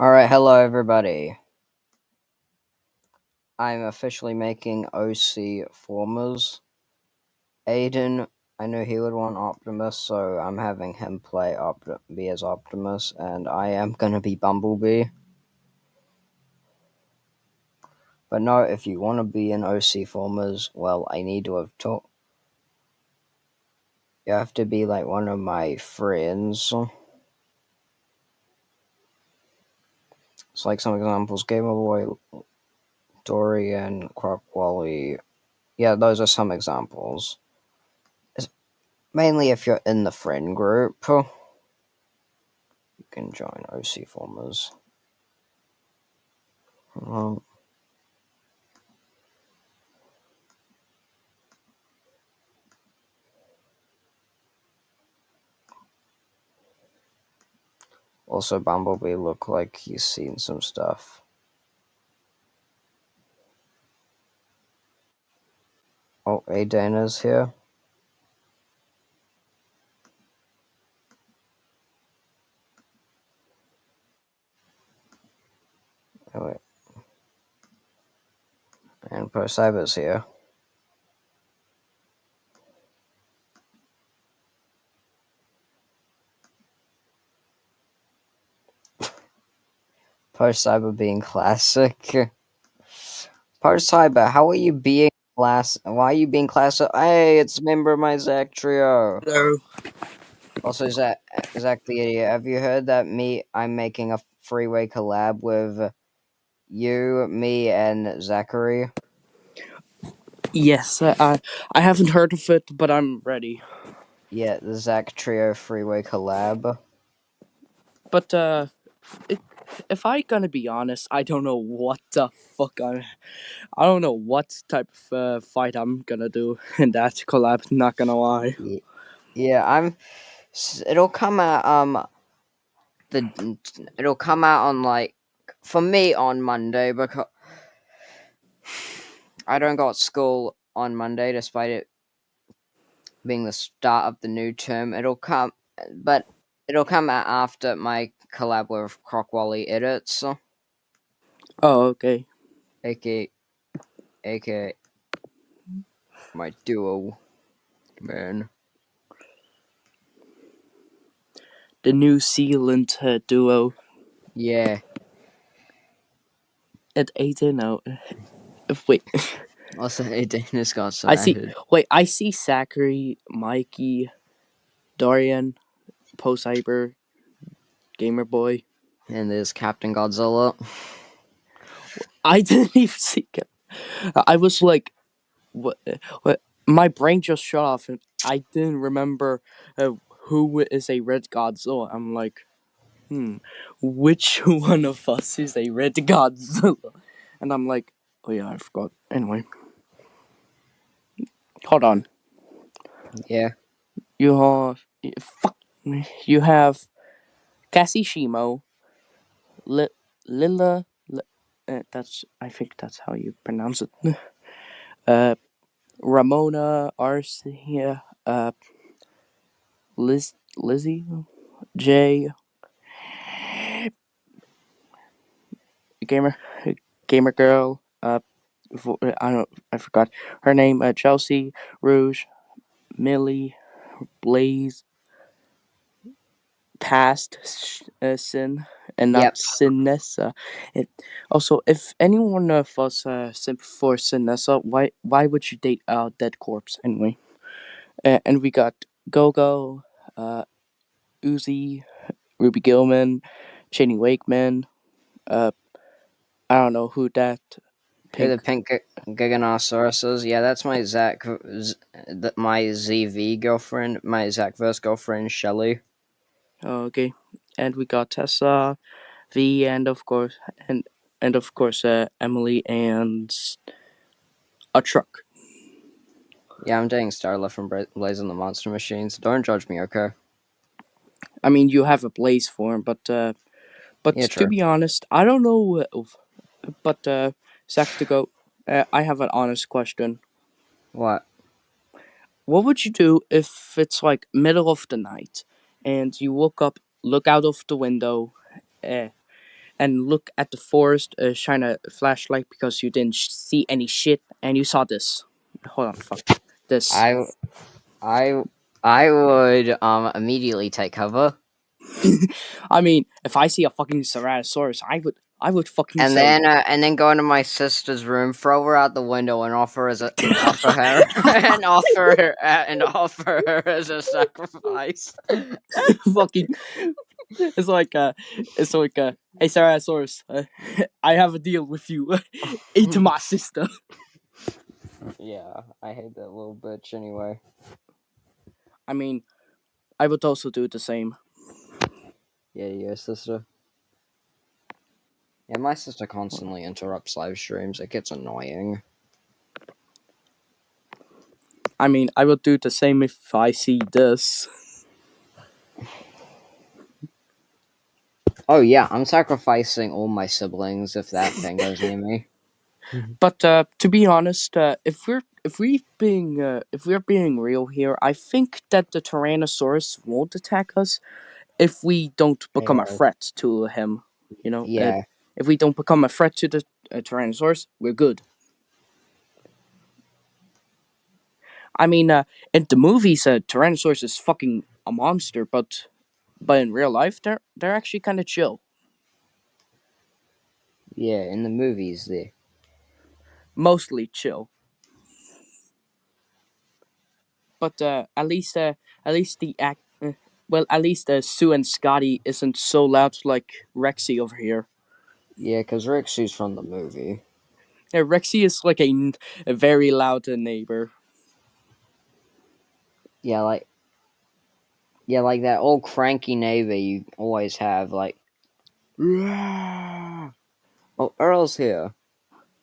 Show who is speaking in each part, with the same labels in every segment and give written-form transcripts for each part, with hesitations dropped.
Speaker 1: Alright, hello everybody. I'm officially making OC Formers. Aiden, I knew he would want Optimus, so I'm having him be as Optimus, and I am gonna be Bumblebee. But no, if you want to be in OC Formers, well, I need to have talked. You have to be like one of my friends. It's like some examples: Gamer Boy, Dorian, Croc Wally. Yeah, those are some examples. Mainly if you're in the friend group, you can join OC Formers. Also, Bumblebee look like he's seen some stuff. Oh, Dana's here. Oh, wait. And Cyber's here. Cyber being classic. Cyber, how are you being class? Why are you being classic? Hey, it's a member of my Zach trio.
Speaker 2: Hello.
Speaker 1: Also, Zach the idiot. Have you heard that I'm making a freeway collab with you, me, and Zachary?
Speaker 2: Yes, I haven't heard of it, but I'm ready.
Speaker 1: Yeah, the Zach trio freeway collab.
Speaker 2: But if I gonna be honest, I don't know what the fuck I don't know what type of fight I'm gonna do in that collab. Not gonna lie.
Speaker 1: Yeah, it'll come out it'll come out on like for me on Monday because I don't got school on Monday despite it being the start of the new term. But it'll come out after my collab with Crockwally edits,
Speaker 2: Oh, okay.
Speaker 1: aka my duo man.
Speaker 2: The New Zealand duo
Speaker 1: Yeah.
Speaker 2: at 18. No, wait.
Speaker 1: Also, Dana's got
Speaker 2: I see.
Speaker 1: surrounded.
Speaker 2: Wait, I see Zachary, Mikey, Dorian, Cyber, Gamer Boy.
Speaker 1: And there's Captain Godzilla.
Speaker 2: I didn't even see. I was like, what? What? My brain just shut off, and I didn't remember who is a red Godzilla. I'm like, which one of us is a red Godzilla? And I'm like, oh yeah, I forgot. Anyway, hold on.
Speaker 1: Yeah.
Speaker 2: You have fuck. You have Cassie Shimo, Lila. That's I think that's how you pronounce it. Ramona Arcia, Lizzie, Jay, gamer, gamer girl. I don't. I forgot her name. Chelsea, Rouge, Millie, Blaze, Past, Sin, and not
Speaker 1: Yep.
Speaker 2: Sinessa. It, also, if anyone of us simp for Sinessa, why would you date a dead corpse anyway? And we got Gogo, Uzi, Ruby Gilman, Cheney Wakeman. Uh, I don't know who that
Speaker 1: The
Speaker 2: pink.
Speaker 1: pink Giganosauruses. Yeah, that's my my ZV girlfriend, my Zachverse girlfriend, Shelly.
Speaker 2: Okay, and we got Tessa, V, and of course Emily and a truck.
Speaker 1: Yeah, I'm dating Starla from Blazing the Monster Machines. Don't judge me, okay?
Speaker 2: I mean, you have a Blaze form, but
Speaker 1: Yeah,
Speaker 2: to
Speaker 1: true.
Speaker 2: be honest, I don't know. But Zach to go. I have an honest question.
Speaker 1: What?
Speaker 2: What would you do if it's like middle of the night and you look out of the window, uh, and look at the forest, shine a flashlight because you didn't see any shit, and you saw this. Hold on, fuck this.
Speaker 1: I would immediately take cover,
Speaker 2: I mean, if I see a fucking Ceratosaurus, I would fucking
Speaker 1: and
Speaker 2: say,
Speaker 1: then go into my sister's room, throw her out the window, and offer her and offer her as a sacrifice.
Speaker 2: fucking. It's like hey Ceratosaurus, I have a deal with you. Eat my sister.
Speaker 1: Yeah, I hate that little bitch anyway.
Speaker 2: I mean, I would also do the same.
Speaker 1: Yeah, your sister. Yeah, my sister constantly interrupts live streams. It gets annoying.
Speaker 2: I mean, I would do the same if I see this.
Speaker 1: Oh yeah, I'm sacrificing all my siblings if that thing goes near me.
Speaker 2: But to be honest, if we're being real here, I think that the Tyrannosaurus won't attack us if we don't become a
Speaker 1: Yeah.
Speaker 2: threat to him. You know,
Speaker 1: Yeah,
Speaker 2: if we don't become a threat to the Tyrannosaurus, we're good. I mean, in the movies, Tyrannosaurus is fucking a monster, but in real life, they're actually kind of chill,
Speaker 1: yeah. In the movies,
Speaker 2: mostly chill. But at least the act. Well, at least Sue and Scotty isn't so loud like Rexy over here.
Speaker 1: yeah, because Rixie's from the movie.
Speaker 2: Yeah, Rexy is like a very loud neighbor.
Speaker 1: Yeah, like that old cranky neighbor you always have. Like, oh, Earl's here.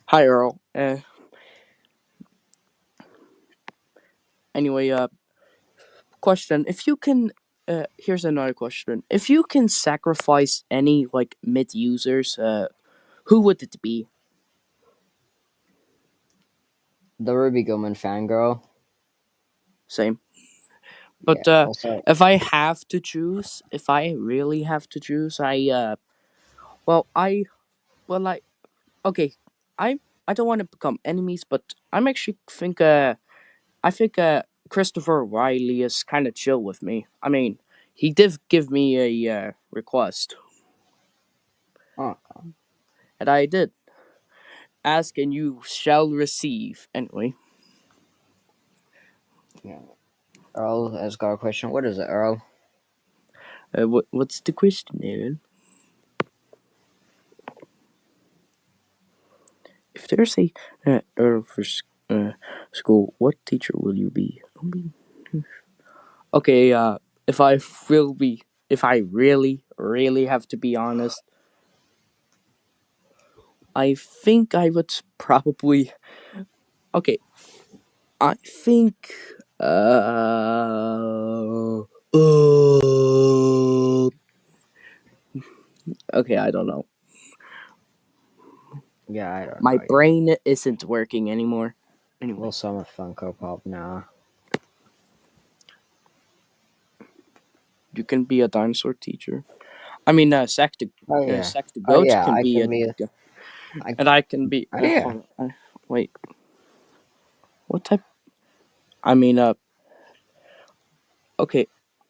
Speaker 2: Hi, Earl. Anyway, question: if you can, here's another question: if you can sacrifice any like mid users, who would it be?
Speaker 1: The Ruby Gilman fangirl.
Speaker 2: Same.
Speaker 1: Yeah.
Speaker 2: But
Speaker 1: Also,
Speaker 2: if I have to choose, if I really have to choose, well, I, well, I, okay, I, I don't want to become enemies, but I'm actually I think Christopher Riley is kind of chill with me. I mean, he did give me a request,
Speaker 1: oh,
Speaker 2: and I did. Ask and you shall receive. Anyway,
Speaker 1: yeah. Earl has got a question. What is it, Earl?
Speaker 2: what's the question, Aaron? If there's a Earl for school, what teacher will you be? Okay, if I will be, if I really, really have to be honest, I think I would probably. Okay, I think. Okay, I don't know.
Speaker 1: Yeah, I don't
Speaker 2: My
Speaker 1: know.
Speaker 2: brain isn't working anymore. Anyway,
Speaker 1: Little Summer Funko Pop now.
Speaker 2: you can be a dinosaur teacher. I mean,
Speaker 1: Oh yeah.
Speaker 2: Sack the
Speaker 1: Oh
Speaker 2: goat
Speaker 1: yeah.
Speaker 2: can
Speaker 1: I
Speaker 2: be
Speaker 1: can be. I,
Speaker 2: and I can be.
Speaker 1: oh yeah.
Speaker 2: Hold on, wait, what type? I mean, okay.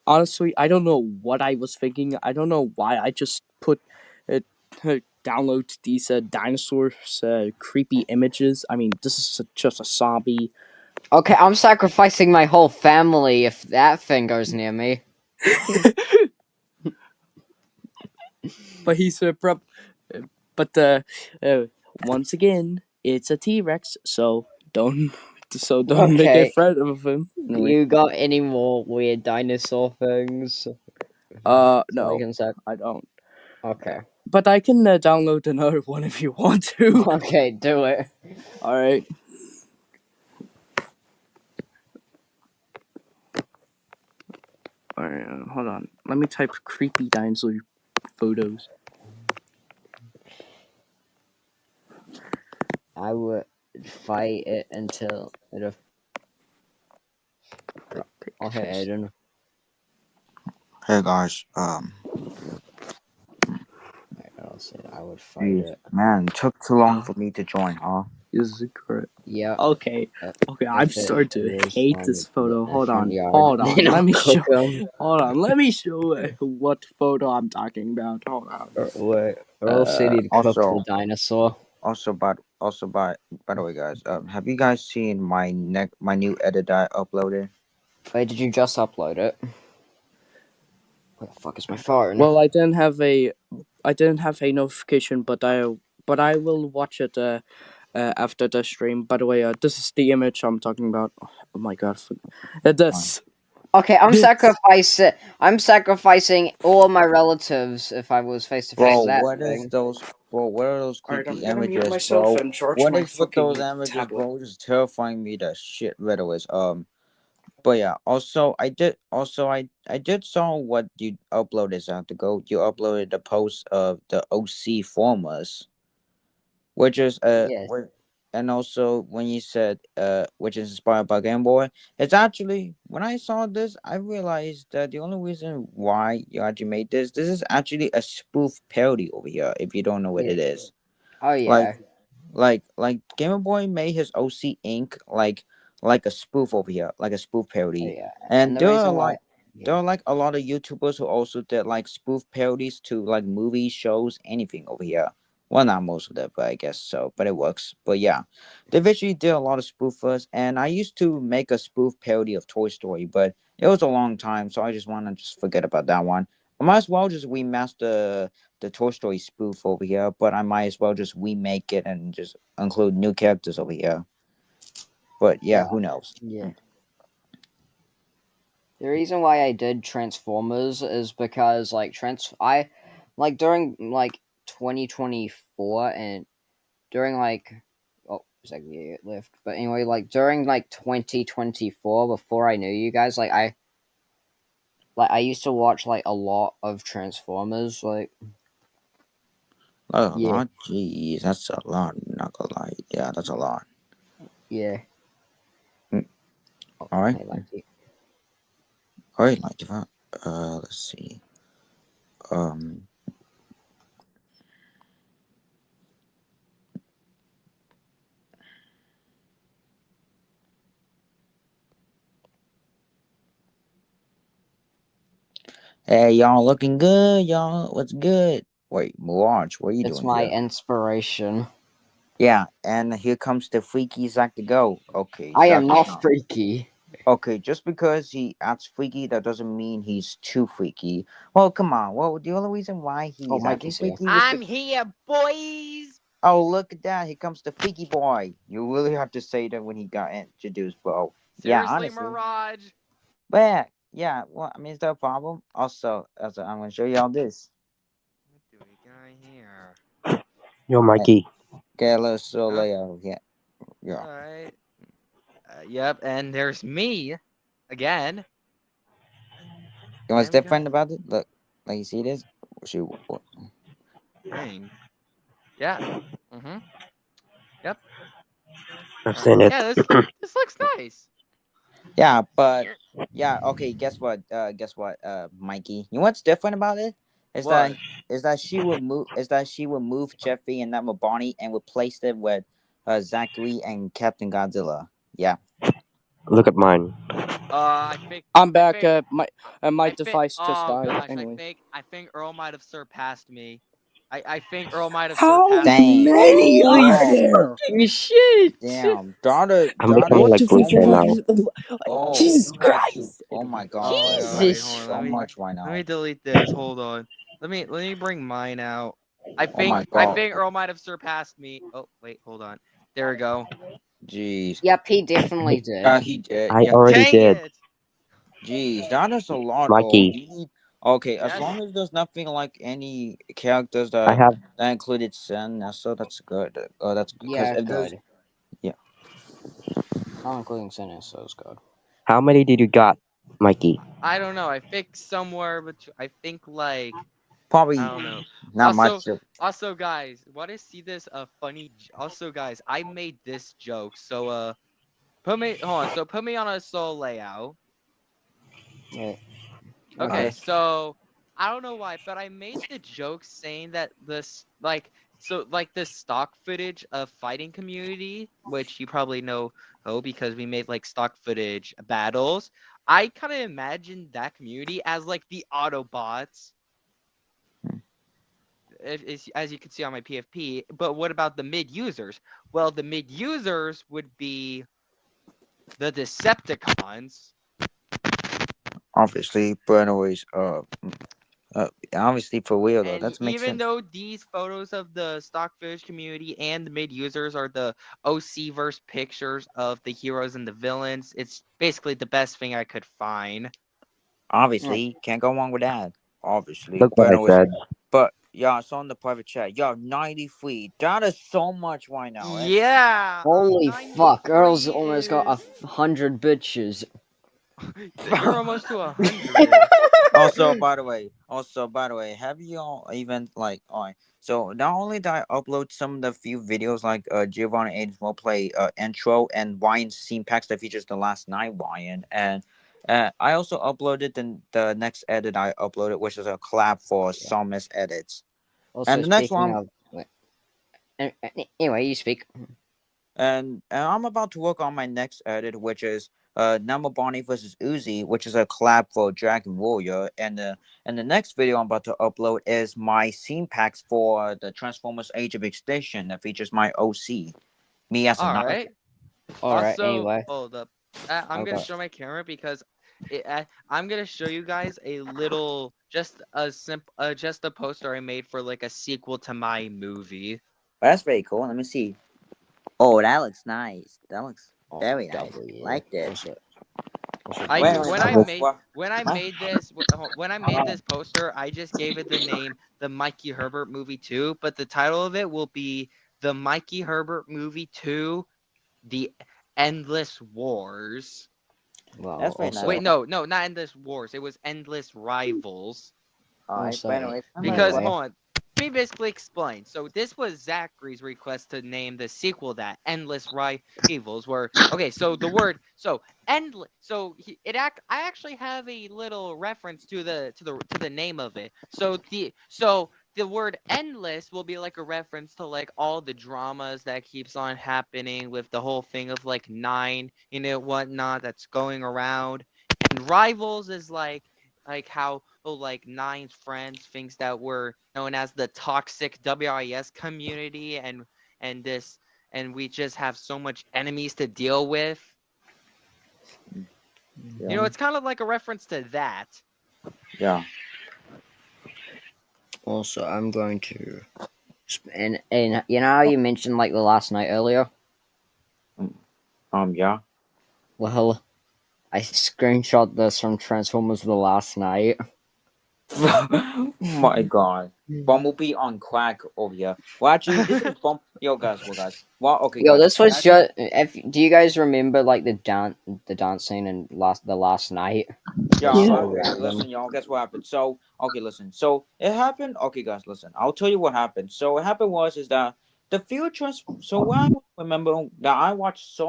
Speaker 2: Honestly, I don't know what I was thinking. I don't know why I just put download these dinosaurs creepy images. I mean, this is just a zombie.
Speaker 1: Okay, I'm sacrificing my whole family if that thing goes near me.
Speaker 2: But he's but once again, it's a T Rex, so don't make a
Speaker 1: Okay.
Speaker 2: friend of him. Anyway,
Speaker 1: You got any more weird dinosaur things? So I
Speaker 2: no,
Speaker 1: can say,
Speaker 2: I don't.
Speaker 1: okay.
Speaker 2: But I can download another one if you want to.
Speaker 1: Okay, do it.
Speaker 2: All right. All right. Hold on. Let me type creepy dinosaur photos.
Speaker 1: I would fight it until it. Oh, hey,
Speaker 2: Pictures.
Speaker 3: Hey guys,
Speaker 1: That's it. I would fight
Speaker 3: Jeez,
Speaker 1: it.
Speaker 3: man, took too long for me to join, huh?
Speaker 2: Is it correct?
Speaker 1: Yeah.
Speaker 2: Okay. Okay, I'm starting to
Speaker 1: It is
Speaker 2: hate
Speaker 1: from
Speaker 2: this photo.
Speaker 1: the
Speaker 2: Hold on.
Speaker 1: yard.
Speaker 2: Hold on.
Speaker 1: Then I'll
Speaker 2: Let me
Speaker 1: cook
Speaker 2: show.
Speaker 1: 'em.
Speaker 2: Hold on. Let me show what photo I'm talking about. Hold on.
Speaker 1: Earl City cooked the
Speaker 3: Also,
Speaker 1: dinosaur.
Speaker 3: by the way, guys, have you guys seen my new edit that I uploaded?
Speaker 1: Wait, did you just upload it? Where the fuck is my phone?
Speaker 2: Well, I didn't have a notification, but I will watch it after the stream. By the way, this is the image I'm talking about. Oh my god, this.
Speaker 1: Okay, I'm
Speaker 2: This.
Speaker 1: sacrificing all my relatives if I was face to face
Speaker 3: Bro,
Speaker 1: with that
Speaker 3: what is
Speaker 1: thing.
Speaker 3: those? Bro, what are those
Speaker 2: Alright, I'm
Speaker 3: creepy
Speaker 2: gonna mute
Speaker 3: images,
Speaker 2: myself
Speaker 3: bro?
Speaker 2: and charge
Speaker 3: What
Speaker 2: my
Speaker 3: is with those
Speaker 2: fucking
Speaker 3: images,
Speaker 2: tablet.
Speaker 3: bro? Just terrifying me the shit right away. But yeah, also I did saw what you uploaded a to go. You uploaded the post of the OC formulas, which is
Speaker 1: Yes.
Speaker 3: and also when you said which is inspired by Game Boy. It's actually when I saw this, I realized that the only reason why you actually made this is actually a spoof parody over here. If you don't know what
Speaker 1: Yeah.
Speaker 3: it is,
Speaker 1: Oh
Speaker 3: like
Speaker 1: yeah.
Speaker 3: Game Boy made his OC Inc. like a spoof over here, like a spoof
Speaker 1: Oh
Speaker 3: parody,
Speaker 1: yeah. And
Speaker 3: and
Speaker 1: the reason why.
Speaker 3: there
Speaker 1: Yeah.
Speaker 3: are like a lot of YouTubers who also did like spoof parodies to like movies, shows, anything over here. Well, not most of them, but I guess so. But it works. But yeah, they visually did a lot of spoofers, and I used to make a spoof parody of Toy Story, but it was a long time, so I just want to just forget about that one. I might as well just remaster the Toy Story spoof over here, but I might as well just remake it and just include new characters over here. But yeah,
Speaker 1: Yeah.
Speaker 3: who knows?
Speaker 1: Yeah. The reason why I did Transformers is because I like during 2024 and during second year left. But anyway, during 2024, before I knew you guys, I used to watch a lot of Transformers.
Speaker 3: That's a
Speaker 1: Yeah,
Speaker 3: lot. Jeez, that's a lot. Not gonna lie. Yeah, that's a lot.
Speaker 1: yeah.
Speaker 3: Mm,
Speaker 1: Oh,
Speaker 3: all right.
Speaker 1: hey, Lucky.
Speaker 3: All right, like if I, let's see. Um, hey, y'all looking good, y'all. What's good? Wait, Mirage, what are you
Speaker 1: It's
Speaker 3: doing
Speaker 1: my
Speaker 3: here?
Speaker 1: inspiration.
Speaker 3: Yeah, and here comes the freaky Zach to go. Okay,
Speaker 1: I
Speaker 3: Zach
Speaker 1: am
Speaker 3: is
Speaker 1: not
Speaker 3: not.
Speaker 1: freaky.
Speaker 3: Okay, just because he acts freaky, that doesn't mean he's too freaky. Well, come on. Well, the only reason why he
Speaker 1: Oh,
Speaker 3: is acting
Speaker 1: Mikey's here.
Speaker 3: freaky is
Speaker 4: I'm
Speaker 3: because.
Speaker 4: here, boys.
Speaker 3: Oh, look at that. Here comes the freaky boy. You really have to say that when he got introduced, bro. Yeah,
Speaker 4: Seriously,
Speaker 3: honestly.
Speaker 4: Mirage?
Speaker 3: But yeah, well, I mean, is that a problem? Also, I'm going to show y'all this.
Speaker 4: What do we got here?
Speaker 5: Yo, Mikey.
Speaker 3: Carlos Soleo. Yeah. Yeah.
Speaker 4: Alright. Yep, and there's me again.
Speaker 3: You know what's
Speaker 4: And we
Speaker 3: different
Speaker 4: got
Speaker 3: about it? Look, like you see this? Shoot.
Speaker 4: Ring. Yeah. Mm-hmm. Yep.
Speaker 5: I've seen it.
Speaker 4: Yeah, this looks nice.
Speaker 3: Yeah, but
Speaker 4: Yeah.
Speaker 3: yeah, okay, guess what, Mikey. You know what's different about it? Is
Speaker 4: What?
Speaker 3: that she would move Jeffy and Emma Bonnie and replace it with Zachary and Captain Godzilla. Yeah.
Speaker 5: Look at mine.
Speaker 4: I think
Speaker 2: I'm
Speaker 4: I
Speaker 2: back.
Speaker 4: think
Speaker 2: My
Speaker 4: I think
Speaker 2: device just
Speaker 4: oh
Speaker 2: died.
Speaker 4: gosh,
Speaker 2: Anyway.
Speaker 4: I think Earl might have surpassed me. I think Earl might have
Speaker 2: How
Speaker 4: surpassed
Speaker 3: Dang.
Speaker 4: me.
Speaker 2: many are you
Speaker 3: Oh
Speaker 2: there?
Speaker 1: Shit!
Speaker 3: damn. Daughter
Speaker 5: I'm
Speaker 3: daughter
Speaker 5: becoming
Speaker 2: What
Speaker 5: like
Speaker 2: the
Speaker 5: Bruce
Speaker 3: oh
Speaker 2: freak?
Speaker 5: right
Speaker 3: my
Speaker 5: now.
Speaker 3: oh
Speaker 2: Jesus
Speaker 3: you have to
Speaker 2: Christ!
Speaker 3: oh my
Speaker 2: Anyway.
Speaker 3: god,
Speaker 4: Oh
Speaker 3: you
Speaker 4: yeah,
Speaker 3: have
Speaker 4: wait,
Speaker 3: to do
Speaker 4: hold
Speaker 1: Jesus!
Speaker 4: on.
Speaker 3: so much right
Speaker 4: Let
Speaker 3: now.
Speaker 4: me delete this. Hold on. Let me bring mine out.
Speaker 3: Oh my
Speaker 4: I
Speaker 3: god.
Speaker 4: think Earl might have surpassed me. Oh wait, hold on. There we go.
Speaker 3: Jeez.
Speaker 1: Yep, he definitely did.
Speaker 3: He did.
Speaker 5: I
Speaker 3: Yeah.
Speaker 5: already
Speaker 4: Dang
Speaker 5: did.
Speaker 4: it!
Speaker 3: Jeez, that is a lot, bro.
Speaker 5: Mikey,
Speaker 3: You need okay, as
Speaker 4: Yes.
Speaker 3: long as there's nothing like any characters
Speaker 5: I have.
Speaker 3: that included Sen, so that's good. That's because
Speaker 1: Yeah,
Speaker 3: if there's
Speaker 1: good.
Speaker 3: yeah,
Speaker 1: Not including Sinister is good.
Speaker 5: How many did you got, Mikey?
Speaker 4: I don't know. I think somewhere between. I think like I
Speaker 3: probably
Speaker 4: don't know.
Speaker 3: not much.
Speaker 4: Also, guys, want to see this? Also, guys, I made this joke. So put me hold on. So put me on a soul layout.
Speaker 1: Yeah.
Speaker 4: Okay,
Speaker 1: Okay.
Speaker 4: so I don't know why, but I made the joke saying that this like the stock footage of fighting community, which you probably know because we made like stock footage battles. I kind of imagined that community as like the Autobots, as you can see on my PFP. But what about the mid users? Well, the mid users would be the Decepticons.
Speaker 3: Obviously, but anyways, obviously for real though,
Speaker 4: And
Speaker 3: that makes
Speaker 4: even
Speaker 3: sense.
Speaker 4: though these photos of the stock footage community and the mid users are the OC verse pictures of the heroes and the villains, it's basically the best thing I could find.
Speaker 3: Obviously, can't go wrong with that. Obviously,
Speaker 5: Look what
Speaker 3: but
Speaker 5: I
Speaker 3: anyways,
Speaker 5: said.
Speaker 3: but yeah, I saw in the private chat. Yo, 93. That is so much right now.
Speaker 4: Yeah,
Speaker 1: Holy fuck, Earl's
Speaker 4: 93
Speaker 1: almost got
Speaker 4: is
Speaker 1: 100 bitches.
Speaker 4: you're almost to 100.
Speaker 3: Also, by the way, have you all even like, alright? So not only did I upload some of the few videos like Giovanni Aiden's roleplay intro and Ryan's scene packs that features the last night Ryan, and I also uploaded the next edit I uploaded, which is a collab for
Speaker 1: Yeah.
Speaker 3: Psalmist edits,
Speaker 1: Also,
Speaker 3: and the next
Speaker 1: speaking
Speaker 3: one.
Speaker 1: of. Anyway, you speak.
Speaker 3: And I'm about to work on my next edit, which is Nama Bonnie versus Uzi, which is a collab for Dragon Warrior. And the next video I'm about to upload is my scene packs for the Transformers Age of Extinction that features my OC, me as a
Speaker 4: All
Speaker 3: knight.
Speaker 4: right.
Speaker 1: Alright,
Speaker 4: Also,
Speaker 1: anyway.
Speaker 4: hold up. I'm gonna
Speaker 1: Okay.
Speaker 4: show my camera because I'm gonna show you guys a little, just a poster I made for like a sequel to my movie.
Speaker 3: That's very cool. Let me see. Oh, that looks nice. That looks
Speaker 1: Oh,
Speaker 3: very nice.
Speaker 1: W.
Speaker 3: Liked it.
Speaker 1: Also,
Speaker 4: I
Speaker 3: Wait,
Speaker 1: W.
Speaker 3: wait,
Speaker 4: when I
Speaker 3: no,
Speaker 1: Double.
Speaker 4: made
Speaker 3: what?
Speaker 4: when I
Speaker 3: Huh?
Speaker 4: made this when I made this poster, I just gave it the name The Mikey Herbert Movie 2, but the title of it will be The Mikey Herbert Movie 2: The Endless Wars.
Speaker 1: Well,
Speaker 3: That's very nice.
Speaker 4: Wait,
Speaker 1: also.
Speaker 4: no, not Endless Wars. It was Endless Rivals.
Speaker 3: Alright,
Speaker 1: Also,
Speaker 3: but anyways, I'm gonna
Speaker 4: Because,
Speaker 3: play.
Speaker 1: anyway.
Speaker 4: hold on, let me basically explain. So this was Zachary's request to name the sequel that Endless Rivals. Where okay, so the word endless. So I actually have a little reference to the name of it. So the word endless will be like a reference to like all the dramas that keeps on happening with the whole thing of like nine, whatnot that's going around. And rivals is like how like Nine's friends thinks that we're known as the toxic WIS community and this and we just have so much enemies to deal with.
Speaker 3: Yeah.
Speaker 4: It's kind of like a reference to that.
Speaker 3: Yeah.
Speaker 1: Also, I'm going to. And you know how you mentioned like the last night earlier?
Speaker 3: Yeah.
Speaker 1: Well, I screenshot this from Transformers the last night.
Speaker 3: My God, Bumblebee on crack over here. Well, actually, this is Yo, guys, well, guys. Well, okay,
Speaker 1: Yo,
Speaker 3: guys.
Speaker 1: this was
Speaker 3: Actually,
Speaker 1: just. Do you guys remember like the dance scene in the last night?
Speaker 3: yeah.
Speaker 1: It's so
Speaker 3: Okay,
Speaker 1: random.
Speaker 3: listen, y'all. Guess what happened? So, okay, listen. So it happened. Okay, guys, listen. I'll tell you what happened. So what happened was is that the few So what I remember that I watched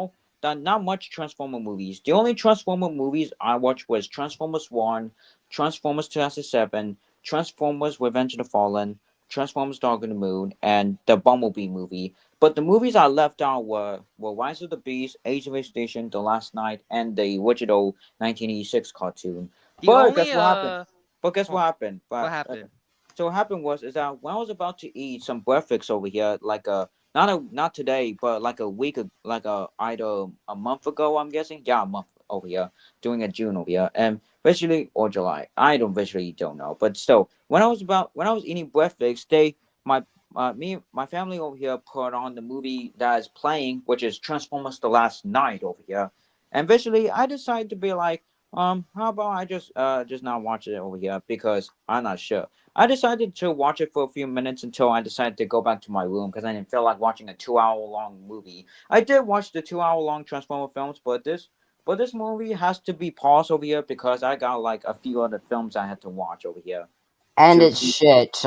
Speaker 3: that not much Transformer movies. The only Transformer movies I watched was Transformers One, Transformers 2007, Transformers Revenge of the Fallen, Transformers Dark of the Moon, and the Bumblebee movie. But the movies I left out were Rise of the Beast, Age of Extinction, The Last Night, and the original 1986 cartoon.
Speaker 4: The
Speaker 3: But
Speaker 4: only
Speaker 3: guess what happened? But guess what
Speaker 4: oh,
Speaker 3: happened?
Speaker 4: what
Speaker 3: But
Speaker 4: happened?
Speaker 3: so what happened was is that when I was about to eat some breakfast over here, like not today, but like a week, like either a month ago, I'm guessing. Yeah, a month over here, doing a June over here, and visually or July. I don't know, but still, when I was eating breakfast, my my family over here put on the movie that is playing, which is Transformers: The Last Night over here, and visually, I decided to be like, how about I just not watch it over here because I'm not sure. I decided to watch it for a few minutes until I decided to go back to my room because I didn't feel like watching a 2 hour long movie. I did watch the 2 hour long Transformer films, but this movie has to be paused over here because I got like a few other films I had to watch over here.
Speaker 1: And
Speaker 3: To
Speaker 1: it's shit.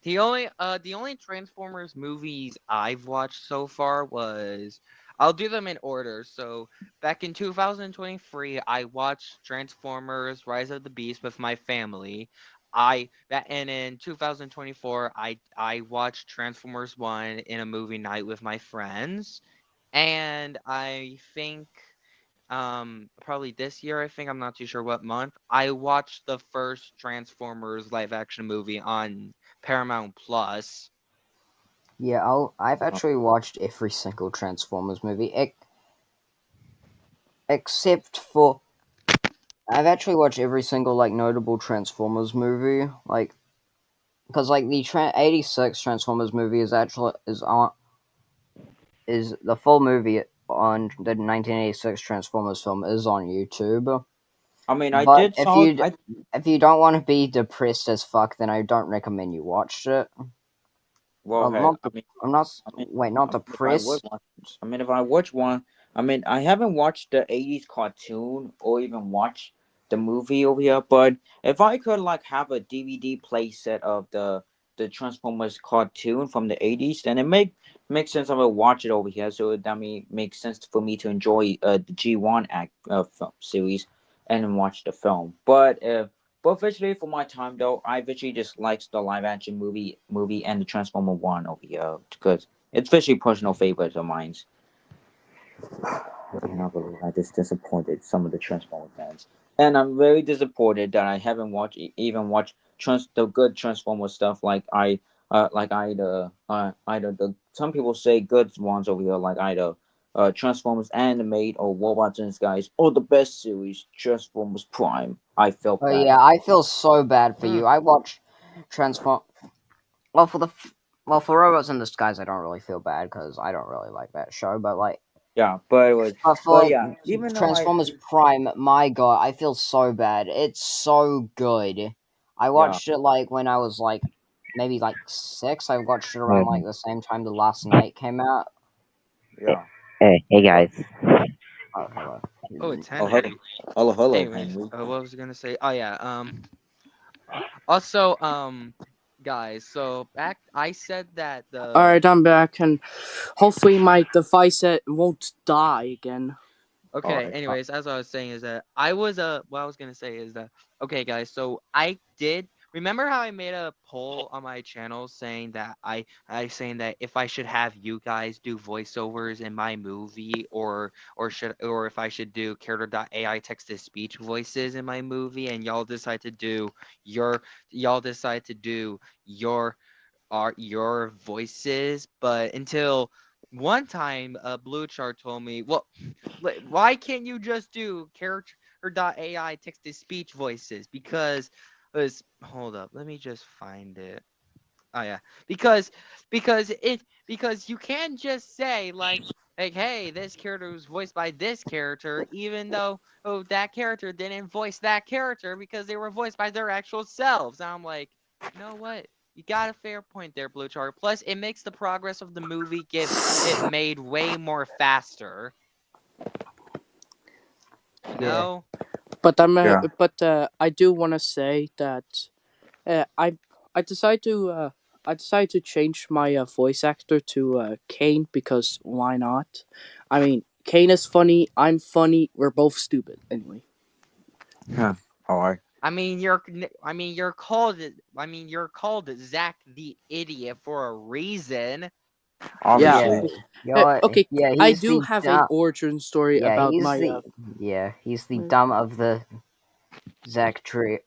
Speaker 4: The only Transformers movies I've watched so far was I'll do them in order. So back in 2023, I watched Transformers: Rise of the Beast with my family. and in 2024 I watched Transformers 1 in a movie night with my friends, and I think probably this year, I think, I'm not too sure what month, I watched the first Transformers live action movie on Paramount Plus.
Speaker 1: Yeah, I've actually watched every single Transformers movie, except for I've actually watched every single like notable Transformers movie, like because like the '86 Transformers movie is actually is the full movie on the 1986 Transformers film is on YouTube.
Speaker 3: I mean, I
Speaker 1: But
Speaker 3: did saw. I
Speaker 1: if you don't want to be depressed as fuck, then I don't recommend you watch it.
Speaker 3: well, hey,
Speaker 1: Not I'm not
Speaker 3: I mean,
Speaker 1: wait, not
Speaker 3: if I would
Speaker 1: depressed.
Speaker 3: watch, if I watch one, I mean, I haven't watched the '80s cartoon or even watched the movie over here. But if I could like have a DVD play set of the Transformers cartoon from the '80s, then it makes sense. I would watch it over here, so that makes sense for me to enjoy the G1 act film series and then watch the film. But visually, for my time though, I visually just likes the live action movie and the Transformer One over here because it's visually personal favorites of mine. I cannot believe I just disappointed some of the Transformer fans, and I'm very disappointed that I haven't even watched the good Transformer stuff like either the some people say good ones over here like either Transformers Animate or Robots in Disguise or the best series Transformers Prime. I felt
Speaker 1: Oh
Speaker 3: bad.
Speaker 1: yeah, I feel so bad for
Speaker 4: Mm.
Speaker 1: you. I watched Transform. Well, for Robots in Disguise, I don't really feel bad because I don't really like that show. But like,
Speaker 3: Yeah, but it was,
Speaker 1: but
Speaker 3: but
Speaker 1: for
Speaker 3: yeah, even though
Speaker 1: Transformers Prime, my god, I feel so bad. It's so good. I
Speaker 3: yeah,
Speaker 1: watched it like when I was like maybe like 6. I watched it around like
Speaker 5: Um,
Speaker 1: the same time The Last Night came out.
Speaker 3: yeah.
Speaker 5: hey
Speaker 3: But
Speaker 5: guys.
Speaker 1: Oh, hello.
Speaker 4: Oh, it's
Speaker 3: oh, hello,
Speaker 4: Henry.
Speaker 3: hello,
Speaker 4: Anyways,
Speaker 3: Henry.
Speaker 4: what was I gonna say? Oh yeah. Also, guys. So back, I said that the
Speaker 2: Alright, I'm back, and hopefully my device won't die again.
Speaker 3: All
Speaker 4: Okay,
Speaker 3: right.
Speaker 4: anyways, as I was saying is that what I was gonna say is that okay guys, so I did remember how I made a poll on my channel saying that I saying that if I should have you guys do voiceovers in my movie or if I should do character.ai text to speech voices in my movie and your y'all decide to do your your voices, but until one time Blue Chart told me, well, why can't you just do character.ai text to speech voices? Because hold up, let me just find it. Oh yeah, because you can't just say like hey, this character was voiced by this character, even though that character didn't voice that character because they were voiced by their actual selves. And I'm like, you know what? You got a fair point there, Blue Chart. Plus, it makes the progress of the movie get it made way more faster. You know?
Speaker 2: But
Speaker 3: Yeah.
Speaker 2: I do want to say that uh, I I decided to change my voice actor to Kane because why not? I mean, Kane is funny. I'm funny. We're both stupid anyway.
Speaker 3: Yeah. All right.
Speaker 4: you're called Zach the Idiot for a reason.
Speaker 2: Yeah.
Speaker 3: Obviously.
Speaker 2: Okay.
Speaker 1: Yeah,
Speaker 2: I
Speaker 1: he's
Speaker 2: do
Speaker 1: the
Speaker 2: have an
Speaker 1: dumb.
Speaker 2: origin story
Speaker 1: Yeah,
Speaker 2: about my
Speaker 1: he's the dumb of the Zach trio.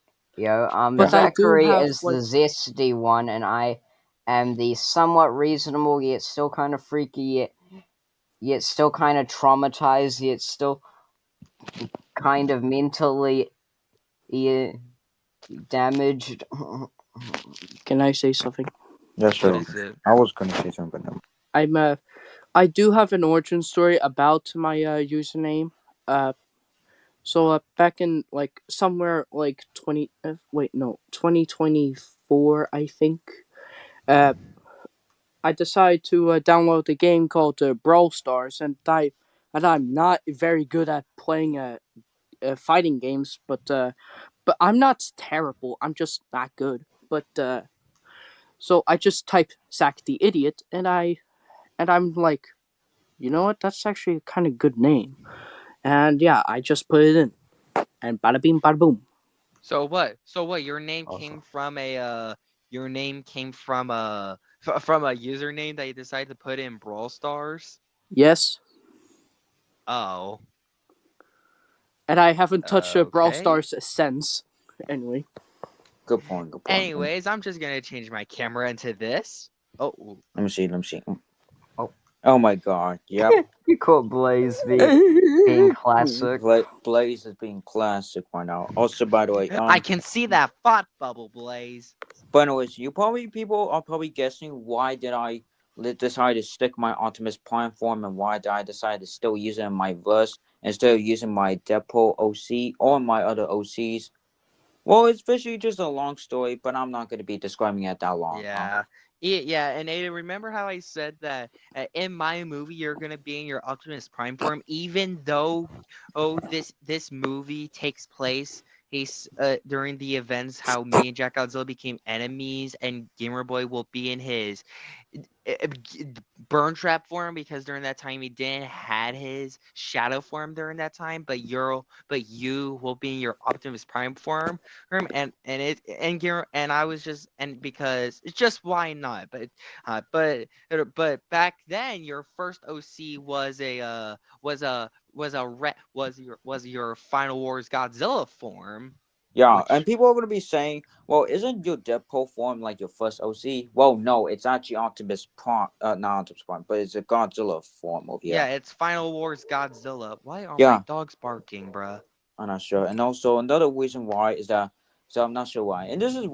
Speaker 2: but I do
Speaker 1: Zachary
Speaker 2: have
Speaker 1: is
Speaker 2: like
Speaker 1: the zesty one, and I am the somewhat reasonable yet still kind of freaky yet still kind of traumatized yet still kind of mentally damaged.
Speaker 2: Can I say something?
Speaker 3: Yeah,
Speaker 4: What
Speaker 3: sure.
Speaker 4: is it?
Speaker 3: I was gonna say something. But no.
Speaker 2: I do have an origin story about my username. Back in like somewhere like 2024, I think. Uh, I decided to download a game called Brawl Stars, and I'm not very good at playing fighting games, but I'm not terrible. I'm just not good. So I just type Zack the Idiot, and I'm like, you know what? That's actually a kind of good name. And yeah, I just put it in, and bada bing, bada boom.
Speaker 4: So what? So what? Your name
Speaker 1: Also.
Speaker 4: came from a your name came from from a username that you decided to put in Brawl Stars?
Speaker 2: Yes.
Speaker 4: Oh.
Speaker 2: And I haven't touched Brawl
Speaker 4: Okay.
Speaker 2: Stars since. Anyway.
Speaker 3: Good point. Good point.
Speaker 4: Anyways, I'm just gonna change my camera into this. Oh.
Speaker 3: Let me see. Let me see.
Speaker 1: Oh.
Speaker 3: Oh my god. Yep.
Speaker 1: You caught Blaze being classic.
Speaker 3: Blaze is being classic right now. Also, by the way,
Speaker 4: I can see that thought bubble, Blaze.
Speaker 3: But anyways, people are probably guessing why did I decide to stick my Optimus Prime form and why did I decide to still use it in my verse instead of using my Deadpool OC or my other OCs. Well, it's basically just a long story, but I'm not going to be describing it that long.
Speaker 4: Yeah. Yeah, and Aiden, remember how I said that in my movie you're gonna be in your Optimus Prime form, even though this movie takes place during the events how me and Jack Godzilla became enemies, and Gamer Boy will be in his burn trap form because during that time he didn't had his shadow form during that time, but you will be in your Optimus Prime form, and I was just and because it's just why not, but back then your first OC was your Final Wars Godzilla form.
Speaker 3: Yeah, and people are going to be saying, well, isn't your Deadpool form like your first OC? Well, no, it's actually Optimus Prime, not Optimus Prime, but it's a Godzilla form over here.
Speaker 4: Yeah, it's Final Wars Godzilla. Why are my dogs barking, bruh?
Speaker 3: I'm not sure. And also another reason why is that, so I'm not sure why. And this is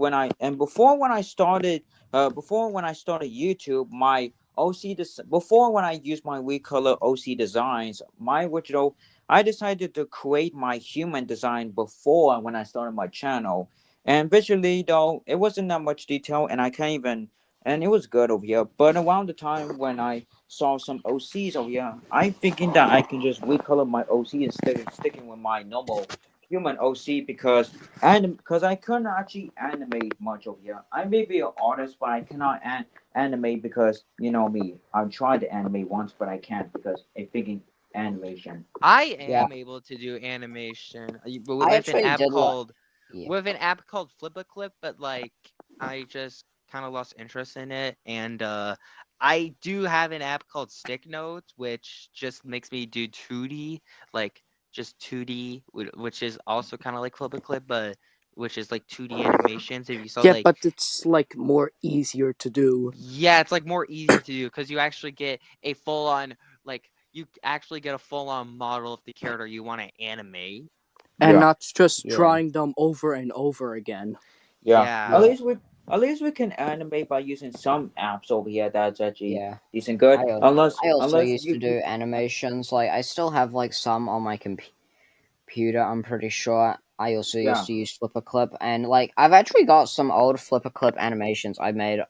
Speaker 3: before when I started YouTube, my before when I used my Recolor OC designs, my original, I decided to create my human design before when I started my channel. And visually though, it wasn't that much detail and I can't even, and it was good over here. But around the time when I saw some OCs over here, I thinking that I can just recolor my OC instead of sticking with my normal human OC because I couldn't actually animate much over here. I may be an artist, but I cannot animate because you know me. I've tried to animate once, but I can't because I'm thinking animation.
Speaker 4: I am able to do animation with an app called FlipaClip, but like I just kind of lost interest in it, and I do have an app called Stick Notes, which just makes me do 2D, like just 2D, which is also kind of like FlipaClip, but which is like 2D animations. If you saw,
Speaker 2: but it's like more easier to do.
Speaker 4: Yeah, it's like more easier to do because you actually get a full-on model of the character you want to animate,
Speaker 2: and not just drawing them over and over again.
Speaker 3: Yeah. At least we can animate by using some apps over here that's actually decent good.
Speaker 1: I also used to do animations. Like I still have like some on my computer. I'm pretty sure. I also used to use FlipaClip, and like I've actually got some old FlipaClip animations I made,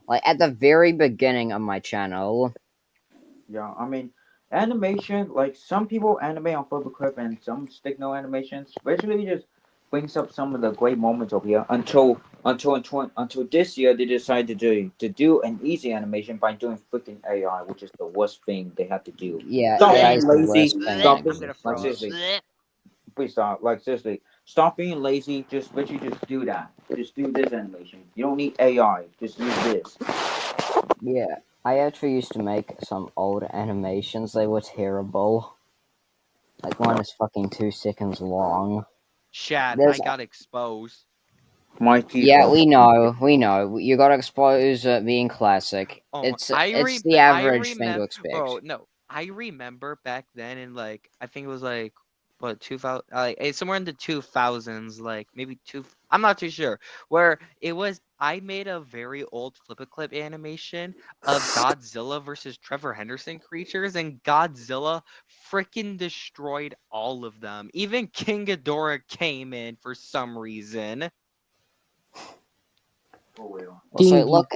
Speaker 1: like at the very beginning of my channel.
Speaker 3: Yeah, I mean, animation, like some people animate on FlipaClip and some stick no animations. Basically, just brings up some of the great moments over here until this year they decided to do an easy animation by doing freaking AI, which is the worst thing they have to do.
Speaker 1: Yeah,
Speaker 3: stop
Speaker 1: AI
Speaker 3: being
Speaker 1: is the
Speaker 3: lazy.
Speaker 1: worst thing.
Speaker 3: Stop being like seriously. Please stop. Like seriously, stop being lazy. Just literally just do that. Just do this animation. You don't need AI. Just use this.
Speaker 1: Yeah, I actually used to make some old animations. They were terrible. Like one is fucking 2 seconds long.
Speaker 4: Chat, I got exposed.
Speaker 1: Yeah, we know. You got exposed being classic. It's the average thing to expect.
Speaker 4: Bro, no, I remember back then in like I think it was like what 2000, like somewhere in the 2000s, like maybe I'm not too sure. Where it was, I made a very old FlipaClip animation of Godzilla versus Trevor Henderson creatures, and Godzilla freaking destroyed all of them. Even King Ghidorah came in for some reason.
Speaker 1: Also, look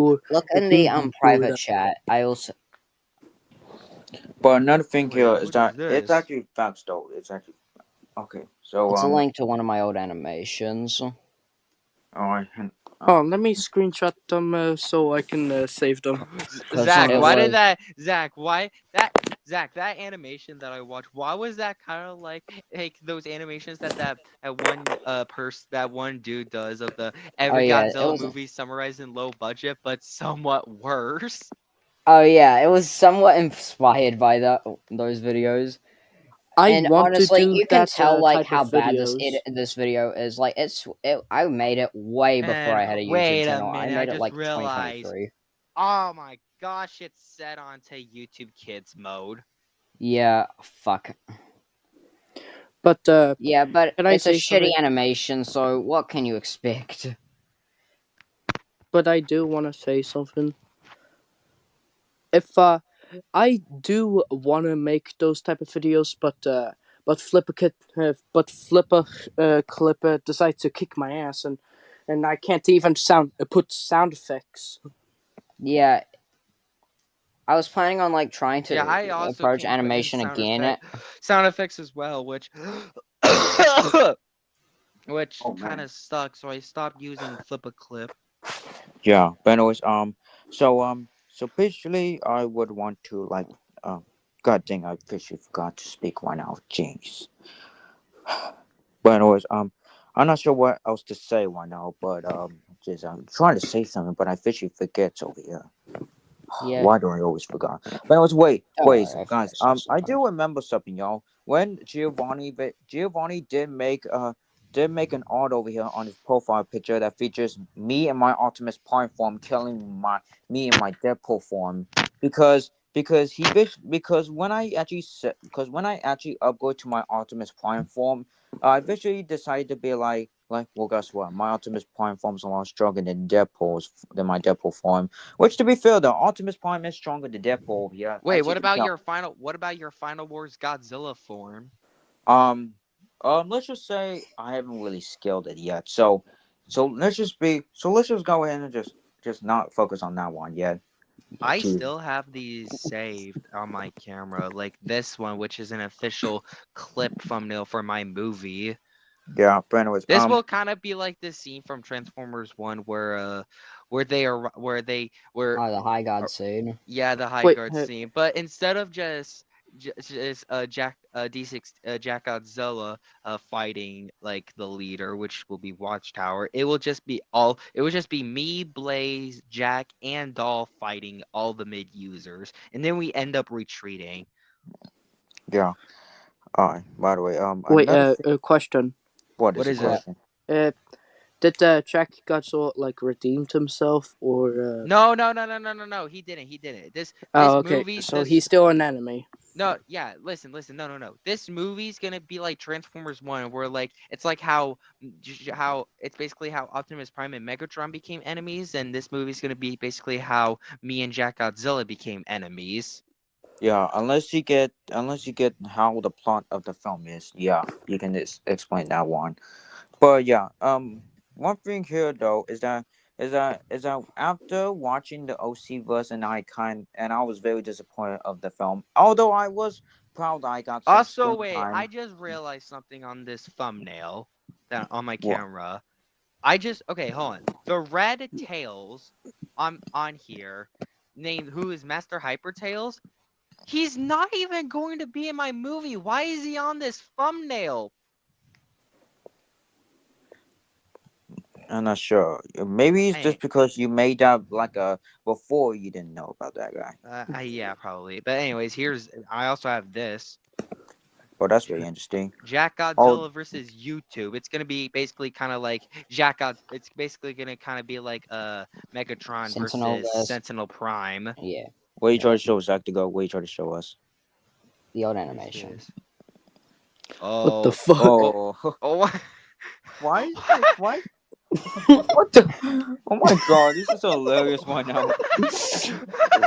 Speaker 1: in the private chat. I also.
Speaker 3: But another thing here is that it's actually facts though. It's actually okay. So
Speaker 1: it's a link to one of my old animations.
Speaker 3: Alright.
Speaker 2: Let me screenshot them so I can save them.
Speaker 4: Zach, why Zach, that animation that I watched, why was that kind of like those animations that one dude does of the
Speaker 1: Oh
Speaker 4: every
Speaker 1: yeah, it
Speaker 4: Godzilla
Speaker 1: was.
Speaker 4: movie summarized in low budget, but somewhat worse?
Speaker 1: Oh yeah, it was somewhat inspired by those videos.
Speaker 2: I
Speaker 1: And
Speaker 2: want to
Speaker 1: honestly,
Speaker 2: do
Speaker 1: you can
Speaker 2: that
Speaker 1: tell like
Speaker 2: type of
Speaker 1: how bad
Speaker 2: videos.
Speaker 1: this video is. Like I made it way before
Speaker 4: And
Speaker 1: I had a YouTube
Speaker 4: wait a
Speaker 1: channel. I
Speaker 4: minute, I
Speaker 1: made it
Speaker 4: just
Speaker 1: like
Speaker 4: realized.
Speaker 1: 2023.
Speaker 4: Oh my gosh, it's set onto YouTube Kids mode.
Speaker 1: Yeah, fuck.
Speaker 2: But
Speaker 1: Yeah, but
Speaker 2: can I
Speaker 1: it's a
Speaker 2: say
Speaker 1: shitty
Speaker 2: something?
Speaker 1: animation, so what can you expect?
Speaker 2: But I do want to say something. If I do want to make those type of videos, but Flipper Clipper decides to kick my ass, and I can't even put sound effects.
Speaker 1: Yeah, I was planning on like trying to
Speaker 4: Yeah, I also
Speaker 1: approach
Speaker 4: can't put in
Speaker 1: animation again.
Speaker 4: sound effects as well, which
Speaker 3: Oh
Speaker 4: kind
Speaker 3: man.
Speaker 4: of sucks. So I stopped using Flip a Clip.
Speaker 3: Yeah, but anyways, so basically, I would want to like, God dang, I officially forgot to speak right now. Jeez. But anyways, I'm not sure what else to say right now, but just I'm trying to say something, but I officially forget over here.
Speaker 1: Yeah,
Speaker 3: Why do I always forgot? But anyways,
Speaker 1: don't
Speaker 3: wait,
Speaker 1: worry, I
Speaker 3: guys.
Speaker 1: forget stuff
Speaker 3: I
Speaker 1: sometimes.
Speaker 3: do remember something, y'all. When Giovanni did make an art over here on his profile picture that features me in my Optimus Prime form killing me in my Deadpool form because when I actually upgrade to my Optimus Prime form, I eventually decided to be like, well, guess what? My Optimus Prime form's a lot stronger than my Deadpool form. Which, to be fair, though, Optimus Prime is stronger than Deadpool. Yeah,
Speaker 4: Wait,
Speaker 3: as you can tell.
Speaker 4: what about your Final Wars Godzilla form?
Speaker 3: Um, let's just say I haven't really scaled it yet. Let's just go ahead and just not focus on that one yet.
Speaker 4: I
Speaker 3: To
Speaker 4: still have these saved on my camera, like this one, which is an official clip thumbnail for my movie.
Speaker 3: yeah, but anyways,
Speaker 4: This will kind of be like this scene from Transformers One, where they are,
Speaker 1: Oh, the High God scene.
Speaker 4: yeah, the high
Speaker 2: Wait,
Speaker 4: guard scene. But instead of just Jack Godzilla fighting like the leader, which will be Watchtower, it will just be me, Blaze, Jack, and Doll fighting all the mid users, and then we end up retreating.
Speaker 3: yeah. Alright. By the way,
Speaker 2: wait,
Speaker 3: another thing.
Speaker 2: a question.
Speaker 3: What
Speaker 4: What
Speaker 3: is the
Speaker 4: is it?
Speaker 3: question?
Speaker 2: Uh, did Jack Godzilla like redeemed himself or?
Speaker 4: No. He didn't. This
Speaker 2: Oh, okay.
Speaker 4: movie's
Speaker 2: So he's still an enemy.
Speaker 4: No, yeah, listen. No. This movie's gonna be like Transformers One, where like it's like how it's basically how Optimus Prime and Megatron became enemies, and this movie's gonna be basically how me and Jack Godzilla became enemies.
Speaker 3: Yeah, unless you get how the plot of the film is, yeah, you can explain that one. But yeah, one thing here though is that after watching the OC version, I was very disappointed of the film. Although I was proud I got some
Speaker 4: Also,
Speaker 3: screen
Speaker 4: wait, I
Speaker 3: time.
Speaker 4: just realized something on this thumbnail that on my
Speaker 3: What?
Speaker 4: camera. Okay, hold on. The red tails on here, named who is Master Hyper Tails. He's not even going to be in my movie. Why is he on this thumbnail?
Speaker 3: I'm not sure. Maybe it's
Speaker 4: Hey,
Speaker 3: just because you made that like a before you didn't know about that guy.
Speaker 4: yeah, probably. But anyways, I also have this
Speaker 3: But that's really interesting.
Speaker 4: Jack
Speaker 3: Oh,
Speaker 4: Godzilla versus YouTube. It's gonna be basically kind of like It's basically gonna kind of be like Megatron
Speaker 1: Sentinel
Speaker 4: versus
Speaker 1: versus.
Speaker 4: Sentinel Prime.
Speaker 1: Yeah,
Speaker 3: what you try to show us, Actigo? What you try to show us?
Speaker 1: the old
Speaker 4: What is
Speaker 1: animation.
Speaker 4: this?
Speaker 2: What the
Speaker 4: Oh,
Speaker 2: fuck?
Speaker 3: Oh, why?
Speaker 4: what?
Speaker 3: Why? What the? Oh my god, this is so hilarious right now.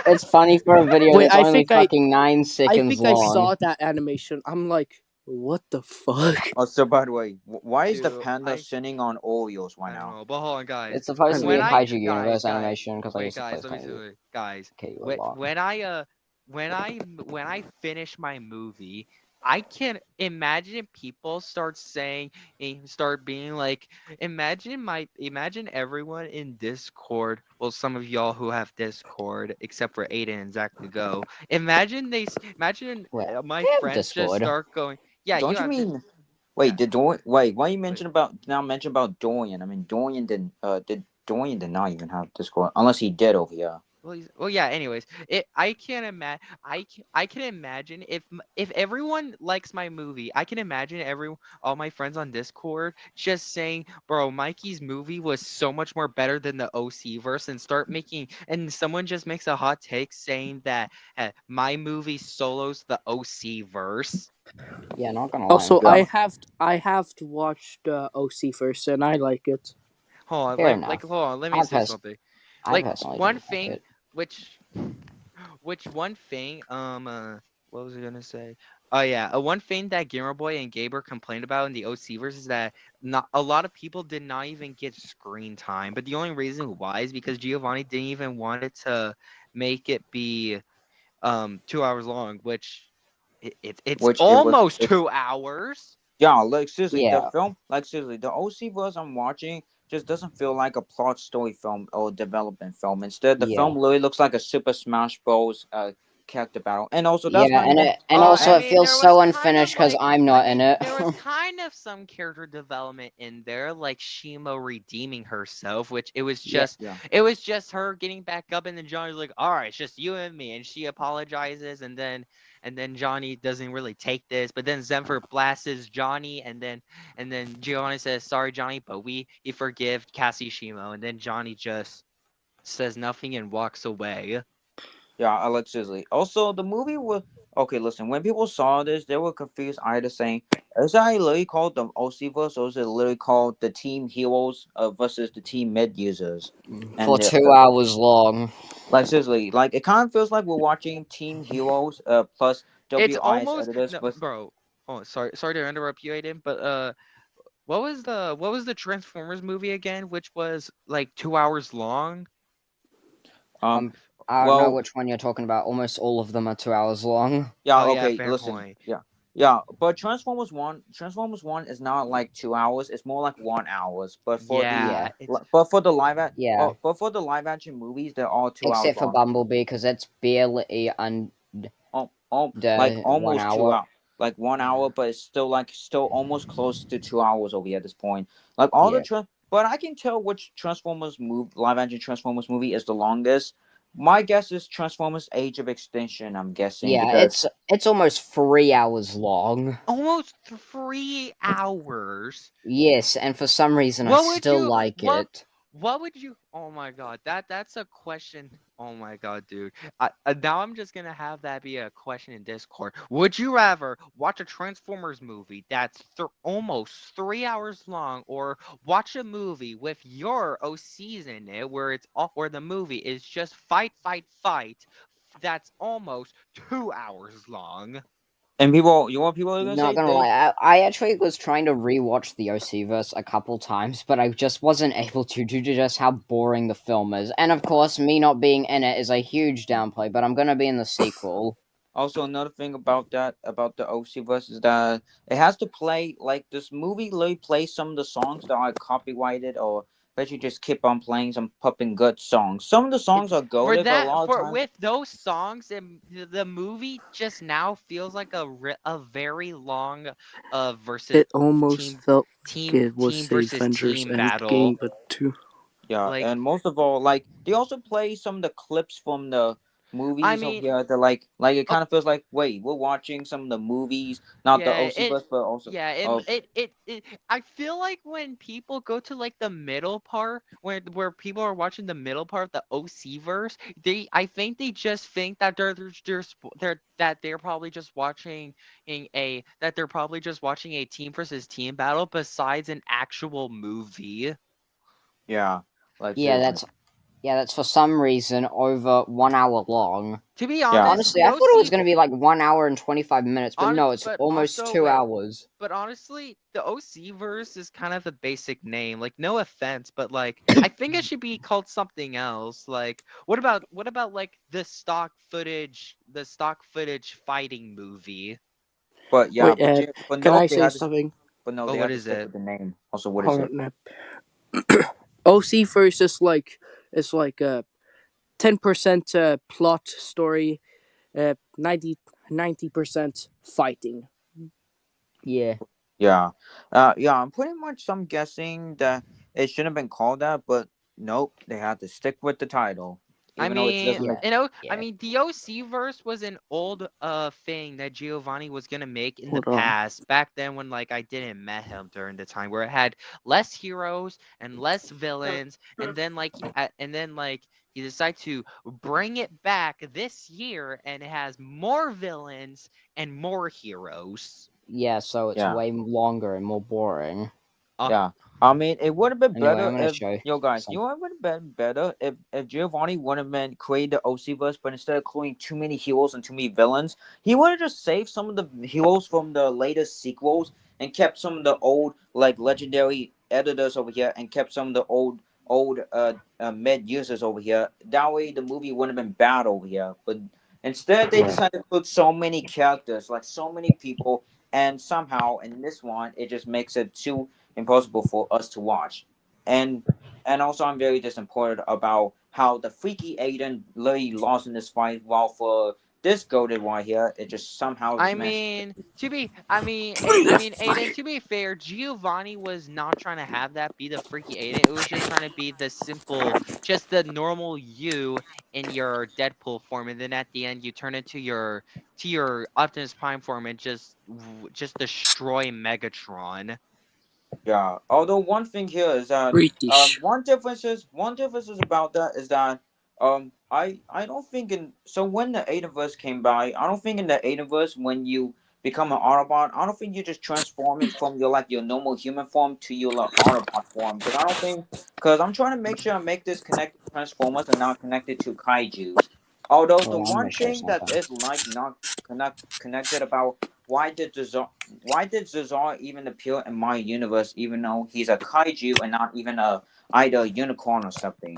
Speaker 1: It's funny for a video
Speaker 2: Wait,
Speaker 1: that's only fucking 9
Speaker 2: I
Speaker 1: seconds
Speaker 2: think I
Speaker 1: long.
Speaker 2: saw that animation. I'm like, what the fuck?
Speaker 3: Oh, so by the way, why is the
Speaker 4: Dude,
Speaker 3: panda sitting on Oreos right
Speaker 4: I don't
Speaker 3: now?
Speaker 4: know, but hold on, guys.
Speaker 1: It's supposed to be
Speaker 4: When
Speaker 1: a
Speaker 4: I
Speaker 1: Kaiju Universe animation because I
Speaker 4: wait,
Speaker 1: used to play
Speaker 4: guys,
Speaker 1: with
Speaker 4: let me
Speaker 1: Tony
Speaker 4: guys.
Speaker 1: KU a lot.
Speaker 4: When I finish my movie, I can't imagine people start being like, imagine everyone in Discord. Well, some of y'all who have Discord, except for Aiden and Zach to go. Imagine
Speaker 1: Wait,
Speaker 4: my
Speaker 1: I have
Speaker 4: friends just
Speaker 1: Discord.
Speaker 4: start going. Yeah, you
Speaker 3: Don't you
Speaker 4: have this.
Speaker 3: mean?
Speaker 4: Yeah,
Speaker 3: Wait, wait, why you
Speaker 4: wait.
Speaker 3: mention about now mention about Dorian? I mean, Dorian did not even have Discord unless he did over here.
Speaker 4: Well, yeah. Anyways, I can't imagine. I can imagine if everyone likes my movie, I can imagine all my friends on Discord just saying, "Bro, Mikey's movie was so much more better than the OC verse," and someone just makes a hot take saying that my movie solos the OC verse.
Speaker 1: Yeah, not gonna lie.
Speaker 2: Also,
Speaker 3: Yeah,
Speaker 2: I have to watch the OC first, and I like it.
Speaker 4: Hold on,
Speaker 1: Fair enough.
Speaker 4: hold on. Let me
Speaker 1: I
Speaker 4: say
Speaker 1: pers-
Speaker 4: something.
Speaker 1: I
Speaker 4: Like
Speaker 1: personally
Speaker 4: one
Speaker 1: don't like
Speaker 4: thing,
Speaker 1: it.
Speaker 4: which one thing, what was I gonna say? Oh yeah, one thing that Gamer Boy and Gaber complained about in the OC verse is that not a lot of people did not even get screen time. But the only reason why is because Giovanni didn't even want it to make it be 2 hours long, which it's
Speaker 3: which it was.
Speaker 4: almost
Speaker 3: It's
Speaker 4: 2 hours.
Speaker 3: yeah, like seriously, the
Speaker 1: Yeah,
Speaker 3: film, like seriously, the OC verse I'm watching just doesn't feel like a plot story film or development film. Instead, the
Speaker 1: yeah,
Speaker 3: film literally looks like a Super Smash Bros. Character battle, and also that's
Speaker 1: yeah,
Speaker 3: not even.
Speaker 1: and
Speaker 4: I
Speaker 1: also
Speaker 3: And
Speaker 1: it
Speaker 4: mean,
Speaker 1: feels
Speaker 4: there was
Speaker 1: so
Speaker 4: kind of
Speaker 1: unfinished because
Speaker 4: like,
Speaker 1: I'm not in it.
Speaker 4: there was kind of some character development in there, like Shimo redeeming herself, which
Speaker 1: Yeah,
Speaker 3: yeah,
Speaker 4: it was just her getting back up, and then Johnny's like, "All right, it's just you and me," and she apologizes, and then Johnny doesn't really take this, but then Zenford blasts Johnny, and then Giovanni says, "Sorry, Johnny, but he forgive Cassie Shimo," and then Johnny just says nothing and walks away.
Speaker 3: yeah, allegedly. Also, the movie was okay. Listen, when people saw this, they were confused either saying, "Is that literally called the OCverse, or is it literally called the Team Heroes versus the Team Mid Users?"
Speaker 1: for
Speaker 3: And
Speaker 1: 2 hours long.
Speaker 3: like seriously, like it kind of feels like we're watching Team Heroes plus
Speaker 4: It's
Speaker 3: WIS
Speaker 4: almost
Speaker 3: editors,
Speaker 4: no,
Speaker 3: but
Speaker 4: bro. Oh, sorry to interrupt you, Aiden, but what was the Transformers movie again, which was like 2 hours long?
Speaker 3: um,
Speaker 1: Um, I don't know
Speaker 3: well,
Speaker 1: which one you're talking about. Almost all of them are 2 hours long.
Speaker 3: yeah,
Speaker 4: Oh yeah,
Speaker 3: okay,
Speaker 4: fair
Speaker 3: listen,
Speaker 4: point.
Speaker 3: yeah, but Transformers One is not like 2 hours; it's more like 1 hours.
Speaker 4: Yeah,
Speaker 1: Yeah,
Speaker 4: it's
Speaker 3: But for the live at
Speaker 1: yeah.
Speaker 3: but for the live action movies, they're all 2 hours
Speaker 1: Except for
Speaker 3: long.
Speaker 1: Bumblebee, because it's barely under
Speaker 3: Like
Speaker 1: one
Speaker 3: almost two
Speaker 1: hour.
Speaker 3: hours, like one
Speaker 4: yeah.
Speaker 3: hour, but it's still almost close to 2 hours over here at this point. Like all
Speaker 1: Yeah.
Speaker 3: but I can tell which live action Transformers movie is the longest. My guess is Transformers: Age of Extinction. I'm guessing
Speaker 1: Yeah,
Speaker 3: because
Speaker 1: it's almost 3 hours long.
Speaker 4: Almost 3 hours.
Speaker 1: Yes, and for some reason I
Speaker 4: What would
Speaker 1: still
Speaker 4: you
Speaker 1: like it.
Speaker 4: what would you Oh my god, that's a question. Oh my god, dude. Now I'm just gonna have that be a question in Discord. Would you rather watch a Transformers movie that's almost 3 hours long, or watch a movie with your OCs in it where where the movie is just fight, fight, fight, that's almost 2 hours long?
Speaker 3: and people, you know what people are gonna
Speaker 1: Not
Speaker 3: say?
Speaker 1: gonna
Speaker 3: They
Speaker 1: lie, I actually was trying to rewatch the OC verse a couple times, but I just wasn't able to due to just how boring the film is. And of course, me not being in it is a huge downplay, but I'm gonna be in the sequel.
Speaker 3: Also, another thing about about the OC verse is that it has to play like this movie literally plays some of the songs that are copyrighted or but you just keep on playing some popping good songs. Some of the songs
Speaker 4: It's
Speaker 3: are goaded, but a lot of
Speaker 4: for
Speaker 3: times
Speaker 4: with those songs, and the movie just now feels like a very long versus
Speaker 2: It almost
Speaker 4: team
Speaker 2: felt like it was a
Speaker 4: versus
Speaker 2: Avengers
Speaker 4: team
Speaker 2: Endgame,
Speaker 4: battle.
Speaker 2: but two.
Speaker 3: yeah,
Speaker 4: Like,
Speaker 3: and most of all, like they also play some of the clips from the
Speaker 4: I
Speaker 3: movies over
Speaker 4: mean,
Speaker 3: here. They're like it
Speaker 4: uh,
Speaker 3: kind of feels like wait, we're watching some of the movies, not the
Speaker 4: yeah,
Speaker 3: OC verse, but also of
Speaker 4: I feel like when people go to like the middle part, where people are watching the middle part, the OC verse, I think they just think that they're probably just watching a team versus team battle besides an actual movie.
Speaker 3: yeah, like
Speaker 1: Yeah,
Speaker 3: seriously,
Speaker 1: that's for some reason over 1 hour long.
Speaker 4: To be
Speaker 3: yeah.
Speaker 4: honest,
Speaker 1: Honestly,
Speaker 4: the
Speaker 1: I thought it was
Speaker 4: OC
Speaker 1: gonna be like 1 hour and 25 minutes, but
Speaker 4: on
Speaker 1: no, it's
Speaker 4: but
Speaker 1: almost
Speaker 4: also
Speaker 1: two
Speaker 4: wait.
Speaker 1: hours.
Speaker 4: But honestly, the OC verse is kind of a basic name. Like, no offense, but like, I think it should be called something else. Like, what about like the stock footage fighting movie?
Speaker 3: But yeah,
Speaker 2: Wait,
Speaker 3: but but
Speaker 2: can I
Speaker 3: nope, they
Speaker 2: say
Speaker 3: had to.
Speaker 2: something?
Speaker 3: But no,
Speaker 4: Oh,
Speaker 3: they
Speaker 4: what
Speaker 3: had to
Speaker 4: is
Speaker 3: stick
Speaker 4: it?
Speaker 3: with the name. Also, what is
Speaker 2: Hold
Speaker 3: it?
Speaker 2: on. OC first is like a 10% plot story, 90% fighting.
Speaker 1: Yeah.
Speaker 3: Yeah, yeah. I'm pretty much. I'm guessing that it shouldn't have been called that, but nope, they had to stick with the title,
Speaker 4: I
Speaker 3: even though it
Speaker 4: mean,
Speaker 3: doesn't make.
Speaker 1: Yeah.
Speaker 4: I
Speaker 1: Yeah.
Speaker 4: mean, the OC verse was an old thing that Giovanni was gonna make in the
Speaker 2: Hold on.
Speaker 4: past. Back then, when like I didn't met him during the time where it had less heroes and less villains, and then like he decided to bring it back this year, and it has more villains and more heroes.
Speaker 1: Yeah, so it's
Speaker 3: Yeah,
Speaker 1: way longer and more boring.
Speaker 4: Uh,
Speaker 3: yeah. I mean, it would have been
Speaker 1: Anyway,
Speaker 3: better
Speaker 1: I'm gonna
Speaker 3: if
Speaker 1: show
Speaker 3: yo guys, you
Speaker 1: some.
Speaker 3: know what would have been better if Giovanni would have been created the OC verse, but instead of creating too many heroes and too many villains, he would have just saved some of the heroes from the latest sequels and kept some of the old like legendary editors over here and kept some of the old med users over here. That way, the movie wouldn't have been bad over here. But instead, they
Speaker 5: Yeah.
Speaker 3: decided to put so many characters, like so many people, and somehow in this one, it just makes it too impossible for us to watch. And and also I'm very disappointed about how the freaky Aiden literally lost in this fight, while for this goaded one here, it just somehow
Speaker 4: I
Speaker 3: just managed.
Speaker 4: mean, Aiden, to be fair, Giovanni was not trying to have that be the freaky Aiden. It was just trying to be the simple, just the normal you in your Deadpool form, and then at the end you turn into your Optimus Prime form and just destroy Megatron.
Speaker 3: Yeah. Although one thing here is that
Speaker 2: British.
Speaker 3: one difference is about that is that I don't think in so when the Adiverse came by, I don't think in the Adiverse when you become an Autobot, I don't think you just transform it from your like your normal human form to your like, Autobot form, because I don't think because I'm trying to make sure I make this connect to Transformers and not connected to kaiju's. Although the
Speaker 1: Hold on, I'm gonna
Speaker 3: one
Speaker 1: show
Speaker 3: thing that
Speaker 1: something.
Speaker 3: is like not connected about why did Zazar even appear in my universe, even though he's a kaiju and not even a either a unicorn or something?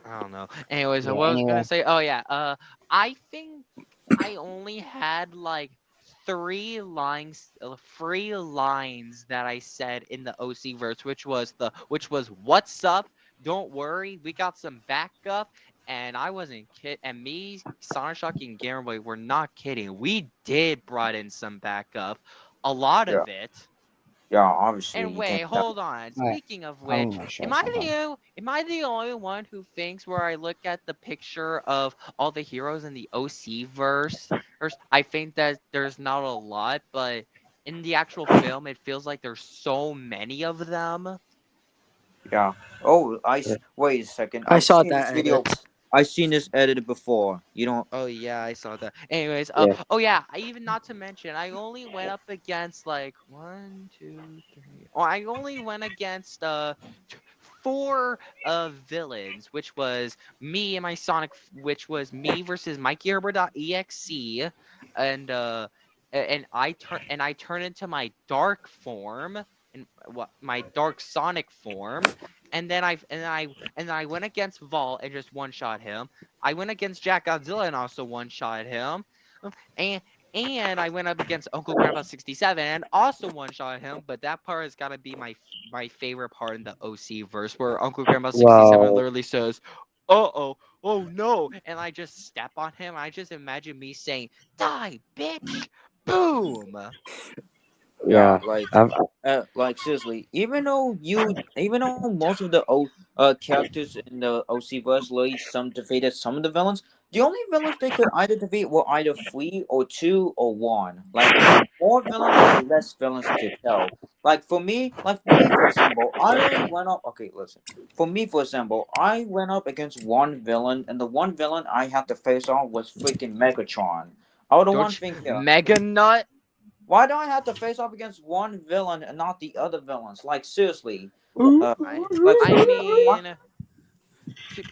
Speaker 4: I don't know. Anyways,
Speaker 1: Yeah,
Speaker 4: what I was gonna
Speaker 1: anyway.
Speaker 4: say, oh yeah, I think I only had like three lines that I said in the OC verse, which was "What's up? Don't worry, we got some backup." And I wasn't kid, and me, Sonic and Game Boy were not kidding. We did brought in some backup, a lot
Speaker 3: Yeah,
Speaker 4: of it.
Speaker 3: yeah. Obviously,
Speaker 4: And
Speaker 3: you can't
Speaker 4: wait,
Speaker 3: tell.
Speaker 4: hold on.
Speaker 1: Alright,
Speaker 4: Speaking of
Speaker 1: I'm
Speaker 4: which,
Speaker 1: gonna show something.
Speaker 4: am I the only one who thinks where I look at the picture of all the heroes in the OC verse, I think that there's not a lot, but in the actual film, it feels like there's so many of them.
Speaker 3: Yeah. Oh, wait a second.
Speaker 2: I
Speaker 3: I've
Speaker 2: saw
Speaker 3: seen this
Speaker 2: that
Speaker 3: video.
Speaker 2: edit.
Speaker 3: I've seen this edited before. You don't.
Speaker 4: Oh yeah, I saw that. Anyways,
Speaker 5: Yeah.
Speaker 4: oh yeah, I even not to mention, I only went up against like one, two, three. Oh, I only went against four villains, which was me and my Sonic, which was me versus MikeyHerbert.exe, and I turn into my dark form and what my dark Sonic form, and then I went against Vol and just one shot him. I went against Jack Godzilla and also one shot him, and I went up against Uncle Grandpa 67 and also one shot him. But that part has got to be my favorite part in the OC verse, where Uncle Grandpa 67
Speaker 5: Wow.
Speaker 4: literally says, "Uh-oh, oh no," and I just step on him. I just imagine me saying, "Die, bitch!" Boom.
Speaker 3: Yeah,
Speaker 5: Yeah. I've,
Speaker 3: like seriously, even though most of the characters in the OC verse, literally some defeated some of the villains. The only villains they could either defeat were either three or two or one. Like there were more villains or less villains to tell. Like for me, for example, I only went up. Okay, listen. For me, for example, I went up against one villain, and the one villain I had to face off was freaking Megatron. Oh, the one
Speaker 4: Don't
Speaker 3: thing
Speaker 4: you,
Speaker 3: here.
Speaker 4: Mega Nut?
Speaker 3: Why do I have to face off against one villain and not the other villains? Like seriously,
Speaker 4: I
Speaker 3: like
Speaker 4: I
Speaker 3: seriously, what?
Speaker 4: mean, to,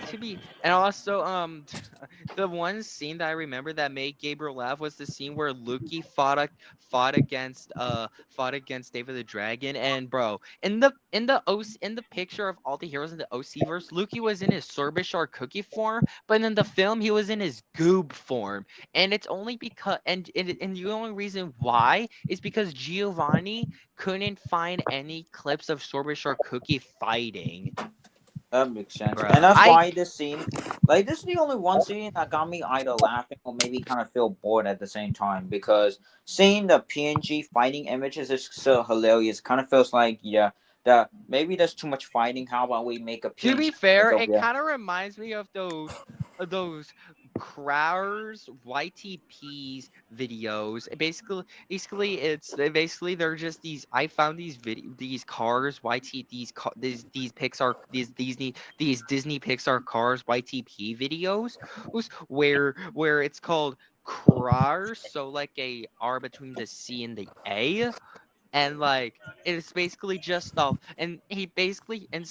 Speaker 4: to be, and also the one scene that I remember that made Gabriel laugh was the scene where Luki fought against David the Dragon. And bro, in the picture of all the heroes in the OC verse, Luki was in his Sorbishar cookie form, but in the film he was in his goob form. And it's only because and the only reason why is because Giovanni couldn't find any clips of Sorbishar cookie fighting.
Speaker 3: That makes sense,
Speaker 4: Bruh,
Speaker 3: and that's
Speaker 4: I
Speaker 3: why this scene, like, this is the only one scene that got me either laughing or maybe kind of feel bored at the same time because seeing the PNG fighting images is so hilarious. Kind of feels like, yeah, that maybe there's too much fighting. How about we make a
Speaker 4: To be
Speaker 3: PNG image
Speaker 4: fair,
Speaker 3: over
Speaker 4: it
Speaker 3: here?
Speaker 4: kind of reminds me of those Crowers YTP's videos. Basically they're just these. I found these cars these Pixar these Disney Pixar cars YTP videos where it's called Crowers, so like a R between the C and the A, and like it's basically just stuff, and he basically and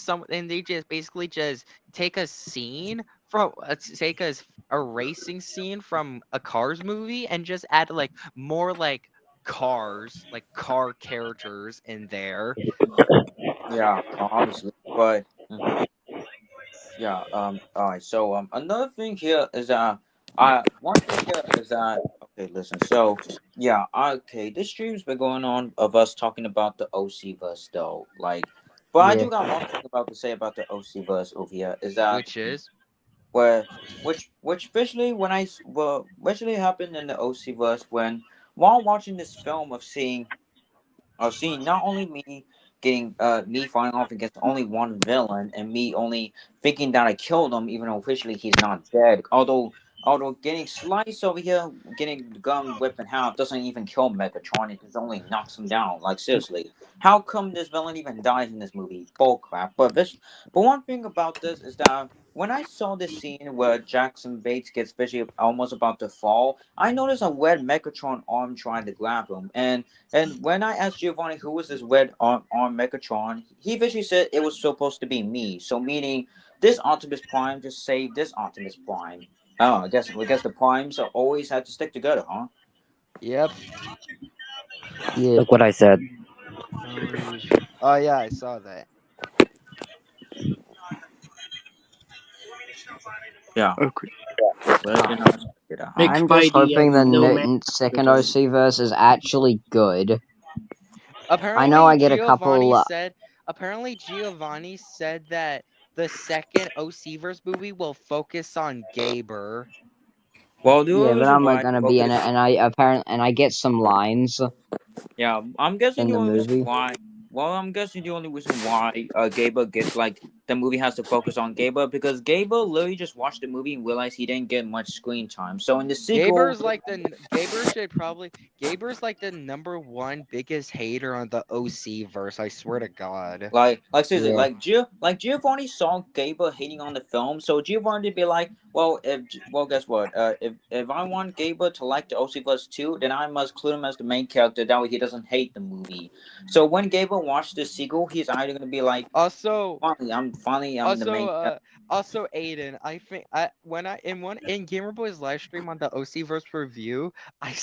Speaker 4: they just basically just take a scene from take a racing scene from a Cars movie and just add like more like cars, like car characters in there.
Speaker 3: Yeah, obviously, but yeah. All right. So another thing here is that one thing here is that okay. Listen. So yeah. Okay. This stream's been going on of us talking about the OC verse though. Like, but I
Speaker 1: Yeah.
Speaker 3: do got one thing about to say about the OC verse over here is that
Speaker 4: Which is
Speaker 3: where which visually when well visually happened in the OC verse when while watching this film of seeing not only me getting me fighting off against only one villain and me only thinking that I killed him even though officially he's not dead. Although getting sliced over here, getting the gun whipped in half doesn't even kill Megatron, it just only knocks him down. Like seriously. How come this villain even dies in this movie? Bull crap. But one thing about this is that when I saw this scene where Jackson Bates gets visually almost about to fall, I noticed a red Megatron arm trying to grab him. And when I asked Giovanni who was this red arm Megatron, he eventually said it was supposed to be me. So meaning this Optimus Prime just saved this Optimus Prime. Oh, I guess the primes are always had to stick together, huh?
Speaker 4: yep.
Speaker 1: Yeah.
Speaker 5: Look what I said.
Speaker 4: Oh yeah, I saw that.
Speaker 3: Yeah.
Speaker 2: Okay.
Speaker 3: Well, you know, expected, huh?
Speaker 2: Mixed
Speaker 1: I'm
Speaker 2: by
Speaker 1: just
Speaker 2: the
Speaker 1: hoping the
Speaker 2: no man
Speaker 1: second
Speaker 2: retarded.
Speaker 1: OC verse is actually good. I know
Speaker 4: Apparently
Speaker 1: I get a couple.
Speaker 4: Giovanni said that the second OC verse movie will focus on Gaber.
Speaker 3: Well, the
Speaker 1: Yeah,
Speaker 3: only
Speaker 1: but
Speaker 3: reason
Speaker 1: I'm
Speaker 3: why
Speaker 1: gonna be in
Speaker 3: focus,
Speaker 1: it, and I get some lines
Speaker 3: yeah, I'm guessing
Speaker 1: in
Speaker 3: the
Speaker 1: the
Speaker 3: only reason
Speaker 1: movie.
Speaker 3: why. Well, I'm guessing the only reason why Gable get like the movie has to focus on Gable because Gable literally just watched the movie and realized he didn't get much screen time. So in the sequel,
Speaker 4: Gaber's like the number one biggest hater on the OC verse. I swear to God.
Speaker 3: like seriously,
Speaker 1: Yeah.
Speaker 3: like Giovanni saw Gable hating on the film, so Giovanni would be like, well, well, guess what? If I want Gable to like the OC Plus 2, then I must include him as the main character. That way, he doesn't hate the movie. So when Gable watched the sequel, he's either gonna be like,
Speaker 4: Also,
Speaker 3: finally I'm the
Speaker 4: Also,
Speaker 3: main character.
Speaker 4: Aiden, I think I when I in one in Gamerboy's live stream on the OC verse review, I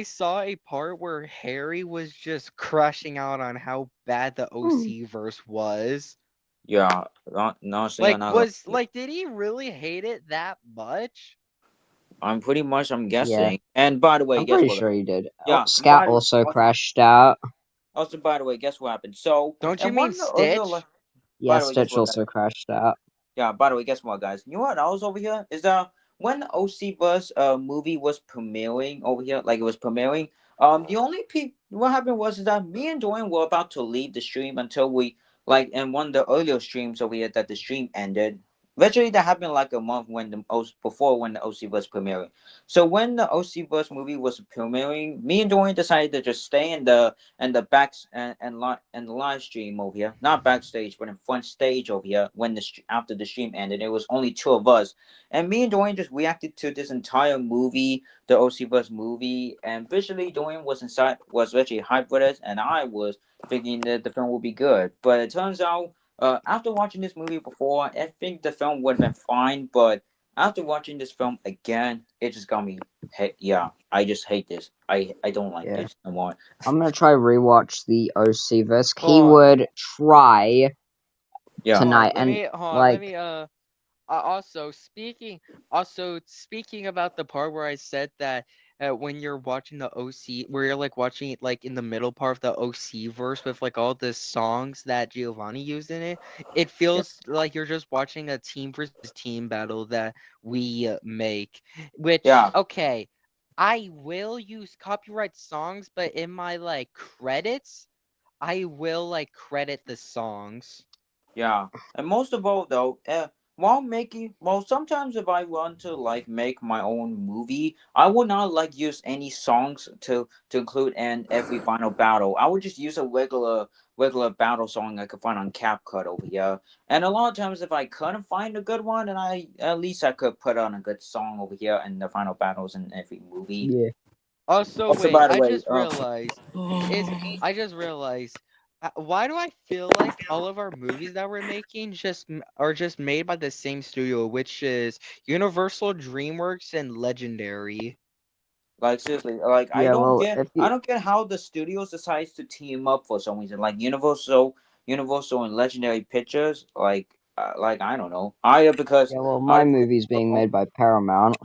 Speaker 4: saw a part where Harry was just crushing out on how bad the
Speaker 1: Hmm.
Speaker 4: OC verse was.
Speaker 3: Yeah, honestly, I'm not gonna.
Speaker 4: Did he really hate it that much?
Speaker 3: I'm
Speaker 1: Yeah.
Speaker 3: guessing. And by the way,
Speaker 1: I'm
Speaker 3: guess
Speaker 1: pretty
Speaker 3: what?
Speaker 1: sure he did. Oh,
Speaker 3: Yeah.
Speaker 1: Scout also crashed out.
Speaker 3: Also, by the way, guess what happened? So,
Speaker 4: Don't you
Speaker 3: and
Speaker 4: mean
Speaker 3: one of the earlier,
Speaker 4: Stitch?
Speaker 3: by
Speaker 1: Yeah,
Speaker 3: the way, guess
Speaker 1: Stitch
Speaker 3: what, guys?
Speaker 1: also crashed out.
Speaker 3: Yeah. By the way, guess what, guys? You know what else over here is that when the OC Bus movie was premiering over here, like it was premiering, the only what happened was is that me and Dorian were about to leave the stream until we like in one of the earlier streams over here that the stream ended. Eventually, that happened like a month when before when the OC was premiering. So when the OC Bus movie was premiering, me and Dorian decided to just stay in the backs and the live stream over here, not backstage, but in front stage over here. When after the stream ended, it was only two of us, and me and Dorian just reacted to this entire movie, the OC Bus movie, and visually Dorian was actually hyped with us, and I was thinking that the film would be good, but it turns out. After watching this movie before, I think the film would have been fine, but After watching this film again, it just got me. Yeah, I just hate this. I don't like
Speaker 1: Yeah.
Speaker 3: this no more.
Speaker 1: I'm gonna try rewatch the OC verse
Speaker 4: Hold on.
Speaker 1: keyword try
Speaker 3: Yeah.
Speaker 4: Hold on.
Speaker 1: tonight, and
Speaker 4: Hold on. Let
Speaker 1: like
Speaker 4: me also speaking about the part where I said that when you're watching the OC, where you're like watching it like in the middle part of the OC verse with like all the songs that Giovanni used in it, it
Speaker 3: Yeah.
Speaker 4: feels like you're just watching a team versus team battle that we make. Which,
Speaker 3: Yeah.
Speaker 4: okay, I will use copyright songs, but in my like credits, I will like credit the songs.
Speaker 3: Yeah, and most of all though, sometimes if I want to like make my own movie, I would not like use any songs to include in every final battle. I would just use a regular battle song I could find on CapCut over here. And a lot of times, if I couldn't find a good one, and I at least I could put on a good song over here in the final battles in every movie.
Speaker 1: yeah.
Speaker 4: Also,
Speaker 3: Also,
Speaker 4: wait,
Speaker 3: by the way,
Speaker 4: I just realized, why do I feel like all of our movies that we're making are just made by the same studio, which is Universal, DreamWorks, and Legendary?
Speaker 3: like seriously, like
Speaker 1: Yeah, well, if
Speaker 3: I
Speaker 1: you
Speaker 3: don't get how the studios decides to team up for some reason. Like Universal and Legendary Pictures, like I don't know. Either because
Speaker 1: yeah, well, my
Speaker 3: either because
Speaker 1: movie's being made by Paramount.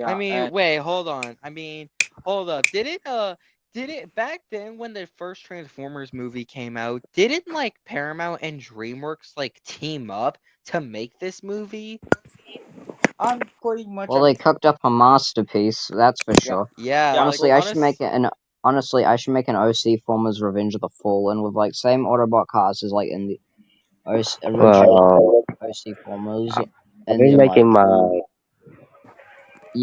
Speaker 4: I
Speaker 3: yeah,
Speaker 4: mean,
Speaker 3: and
Speaker 4: wait, hold on. I mean, hold up. Did it back then when the first Transformers movie came out, didn't like Paramount and DreamWorks like team up to make this movie?
Speaker 3: I'm pretty much
Speaker 1: Well, they cooked up a masterpiece, that's for
Speaker 3: yeah,
Speaker 1: sure.
Speaker 4: Yeah,
Speaker 3: yeah,
Speaker 4: like
Speaker 3: but
Speaker 1: Honestly, I should make an OC Formers Revenge of the Fallen with like same Autobot cast as like in the original
Speaker 5: Well,
Speaker 1: OC Formers,
Speaker 5: I'll
Speaker 1: and
Speaker 5: be
Speaker 1: then like
Speaker 5: making my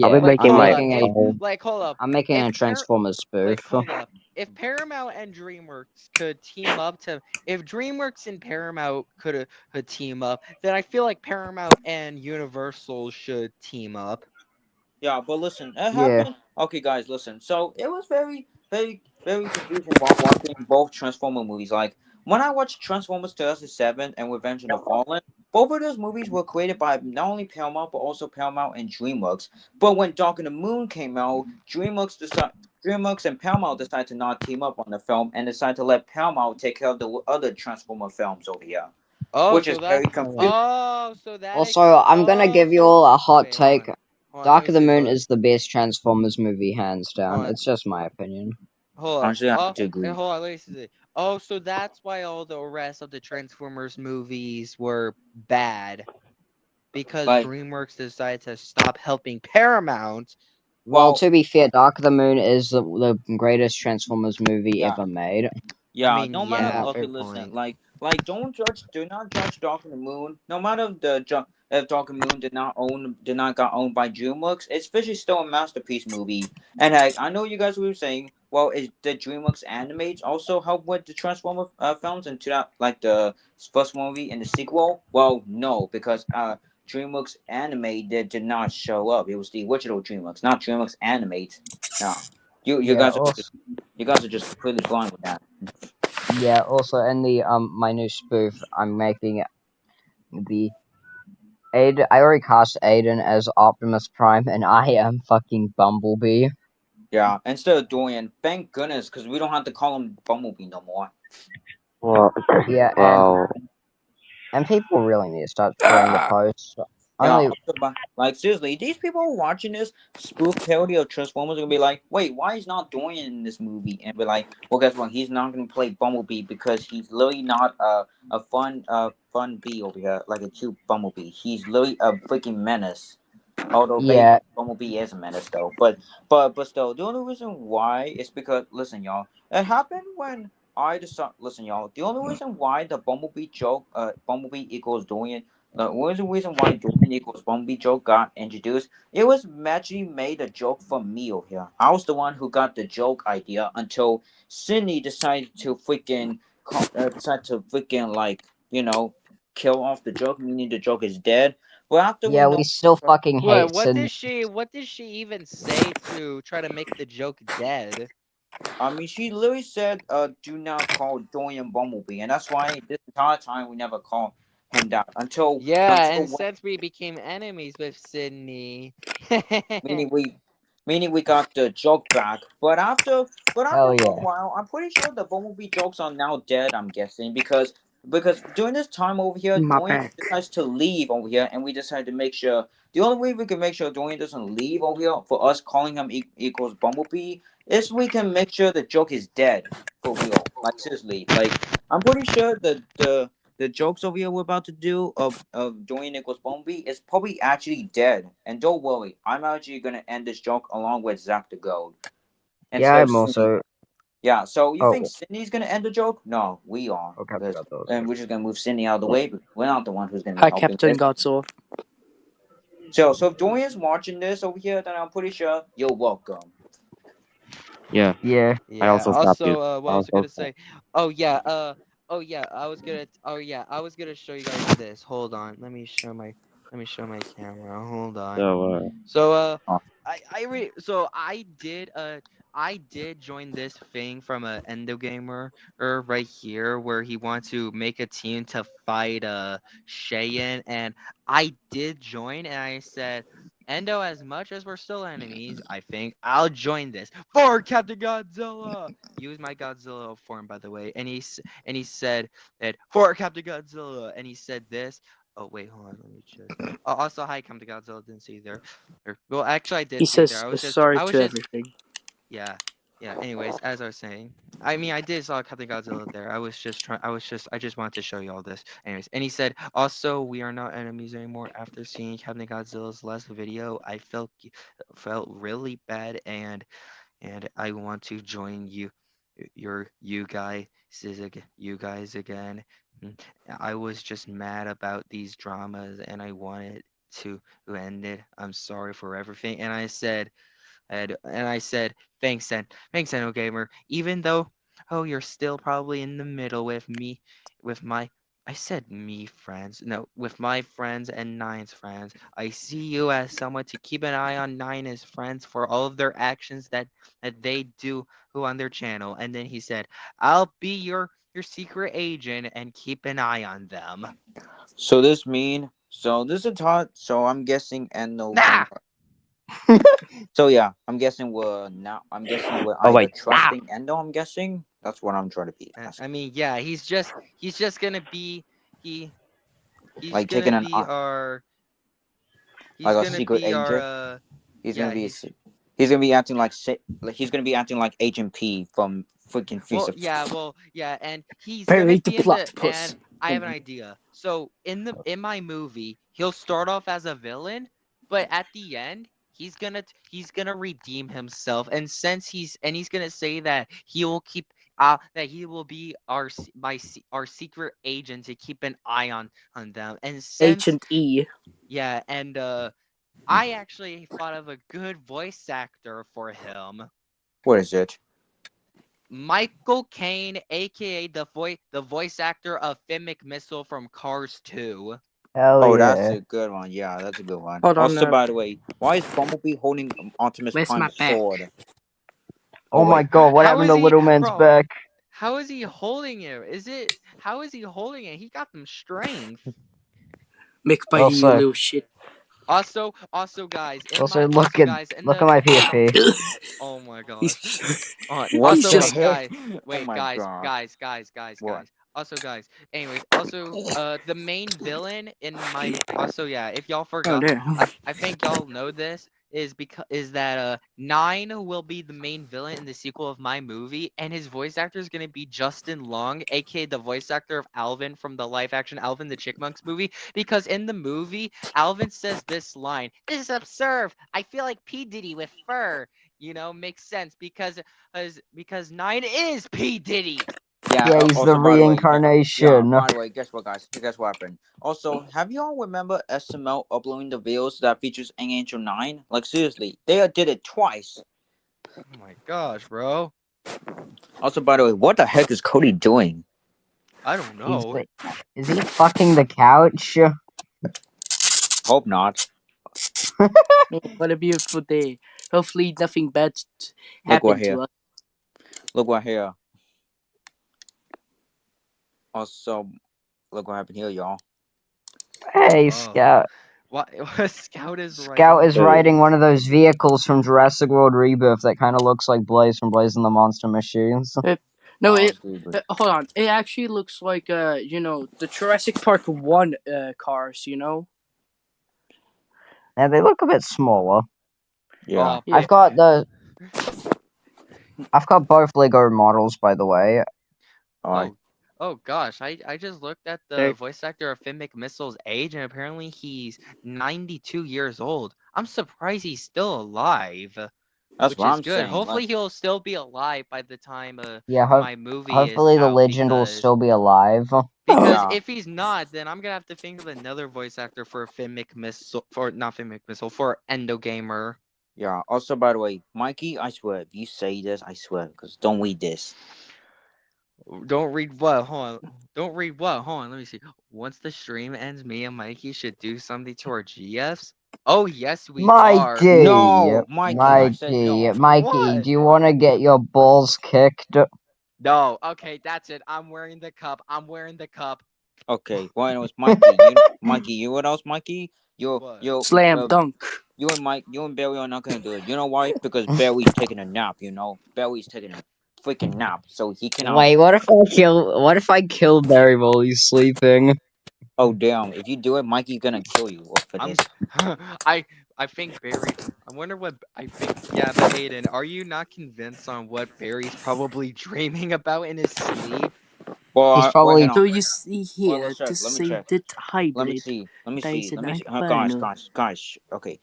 Speaker 5: I'll be
Speaker 1: yeah,
Speaker 4: like
Speaker 5: making
Speaker 1: I'm
Speaker 4: hold
Speaker 5: my
Speaker 4: up.
Speaker 1: making
Speaker 4: If
Speaker 1: a
Speaker 5: own.
Speaker 4: like hold up.
Speaker 1: I'm making
Speaker 4: If
Speaker 1: a
Speaker 4: Par
Speaker 1: Transformers
Speaker 4: like
Speaker 1: spoof.
Speaker 4: hold up. If Paramount and DreamWorks could team up to if DreamWorks and Paramount could team up, then I feel like Paramount and Universal should team up.
Speaker 3: yeah, but listen, it
Speaker 1: Yeah,
Speaker 3: happened. Okay, guys, listen. So it was very confusing while watching both Transformer movies. Like when I watched Transformers 2007 and Revenge of the Fallen, both of those movies were created by not only Paramount but also Paramount and DreamWorks. But when Dark of the Moon came out, DreamWorks and Paramount decided to not team up on the film and decided to let Paramount take care of the other Transformer films over here,
Speaker 4: Oh,
Speaker 3: which is
Speaker 4: so that
Speaker 3: very confusing.
Speaker 4: oh, so that
Speaker 1: also,
Speaker 4: ex
Speaker 1: I'm gonna
Speaker 4: oh,
Speaker 1: give you
Speaker 4: so
Speaker 1: all a hot
Speaker 4: wait, hold
Speaker 1: take.
Speaker 4: on. Hold on, let
Speaker 1: Dark
Speaker 4: me
Speaker 1: of the
Speaker 4: see
Speaker 1: Moon
Speaker 4: something.
Speaker 1: is the best Transformers movie, hands
Speaker 4: Hold
Speaker 1: down.
Speaker 4: on.
Speaker 1: It's just my opinion.
Speaker 4: Hold up.
Speaker 3: Honestly, I have
Speaker 4: Oh,
Speaker 3: to
Speaker 4: and
Speaker 3: agree.
Speaker 4: hold on, let me see. Oh, so that's why all the rest of the Transformers movies were bad because
Speaker 3: Like,
Speaker 4: DreamWorks decided to stop helping Paramount.
Speaker 1: Well,
Speaker 3: well,
Speaker 1: to be fair, Dark of the Moon is the greatest Transformers movie
Speaker 3: yeah.
Speaker 1: ever made.
Speaker 4: I
Speaker 3: Yeah,
Speaker 4: mean,
Speaker 3: no matter.
Speaker 4: yeah,
Speaker 1: Yeah,
Speaker 3: Okay,
Speaker 4: fair
Speaker 3: listen.
Speaker 4: point.
Speaker 3: Like, do not judge Dark of the Moon. No matter if Dark of the Moon did not got owned by DreamWorks, it's visually still a masterpiece movie. And heck, I know you guys were saying, well, is the DreamWorks animates also help with the Transformer films into that like the first movie and the sequel? Well, no, because DreamWorks Animate did not show up. It was the original DreamWorks, not DreamWorks Animate. No, you
Speaker 1: yeah.
Speaker 3: guys are
Speaker 1: Also,
Speaker 3: you guys are just completely blind with that.
Speaker 1: yeah. Also, in the my new spoof, I'm making the Aiden. I already cast Aiden as Optimus Prime, and I am fucking Bumblebee.
Speaker 3: Yeah, instead of Dorian, thank goodness, because we don't have to call him Bumblebee no more.
Speaker 5: Well,
Speaker 1: Yeah,
Speaker 5: well,
Speaker 1: and people really need to start spreading the posts.
Speaker 3: Yeah,
Speaker 1: Only
Speaker 3: like seriously, these people watching this spoof parody of Transformers are gonna be like, wait, why is not Dorian in this movie? And be like, well, guess what? He's not gonna play Bumblebee because he's literally not a fun bee over here, like a cute Bumblebee. He's literally a freaking menace. Although
Speaker 1: yeah,
Speaker 3: Baby Bumblebee is a menace though, but still, the only reason why is because listen, y'all, it happened when I decided. Listen, y'all, the only reason why the Bumblebee joke, Bumblebee equals Dorian, the only reason why Dorian equals Bumblebee joke got introduced, it was actually made a joke for me over here. I was the one who got the joke idea until Sydney decided to like kill off the joke, meaning the joke is dead. But after we
Speaker 1: yeah.
Speaker 3: know.
Speaker 1: We still fucking
Speaker 4: What?
Speaker 1: hate
Speaker 4: What
Speaker 1: Sin.
Speaker 4: did she? What did she even say to try to make the joke dead?
Speaker 3: I mean, she literally said, "Do not call Dorian Bumblebee," and that's why this entire time we never call him down
Speaker 4: Yeah,
Speaker 3: until
Speaker 4: and
Speaker 3: when,
Speaker 4: since we became enemies with Sydney.
Speaker 3: meaning we got the joke back. But after
Speaker 1: Hell
Speaker 3: for a
Speaker 1: yeah.
Speaker 3: while, I'm pretty sure the Bumblebee jokes are now dead. I'm guessing because during this time over here,
Speaker 2: My
Speaker 3: Dorian
Speaker 2: back.
Speaker 3: decides to leave over here, and we decided to make sure the only way we can make sure Dorian doesn't leave over here for us calling him equals Bumblebee is we can make sure the joke is dead for real. Like seriously, like I'm pretty sure the jokes over here we're about to do of Dorian equals Bumblebee is probably actually dead. And don't worry, I'm actually gonna end this joke along with Zach the Gold
Speaker 1: Yeah,
Speaker 3: instead of
Speaker 1: I'm
Speaker 3: Sydney.
Speaker 1: also.
Speaker 3: Yeah, so you think
Speaker 1: Oh,
Speaker 3: Sydney's gonna end the joke? No, we are.
Speaker 1: okay, I forgot those.
Speaker 3: And we're just gonna move Sydney out of the way, but we're not the one who's gonna be
Speaker 2: Hi,
Speaker 3: helping
Speaker 2: Captain
Speaker 3: this.
Speaker 2: Godzilla.
Speaker 3: So if Dorian's watching this over here, then I'm pretty sure you're welcome.
Speaker 5: Yeah,
Speaker 1: Yeah.
Speaker 5: I
Speaker 4: Yeah.
Speaker 5: also stopped you.
Speaker 4: Also, what
Speaker 5: I
Speaker 4: was I
Speaker 5: also
Speaker 4: gonna say? Oh yeah. Oh yeah. I was gonna show you guys this. Hold on. Let me show my camera. Hold on.
Speaker 5: so
Speaker 4: So
Speaker 3: Oh,
Speaker 4: I did join this thing from a Endogamer right here where he wants to make a team to fight Cheyenne, and I did join and I said, Endo, as much as we're still enemies, I think I'll join this for Captain Godzilla. Use my Godzilla form, by the way. And he said that for Captain Godzilla, and he said this. Oh wait, hold on. Let me just. Also, hi, Captain Godzilla. Didn't see you there. Well, actually, I
Speaker 2: He
Speaker 4: did see you there.
Speaker 2: says sorry
Speaker 4: I was
Speaker 2: to
Speaker 4: just,
Speaker 2: everything.
Speaker 4: yeah, yeah. Anyways, as I was saying, I mean, I did saw Captain Godzilla there. I just wanted to show you all this. Anyways, and he said, also, we are not enemies anymore. After seeing Captain Godzilla's last video, I felt really bad, and I want to join you guys again. Mm, I was just mad about these dramas, and I wanted to end it. I'm sorry for everything. And I said, thanks, Gamer. Even though, oh, you're still probably in the middle with me, with my, I said me friends, no, with my friends and Nine's friends. I see you as someone to keep an eye on Nine's friends for all of their actions that they do who on their channel. And then he said, I'll be your secret agent and keep an eye on them.
Speaker 3: so this is Todd. So I'm guessing Endo
Speaker 4: Nah.
Speaker 3: Gamer. So yeah, I'm guessing we're
Speaker 5: oh
Speaker 3: either
Speaker 5: wait, stop.
Speaker 3: trusting Endo. I'm guessing that's what I'm trying to be
Speaker 4: I
Speaker 3: asking.
Speaker 4: mean, yeah, he's just gonna be he he's
Speaker 3: Like
Speaker 4: gonna
Speaker 3: taking an
Speaker 4: be our
Speaker 3: like
Speaker 4: he's
Speaker 3: a
Speaker 4: gonna
Speaker 3: secret
Speaker 4: be our
Speaker 3: agent. He's gonna
Speaker 4: yeah,
Speaker 3: be he's gonna be acting he's gonna be acting like Agent P from freaking Feast of.
Speaker 4: yeah, and he's gonna
Speaker 2: Bury the
Speaker 4: be in the
Speaker 2: platypus.
Speaker 4: and I have an idea. So in my movie, he'll start off as a villain, but at the end, he's gonna redeem himself, and since he's gonna say that he will keep that he will be our secret agent to keep an eye on them, and since
Speaker 2: Agent E.
Speaker 4: yeah, and I actually thought of a good voice actor for him.
Speaker 3: What is it?
Speaker 4: Michael Caine, aka the voice actor of Finn McMissile from Cars 2.
Speaker 1: Hell
Speaker 3: Oh, that's
Speaker 1: yeah.
Speaker 3: a good one. Yeah, that's a good one.
Speaker 2: Hold on.
Speaker 3: Also, by the way, why is Bumblebee holding Optimus
Speaker 2: Where's my
Speaker 3: Prime's
Speaker 2: back?
Speaker 3: sword?
Speaker 1: Oh
Speaker 3: Oh
Speaker 1: my
Speaker 3: wait,
Speaker 1: god, what
Speaker 4: How
Speaker 1: happened
Speaker 4: is
Speaker 1: to
Speaker 4: he,
Speaker 1: Little Man's
Speaker 4: bro?
Speaker 1: back?
Speaker 4: How is he holding it? How is he holding it? He got them strength.
Speaker 2: Make by you
Speaker 1: Also,
Speaker 2: little shit.
Speaker 4: Also, guys,
Speaker 1: look at my PFP.
Speaker 4: oh my gosh.
Speaker 2: He's
Speaker 3: what
Speaker 2: He's
Speaker 3: the
Speaker 2: just-
Speaker 3: heck?
Speaker 4: Wait,
Speaker 3: Oh my god. What?
Speaker 4: Also, guys. Anyways, also, the main villain in my. Also, yeah. If y'all
Speaker 2: oh
Speaker 4: forgot,
Speaker 2: damn.
Speaker 4: I think y'all know this is that Nine will be the main villain in the sequel of my movie, and his voice actor is gonna be Justin Long, aka the voice actor of Alvin from the live action Alvin the Chipmunks movie. Because in the movie, Alvin says this line: "This is absurd. I feel like P Diddy with fur." Makes sense because Nine is P Diddy.
Speaker 3: Yeah.
Speaker 1: Yeah, he's the
Speaker 3: Also, by the way,
Speaker 1: reincarnation.
Speaker 3: by the way, guess what, guys? Guess what happened? Also, have you all remember SML uploading the videos that features Angel 9? Like seriously, they did it twice.
Speaker 4: Oh my gosh, bro.
Speaker 3: Also, by the way, what the heck is Cody doing?
Speaker 4: I don't know.
Speaker 1: Is he fucking the couch?
Speaker 3: Hope not.
Speaker 2: What a beautiful day. Hopefully nothing bad
Speaker 3: Look what
Speaker 2: happened
Speaker 3: here.
Speaker 2: to us.
Speaker 3: Look what here. Also, look what happened here, y'all.
Speaker 1: Hey,
Speaker 4: Oh,
Speaker 1: Scout.
Speaker 4: what? Scout is
Speaker 1: Scout
Speaker 4: writing.
Speaker 1: is riding one of those vehicles from Jurassic World Rebirth that kind of looks like Blaze from Blaze and the Monster Machines.
Speaker 2: No, it.
Speaker 3: Honestly,
Speaker 2: Hold on. It actually looks like the Jurassic Park 1 cars.
Speaker 1: And they look a bit smaller.
Speaker 3: yeah.
Speaker 2: Yeah.
Speaker 1: I've got both Lego models, by the way.
Speaker 3: Alright.
Speaker 4: Oh gosh, I just looked at the voice actor of Finn McMissile's age, and apparently he's 92 years old. I'm surprised he's still alive,
Speaker 3: That's
Speaker 4: which
Speaker 3: what
Speaker 4: is
Speaker 3: I'm
Speaker 4: good.
Speaker 3: saying.
Speaker 4: Hopefully
Speaker 3: Like,
Speaker 4: he'll still be alive by the time
Speaker 1: Yeah,
Speaker 4: my movie is
Speaker 1: hopefully the
Speaker 4: out,
Speaker 1: legend will
Speaker 4: because
Speaker 1: still be alive.
Speaker 4: because
Speaker 3: yeah.
Speaker 4: if he's not, then I'm gonna have to think of another voice actor for Finn McMissile, for not Finn McMissile, for Endogamer.
Speaker 3: Yeah. Also, by the way, Mikey, I swear, if you say this, I swear, because don't read this.
Speaker 4: Don't read what? Hold on. Don't read what? Hold on. Let me see. Once the stream ends, me and Mikey should do something to our GFs. Oh yes, we are.
Speaker 1: Mikey!
Speaker 3: No, Mikey, I said
Speaker 1: Mikey,
Speaker 3: no.
Speaker 1: Mikey,
Speaker 4: What?
Speaker 1: do you want to get your balls kicked?
Speaker 4: No. Okay, that's it. I'm wearing the cup. I'm wearing the cup.
Speaker 3: Okay, well, anyways, Mikey, you what else, Mikey?
Speaker 4: What?
Speaker 2: Slam dunk.
Speaker 3: You and Barry are not gonna do it. You know why? Because Barry's taking a nap. Barry's taking a freaking nap, so he cannot.
Speaker 1: Wait, what if I kill Barry while he's sleeping?
Speaker 3: Oh damn! If you do it, Mikey's gonna kill you for
Speaker 4: I'm.
Speaker 3: this.
Speaker 4: I think Barry. I wonder what I think. Yeah, but Aiden, are you not convinced on what Barry's probably dreaming about in his sleep?
Speaker 3: Well,
Speaker 1: He's
Speaker 3: wait,
Speaker 1: probably
Speaker 3: hang on.
Speaker 2: So you see
Speaker 3: Well,
Speaker 2: here,
Speaker 3: let's check.
Speaker 2: this
Speaker 3: Let
Speaker 2: is
Speaker 3: me
Speaker 2: a
Speaker 3: check.
Speaker 2: dit
Speaker 3: Let me
Speaker 2: hybrid.
Speaker 3: see. Let me
Speaker 2: That
Speaker 3: see.
Speaker 2: is
Speaker 3: Let
Speaker 2: an
Speaker 3: me see.
Speaker 2: albino.
Speaker 3: Guys. Okay.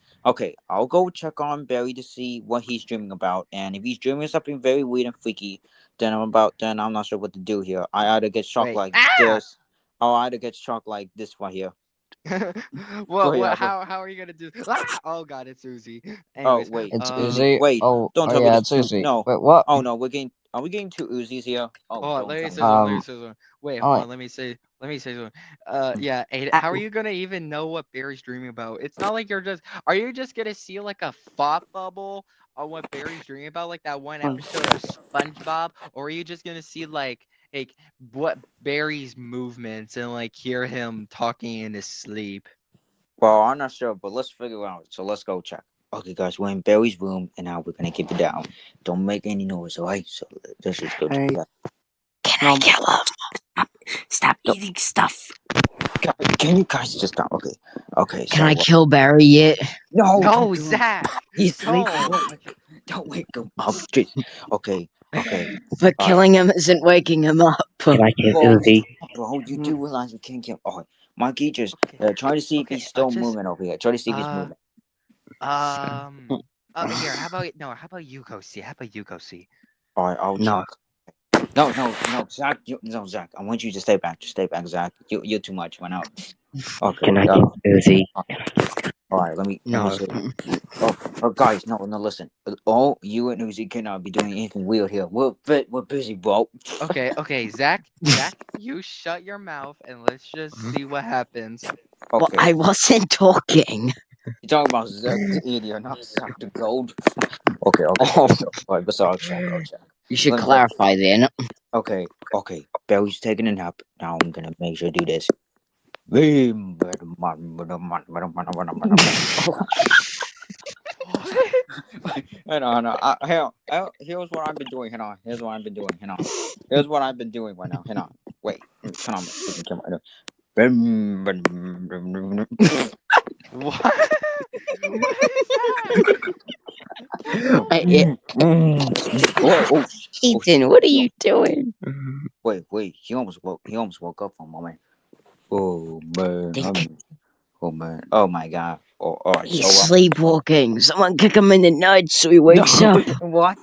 Speaker 3: I'll go check on Barry to see what he's dreaming about, and if he's dreaming something very weird and freaky, then I'm not sure what to do here. I either get shocked
Speaker 4: Wait.
Speaker 3: like
Speaker 4: Ah!
Speaker 3: this, or I either get shocked like this right here.
Speaker 4: What?
Speaker 3: Yeah,
Speaker 4: How are you gonna do? Ah! Oh God, it's Uzi.
Speaker 3: Oh
Speaker 4: Anyways,
Speaker 3: wait,
Speaker 1: it's
Speaker 3: Uzi.
Speaker 1: Uzi.
Speaker 3: Wait,
Speaker 1: Oh,
Speaker 3: don't
Speaker 1: oh
Speaker 3: tell me
Speaker 1: yeah,
Speaker 3: there's
Speaker 1: it's
Speaker 3: two.
Speaker 1: Uzi.
Speaker 3: No.
Speaker 1: Wait, what?
Speaker 3: Oh no, we're getting. Are we getting two Uzis here? Oh,
Speaker 4: hold on,
Speaker 3: don't
Speaker 4: let me
Speaker 3: tell
Speaker 4: say
Speaker 3: me.
Speaker 4: something. Let me
Speaker 1: Um,
Speaker 4: say something. Wait, hold
Speaker 1: oh,
Speaker 4: on. Let me say something. Yeah, Aiden,
Speaker 2: Ah,
Speaker 4: how are you gonna even know what Barry's dreaming about? It's not like you're just. Are you just gonna see like a thought bubble on what Barry's dreaming about, like that one episode of SpongeBob, or are you just gonna see like what Barry's movements and like hear him talking in his sleep?
Speaker 3: Well, I'm not sure, but let's figure out. So let's go check. Okay, guys, we're in Barry's room, and now we're gonna keep it down. Don't make any noise, alright? So let's just go check
Speaker 2: Hey.
Speaker 3: it out.
Speaker 1: can I kill him?
Speaker 2: Stop eating stuff.
Speaker 3: Can you guys just stop? Okay.
Speaker 1: Can I
Speaker 3: So
Speaker 1: kill Barry yet?
Speaker 3: no,
Speaker 4: No,
Speaker 3: don't do it.
Speaker 4: Zach.
Speaker 3: He's sleeping.
Speaker 4: Don't.
Speaker 3: Don't wake him up. Jeez. Okay.
Speaker 1: But
Speaker 3: Alright.
Speaker 1: killing him isn't waking him up.
Speaker 5: Can I kill
Speaker 3: Bro,
Speaker 5: Uzi?
Speaker 3: bro, you do realize we can't kill. Alright, Mikey, just
Speaker 4: Okay.
Speaker 3: try to see if he's still moving over here. Try to see if he's moving.
Speaker 4: Here. How about no? How about you go see? How about you go see?
Speaker 3: Alright, I'll
Speaker 1: No.
Speaker 3: check. No, Zach. Zach. I want you to stay back. Just stay back, Zach. You're too much. Went out. Okay.
Speaker 5: Can I kill Uzi?
Speaker 3: All right. Let me
Speaker 1: No.
Speaker 3: see. Oh, guys, no. Listen. Oh, you and Uzi cannot be doing anything weird here. We're busy, bro.
Speaker 4: Okay, Zach, you shut your mouth and let's just see what happens.
Speaker 1: Well,
Speaker 3: Okay.
Speaker 1: I wasn't talking.
Speaker 3: You're talking about Zach the idiot, not Zach the gold. Okay.
Speaker 1: Oh,
Speaker 3: All right, but so I'll check.
Speaker 1: you should
Speaker 3: Let me-
Speaker 1: clarify then.
Speaker 3: Okay. Barry's taking a nap. Now I'm gonna make sure to do this. Hang on. Here's what I've been doing. Hang on. Here's what I've been doing. Hang on. Here's what I've been doing right now. Hang on. Wait. Turn on my freaking camera.
Speaker 4: What? What is that?
Speaker 3: Oh,
Speaker 1: Ethan, what are you doing?
Speaker 3: wait. He almost woke up for a moment. Oh man. Oh man. Oh my god. Oh, all right.
Speaker 1: He's
Speaker 3: So
Speaker 1: sleepwalking. Someone kick him in the nuts so he wakes
Speaker 3: no,
Speaker 1: up.
Speaker 3: what?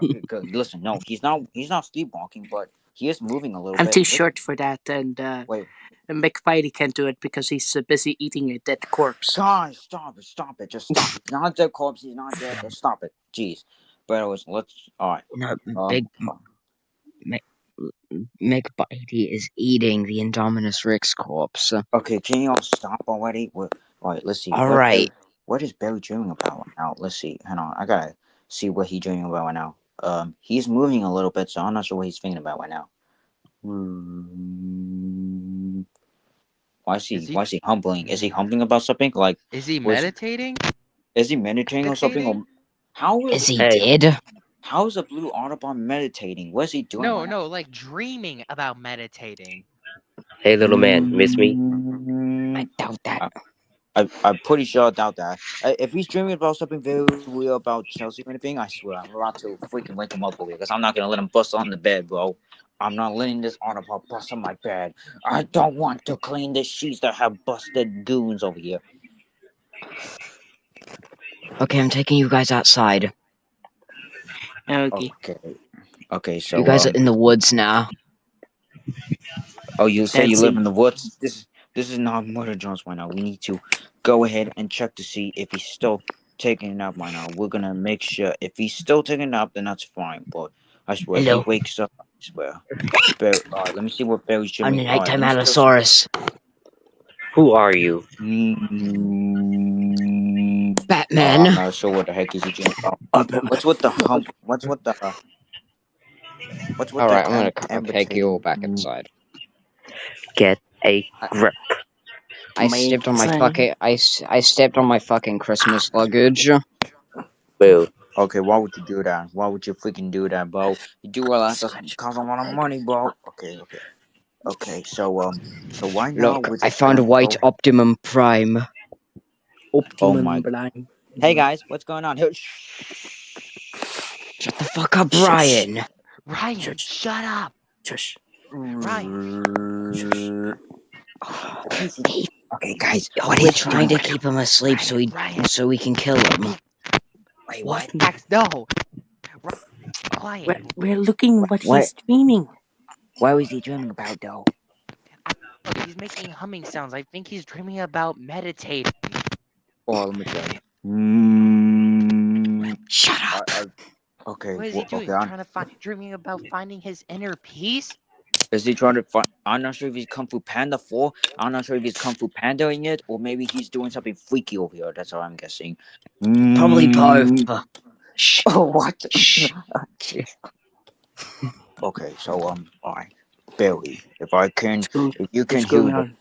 Speaker 3: Okay, good. Listen, no, he's not sleepwalking, but he is moving a little
Speaker 2: I'm
Speaker 3: bit.
Speaker 2: too short for that, and
Speaker 3: Wait,
Speaker 2: McFighty can't do it because he's busy eating a dead corpse.
Speaker 3: guys, stop it, just stop. He's not a dead corpse. He's not dead. Just stop it. Jeez. But anyways, all right.
Speaker 1: No, Big McBitey is eating the Indominus Rex corpse.
Speaker 3: Okay, can you all stop already? All right, let's see.
Speaker 1: All right.
Speaker 3: What is Barry dreaming about right now? Let's see. Hang on, I gotta see what he's dreaming about right now. He's moving a little bit, so I'm not sure what he's thinking about right now.
Speaker 4: Is he
Speaker 3: Why is he humbling? Is he humbling about something? Like,
Speaker 4: is he
Speaker 3: was
Speaker 4: meditating?
Speaker 3: is he meditating or something? Or
Speaker 4: Meditating?
Speaker 3: how
Speaker 1: Is
Speaker 3: is
Speaker 1: he
Speaker 5: Hey,
Speaker 1: dead?
Speaker 3: how is a blue Autobot meditating? What is he doing
Speaker 4: No,
Speaker 3: right now?
Speaker 4: no, like dreaming about meditating.
Speaker 5: hey, little man, miss me?
Speaker 1: I
Speaker 3: Mm,
Speaker 1: doubt that.
Speaker 3: I'm pretty sure I doubt that. If he's dreaming about something very real about Chelsea or anything, I swear I'm about to freaking wake him up over here because I'm not gonna let him bust on the bed, bro. I'm not letting this Autobot bust on my bed. I don't want to clean the sheets that have busted goons over here.
Speaker 1: Okay, I'm taking you guys outside.
Speaker 2: Okay.
Speaker 3: Okay.
Speaker 1: You
Speaker 3: So
Speaker 1: guys are in the woods now.
Speaker 3: oh, you say you
Speaker 2: That's
Speaker 3: live
Speaker 2: it.
Speaker 3: in the woods. This is not Murder Jones right now. We need to go ahead and check to see if he's still taking a nap right now. We're gonna make sure if he's still taking a nap, then that's fine. But I swear, if he
Speaker 1: Hello,
Speaker 3: wakes up, I swear. All right, let me see what Barry's
Speaker 1: I'm
Speaker 3: dreaming.
Speaker 1: the
Speaker 3: All right,
Speaker 1: nighttime
Speaker 3: let me still see.
Speaker 1: Allosaurus.
Speaker 5: Who are you?
Speaker 3: I'm
Speaker 1: Batman.
Speaker 3: not sure what the heck is he dreaming about.
Speaker 2: Up him.
Speaker 3: What's with the hump? What's with the
Speaker 1: Alright, I'm gonna take you all
Speaker 3: ambitating?
Speaker 1: back inside.
Speaker 5: Get a
Speaker 1: I,
Speaker 5: grip.
Speaker 1: I stepped on my
Speaker 2: Son.
Speaker 1: I stepped on my fucking Christmas luggage.
Speaker 5: Boo.
Speaker 3: Okay, why would you do that? Why would you freaking do that, bro? You do realize that's
Speaker 2: Such
Speaker 3: cost a lot of
Speaker 2: a
Speaker 3: money, bro. Okay. So why now
Speaker 1: Look,
Speaker 3: we're
Speaker 1: I
Speaker 3: just
Speaker 1: found
Speaker 3: gonna
Speaker 1: White
Speaker 3: go.
Speaker 1: Optimum Prime.
Speaker 3: Oh
Speaker 2: optimum
Speaker 3: my.
Speaker 2: blind.
Speaker 3: Hey guys, what's going on? Hey,
Speaker 1: Shut the fuck up,
Speaker 2: Shush.
Speaker 1: Ryan.
Speaker 4: Ryan,
Speaker 2: Shush.
Speaker 4: shut up.
Speaker 2: Shush.
Speaker 4: Ryan.
Speaker 2: Shush.
Speaker 1: He,
Speaker 3: Okay, guys,
Speaker 1: oh,
Speaker 3: what
Speaker 1: we're
Speaker 3: is he
Speaker 1: trying
Speaker 3: doing
Speaker 1: to
Speaker 3: right now?
Speaker 1: keep him asleep
Speaker 4: Ryan.
Speaker 1: so we can kill him.
Speaker 3: Wait,
Speaker 2: What?
Speaker 3: what?
Speaker 4: Max, no. Quiet.
Speaker 2: We're looking what
Speaker 3: What?
Speaker 2: he's dreaming.
Speaker 3: What was he dreaming about, though?
Speaker 4: Look, he's making humming sounds. I think he's dreaming about meditating.
Speaker 3: Oh, let me check. Mm,
Speaker 1: Shut up.
Speaker 3: okay,
Speaker 4: What is he doing?
Speaker 3: okay.
Speaker 4: Trying to dreaming about finding his inner peace?
Speaker 3: Is he trying to find? I'm not sure if he's Kung Fu Panda 4. I'm not sure if he's Kung Fu Pandaing it, or maybe he's doing something freaky over here. That's all I'm guessing.
Speaker 1: Probably both.
Speaker 3: Mm,
Speaker 1: Shh.
Speaker 3: oh, what?
Speaker 1: Shh.
Speaker 3: Okay, so alright, Barry. If you can
Speaker 2: What's
Speaker 3: hear
Speaker 2: going
Speaker 3: this,
Speaker 2: on?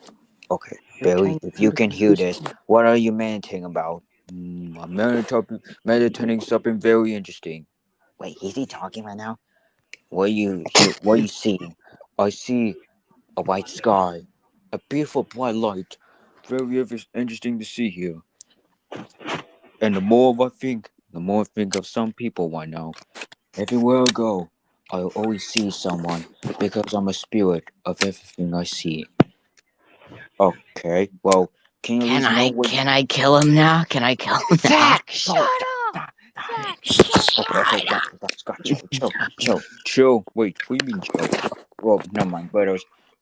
Speaker 3: okay,
Speaker 2: We're
Speaker 3: Barry.
Speaker 2: trying
Speaker 3: If
Speaker 2: to
Speaker 3: you can hear
Speaker 2: who's
Speaker 3: this, what are you meditating about? I'm meditating something very interesting. Wait, is he talking right now? What you see? I see a white sky, a beautiful bright light. Very interesting to see here. And the more I think of some people right now. Everywhere I go, I always see someone because I'm a spirit of everything I see. Okay, well, can you at least know what?
Speaker 1: Can I kill him now? Can I kill him now?
Speaker 4: Zach, shut
Speaker 3: Oh,
Speaker 4: up!
Speaker 3: stop,
Speaker 4: Zach, shut
Speaker 3: okay,
Speaker 4: up!
Speaker 3: Scott, chill. Wait, what do you mean chill? Well, never mind. But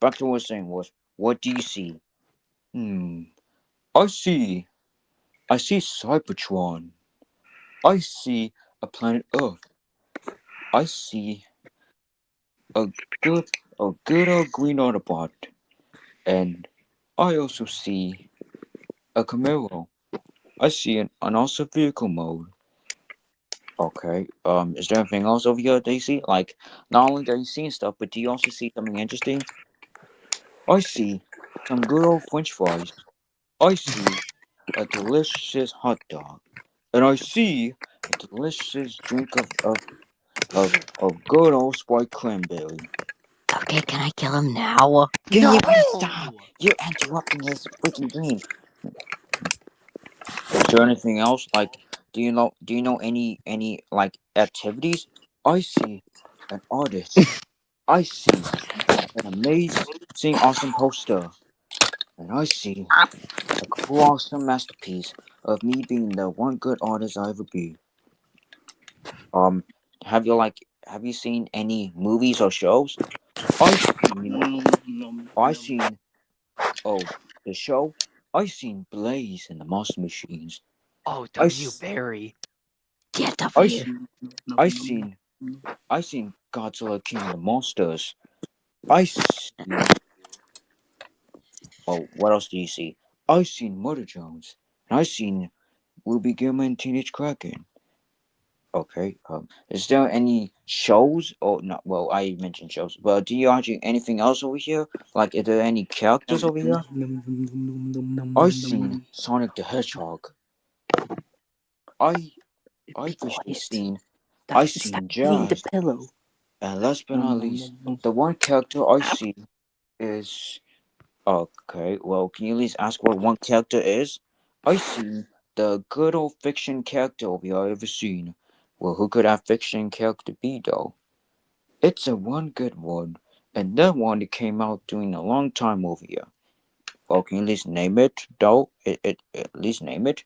Speaker 3: back to what I was saying was, what do you see? Hmm, I see, I see Cybertron. I see a planet Earth. I see a good, a good old green Autobot. And I also see a Camaro. I see an also vehicle mode. Okay. Is there anything else over here that you see? Like, not only are you seeing stuff, but do you also see something interesting? I see some good old French fries. I see a delicious hot dog, and I see a delicious drink of good old Sprite cranberry.
Speaker 1: Okay, can I kill him now?
Speaker 3: Can
Speaker 4: No!
Speaker 3: you please stop? You're interrupting his freaking dream. Is there anything else? Like, do you know any like activities? I see an artist. I see an amazing, awesome poster, and I see a cool, awesome masterpiece of me being the one good artist I ever be. Um, have you seen any movies or shows? I seen I seen oh the show. I seen Blaze and the Monster Machines.
Speaker 4: Oh,
Speaker 3: I
Speaker 4: don't you,
Speaker 3: s-
Speaker 4: Barry.
Speaker 1: Yeah,
Speaker 3: I
Speaker 1: W.
Speaker 3: s- I seen I seen Godzilla King of the Monsters. I seen. Oh, what else do you see? I seen Murder Jones. And I seen Ruby Gilman and Teenage Kraken. Okay. Is there any shows or not? Well, I mentioned shows, but do you actually anything else over here? Like, are there any characters over here? I seen Sonic the Hedgehog. I
Speaker 2: Be
Speaker 3: recently
Speaker 2: quiet.
Speaker 3: seen. I
Speaker 2: Stop
Speaker 3: seen
Speaker 2: eating the
Speaker 3: Jazz,
Speaker 2: pillow.
Speaker 3: and last but not least, the one character I see is okay. Well, can you at least ask what one character is? I seen the good old fiction character over here I ever seen. Well, who could that fiction character be though? It's a one good one, and that one that came out during a long time over here. Well, can you at least name it though? It at least name it.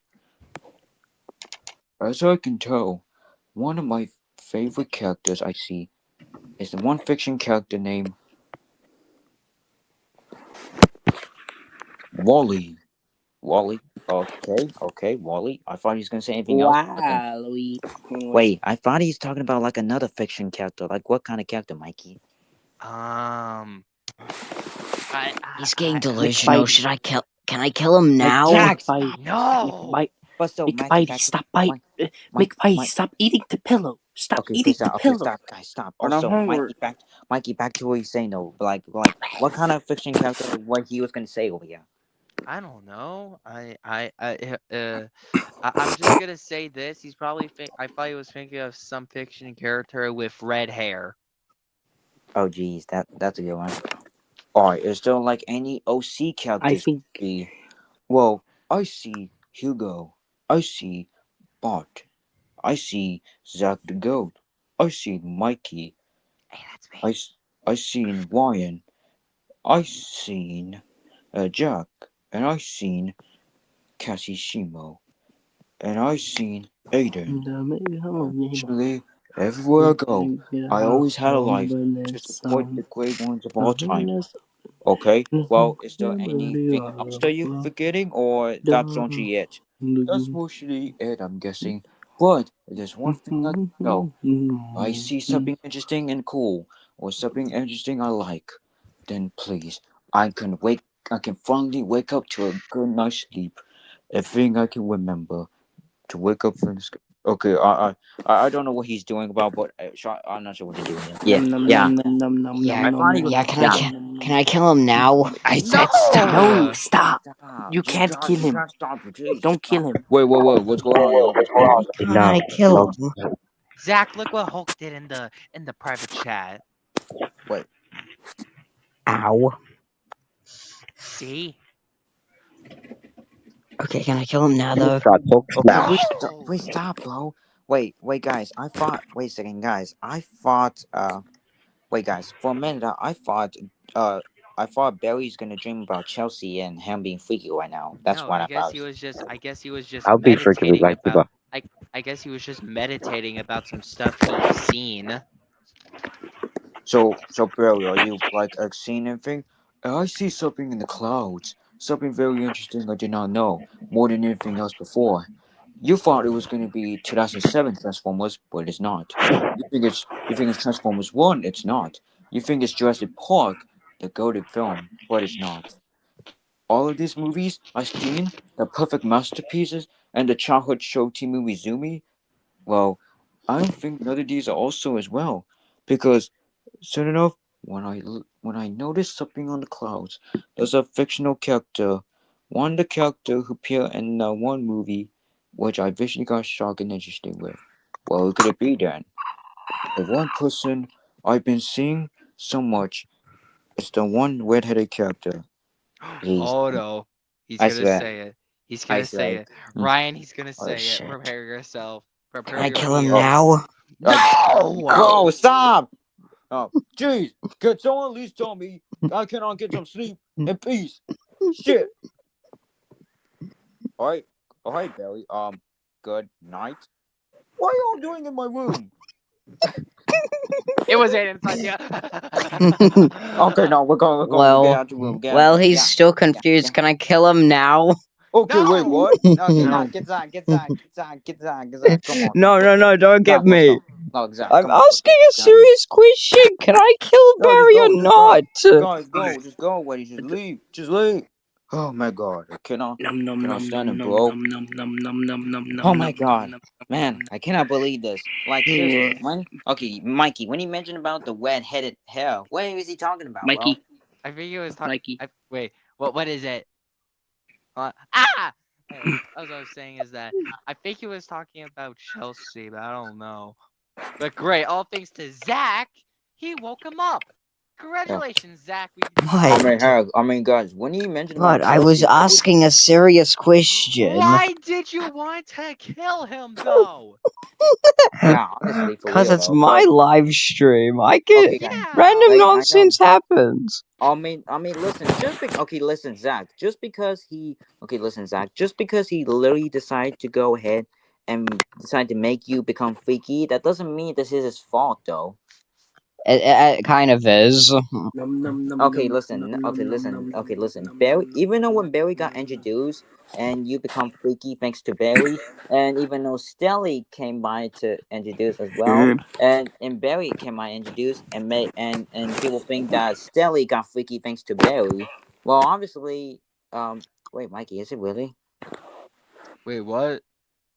Speaker 3: As I can tell, one of my favorite characters I see is the one fiction character named Wally. Wally. Okay, Wally. I thought he was gonna say anything else.
Speaker 2: Wally.
Speaker 3: Wait, I thought he's talking about like another fiction character. Like what kind of character, Mikey?
Speaker 4: Um, I,
Speaker 1: He's getting
Speaker 4: I,
Speaker 1: delusional.
Speaker 2: McBite.
Speaker 1: Should I kill? Can I kill him now?
Speaker 3: Jack,
Speaker 2: McBite.
Speaker 3: stop.
Speaker 4: no.
Speaker 3: But still, Mikey,
Speaker 2: McBite,
Speaker 3: back to
Speaker 2: stop bite.
Speaker 3: Mike, Mike,
Speaker 2: McBite,
Speaker 3: Mike.
Speaker 2: stop eating the pillow. Stop
Speaker 3: Okay,
Speaker 2: eating
Speaker 3: please
Speaker 2: the
Speaker 3: stop. Okay,
Speaker 2: pillow.
Speaker 3: stop, guys, stop.
Speaker 2: And I'm
Speaker 3: Also,
Speaker 2: hungry.
Speaker 3: Mikey, back to what he's saying though. Like, what kind of fiction character? What he was gonna say over here?
Speaker 4: I don't know. I'm just gonna say this. He's probably I thought he was thinking of some fiction character with red hair.
Speaker 3: Oh, geez, that's a good one. All right, is there like any OC
Speaker 2: I
Speaker 3: characters?
Speaker 2: think
Speaker 3: Be well, I see Hugo. I see Bart. I see Zach the Goat. I see Mikey.
Speaker 4: Hey, that's me.
Speaker 3: I seen Ryan. I seen Jack, and I seen Cassie Shimo, and I seen Aiden. Actually, everywhere I go, I always had a life to support the great ones of all time. Okay, well, is there anything else that you're forgetting, or that's only it? That's mostly it, I'm guessing. But there's one thing I can tell. I see something interesting and cool, or something interesting I like, then please, I can finally wake up to a good night's sleep. A thing I can remember to wake up from the sky. Okay, I don't know what he's doing about, but I'm not sure what he's doing. Yeah, yeah.
Speaker 1: Yeah,
Speaker 3: I thought he was.
Speaker 1: yeah.
Speaker 3: Yeah.
Speaker 1: Can I kill him now?
Speaker 2: I said stop.
Speaker 4: No!
Speaker 2: No, stop.
Speaker 3: Stop.
Speaker 2: You
Speaker 3: Just
Speaker 2: can't
Speaker 3: stop.
Speaker 2: kill
Speaker 3: You
Speaker 2: him.
Speaker 3: can't stop it. Jeez,
Speaker 2: Don't
Speaker 3: just
Speaker 2: kill
Speaker 3: stop.
Speaker 2: him.
Speaker 3: Wait, what's going on, y'all? What's going on?
Speaker 1: Can't
Speaker 5: No,
Speaker 1: I kill
Speaker 5: no.
Speaker 1: him?
Speaker 4: Zach, look what Hulk did in the private chat.
Speaker 3: Wait.
Speaker 1: Ow.
Speaker 4: See?
Speaker 1: Okay, can I kill him now though?
Speaker 5: Got Hulk
Speaker 3: Okay,
Speaker 5: smash.
Speaker 3: wait, stop, bro. Wait, guys. Wait a second, guys. Wait, guys. For a minute, I thought Barry's gonna dream about Chelsea and him being freaky right now. That's
Speaker 4: No,
Speaker 3: what I thought.
Speaker 4: I guess he was just
Speaker 5: I'll be freaking with
Speaker 4: meditating
Speaker 5: like
Speaker 4: about I guess he was just meditating about some stuff he's seen.
Speaker 3: So, Barry, are you like seeing anything? I see something in the clouds. Something very interesting I did not know more than anything else before. You thought it was going to be 2007 Transformers, but it's not. You think it's Transformers 1, it's not. You think it's Jurassic Park, the goated film, but it's not. All of these movies I've seen, the perfect masterpieces, and the childhood show Team movie Zoomy, well, I don't think none of these are also as well. Because soon enough, when I notice something on the clouds, there's a fictional character, the character who appeared in one movie, which I visually got shocked and interesting with. Well, who could it be then? The one person I've been seeing so much is the one red-headed character. He's,
Speaker 4: Oh no. He's
Speaker 3: I
Speaker 4: gonna
Speaker 3: swear,
Speaker 4: say it. He's
Speaker 3: I
Speaker 4: gonna say
Speaker 3: swear.
Speaker 4: it. Ryan, he's gonna
Speaker 3: Oh
Speaker 4: say it.
Speaker 3: shit!
Speaker 4: Prepare yourself.
Speaker 1: Can
Speaker 4: Prepare
Speaker 1: I
Speaker 4: your
Speaker 1: kill him
Speaker 4: ears.
Speaker 1: now?
Speaker 4: No!
Speaker 3: Bro, stop! Oh, jeez! Could someone at least tell me I cannot get some sleep in peace? Shit! All right, Barry. Good night. What are y'all doing in my room?
Speaker 4: It was Aiden's idea.
Speaker 3: Okay, no, we're going. We'll get out the room. Get out the
Speaker 1: Well,
Speaker 3: room.
Speaker 1: he's
Speaker 3: Yeah,
Speaker 1: still confused.
Speaker 3: yeah.
Speaker 1: Can I kill him now?
Speaker 3: Okay, wait,
Speaker 4: No!
Speaker 3: what? Okay,
Speaker 2: No.
Speaker 3: nah, get Zach. Come on,
Speaker 1: No, don't get
Speaker 3: Zach, let's
Speaker 1: me.
Speaker 3: go. No, Zach,
Speaker 1: I'm
Speaker 3: come on.
Speaker 1: asking
Speaker 3: Okay,
Speaker 1: a serious question. Can I kill
Speaker 3: no, just
Speaker 1: Barry or
Speaker 3: go,
Speaker 1: not?
Speaker 3: Guys, go. Just go, Weddy. Just leave. Oh my god, I cannot
Speaker 2: Num num num
Speaker 3: stand
Speaker 2: num
Speaker 3: it,
Speaker 2: num
Speaker 3: bro.
Speaker 2: num num num num num num num
Speaker 3: Oh
Speaker 2: num
Speaker 3: my god,
Speaker 2: num
Speaker 3: man, I cannot believe this. Like seriously,
Speaker 2: num.
Speaker 3: when Mikey, when he mentioned about the wet-headed hair, what is he talking about, bro?
Speaker 2: Mikey,
Speaker 4: I think he was talking.
Speaker 2: Mikey.
Speaker 4: Wait, what is it? Ah! As I was saying is that I think he was talking about Chelsea, but I don't know. But great, all thanks to Zach, he woke him up.
Speaker 3: Yeah.
Speaker 4: Congratulations, Zach.
Speaker 1: What?
Speaker 3: Guys, when he mentioned about
Speaker 1: What? I was
Speaker 3: Chelsea,
Speaker 1: asking a serious question.
Speaker 4: Why did you want to kill him though?
Speaker 3: yeah, honestly, for
Speaker 1: Cause
Speaker 3: real
Speaker 1: it's
Speaker 3: though.
Speaker 1: my
Speaker 3: But
Speaker 1: live stream. I can
Speaker 3: okay, guys,
Speaker 4: Yeah.
Speaker 1: random
Speaker 3: I know.
Speaker 1: nonsense happens.
Speaker 3: Listen, listen, Zach, just because he literally decided to go ahead and decide to make you become freaky, that doesn't mean this is his fault, though.
Speaker 1: It kind of is.
Speaker 2: Num num num
Speaker 3: Okay,
Speaker 2: num
Speaker 3: listen,
Speaker 2: num num num num
Speaker 3: listen.
Speaker 2: num
Speaker 3: Barry,
Speaker 2: num
Speaker 3: even though
Speaker 2: num
Speaker 3: when Barry got
Speaker 2: num.
Speaker 3: introduced and you become freaky thanks to Barry, and even though Stelly came by to introduce as well, and Barry came by introduce and made and people think that Stelly got freaky thanks to Barry. Well, obviously, wait, Mikey, is it really
Speaker 4: Wait, what?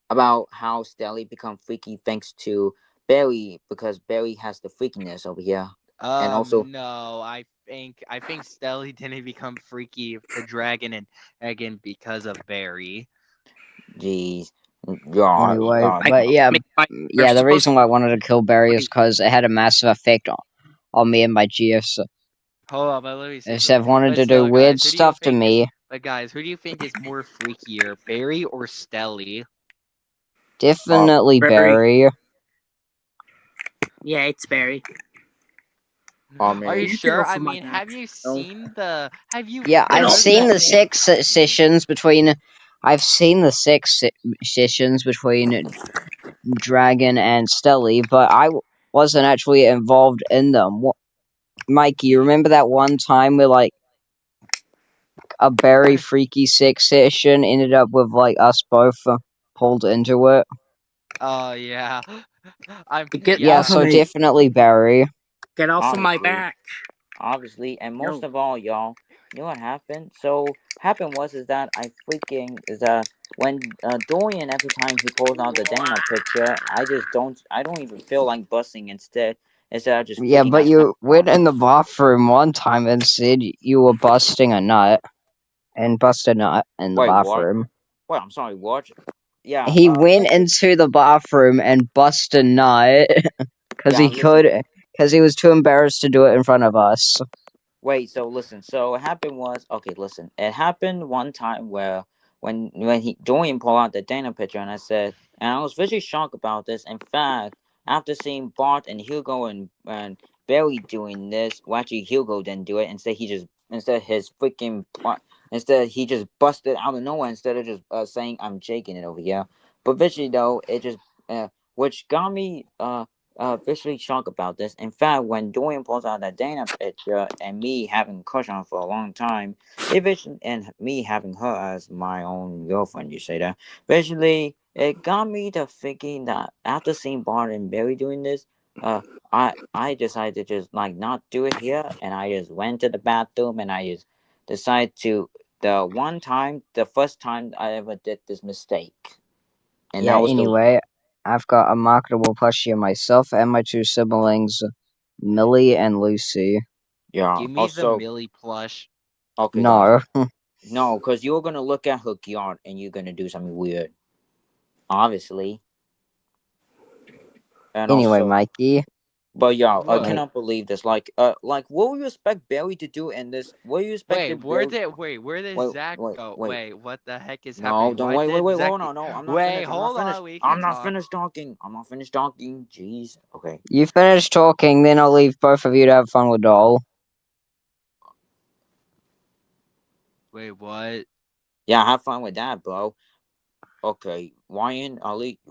Speaker 3: about how Stelly become freaky thanks to Barry because Barry has the freakiness over here, and also,
Speaker 4: No. I think Stelly didn't become freaky to Dragon and again because of Barry.
Speaker 3: geez, yeah,
Speaker 1: Anyway,
Speaker 2: I
Speaker 1: but yeah,
Speaker 2: make my. We're
Speaker 1: the
Speaker 2: supposed
Speaker 1: reason why I wanted to kill Barry is
Speaker 2: to.
Speaker 1: because it had a massive effect on me and my GFs.
Speaker 4: Hold on, but let me say something.
Speaker 1: Sev wanted
Speaker 4: But
Speaker 1: to do
Speaker 4: still,
Speaker 1: weird
Speaker 4: guys, who do you
Speaker 1: stuff to
Speaker 4: think is?
Speaker 1: me.
Speaker 4: But guys, who do you think is more freakier, Barry or Stelly?
Speaker 1: Definitely
Speaker 2: Barry.
Speaker 1: Barry.
Speaker 2: Yeah, it's Barry.
Speaker 4: Are you
Speaker 3: man.
Speaker 2: You get
Speaker 4: sure?
Speaker 2: off
Speaker 4: I
Speaker 2: of my
Speaker 4: mean,
Speaker 2: back.
Speaker 4: have you
Speaker 2: No.
Speaker 4: seen the? Have you
Speaker 1: Yeah,
Speaker 2: Get
Speaker 1: I've
Speaker 2: off
Speaker 4: heard
Speaker 2: my
Speaker 1: seen
Speaker 4: the?
Speaker 1: the
Speaker 2: back.
Speaker 1: sessions between. I've seen the sessions between Dragon and Stelly, but I wasn't actually involved in them. Mikey, you remember that one time where like a very freaky sex session ended up with like us both pulled into it?
Speaker 4: Oh yeah,
Speaker 2: Get
Speaker 1: Yeah,
Speaker 2: off of
Speaker 1: so
Speaker 2: me.
Speaker 1: definitely Barry.
Speaker 2: Get off of my
Speaker 3: Obviously,
Speaker 2: back.
Speaker 3: and most
Speaker 2: No.
Speaker 3: of all, y'all, you know what happened? So happened was is that I freaking is that when Dorian every time he pulls out the Dana picture, I don't even feel like busting instead of just
Speaker 1: Yeah,
Speaker 3: freaking
Speaker 1: but
Speaker 3: out smack
Speaker 1: you
Speaker 3: on
Speaker 1: went in the bathroom one time and said you were busting a nut and busted a nut in the
Speaker 3: Wait, what?
Speaker 1: bathroom.
Speaker 3: Wait, I'm sorry, what? Yeah,
Speaker 1: He went
Speaker 3: listen,
Speaker 1: into the bathroom and busted a nut because
Speaker 3: yeah, listen.
Speaker 1: he was too embarrassed to do it in front of us.
Speaker 3: Wait, so listen. So what happened was okay. Listen, it happened one time where when he Dorian pulled out the Dana picture, and I said, and I was visually shocked about this. In fact, after seeing Bart and Hugo and Barry doing this, well, actually Hugo didn't do it. Instead his freaking instead he just busted out of nowhere instead of just saying I'm shaking it over here. But visually though, it just which got me visually shocked about this. In fact, when Dorian pulls out that Dana picture and me having a crush on her for a long time, and me having her as my own girlfriend, you say that. Visually, it got me to thinking that after seeing Bart and Barry doing this, uh, I decided to just like not do it here, and I just went to the bathroom and I just decided to the first time I ever did this mistake, and
Speaker 1: Yeah,
Speaker 3: that was the
Speaker 1: anyway, I've got a marketable plushie of myself and my two siblings, Millie and Lucy.
Speaker 3: yeah.
Speaker 4: Give me the
Speaker 3: Also,
Speaker 4: Millie plush.
Speaker 3: okay, guys.
Speaker 1: No.
Speaker 3: No, because you're gonna look at her yard and you're gonna do something weird, obviously. And
Speaker 1: Anyway,
Speaker 3: also,
Speaker 1: Mikey.
Speaker 3: but y'all, I
Speaker 4: What?
Speaker 1: Mike,
Speaker 3: cannot believe this. Like, what would you expect Barry to do in this? What do you expect
Speaker 4: Wait,
Speaker 3: the Barry?
Speaker 4: where did
Speaker 3: Wait,
Speaker 4: Zach
Speaker 3: wait,
Speaker 4: go?
Speaker 3: wait.
Speaker 4: Wait, what the heck is
Speaker 3: No,
Speaker 4: happening?
Speaker 3: don't
Speaker 4: What
Speaker 3: wait, wait,
Speaker 4: did
Speaker 3: wait.
Speaker 4: Zach
Speaker 3: Hold
Speaker 4: do?
Speaker 3: on, no, I'm not
Speaker 4: Wait,
Speaker 3: finished. I'm not
Speaker 4: hold
Speaker 3: finished.
Speaker 4: on, we can
Speaker 3: I'm not
Speaker 4: talk.
Speaker 3: finished talking. I'm not finished talking. Jeez. Okay.
Speaker 1: you finish talking, then I'll leave both of you to have fun with Doll.
Speaker 4: Wait, what?
Speaker 3: Yeah, have fun with that, bro. Okay, Ryan,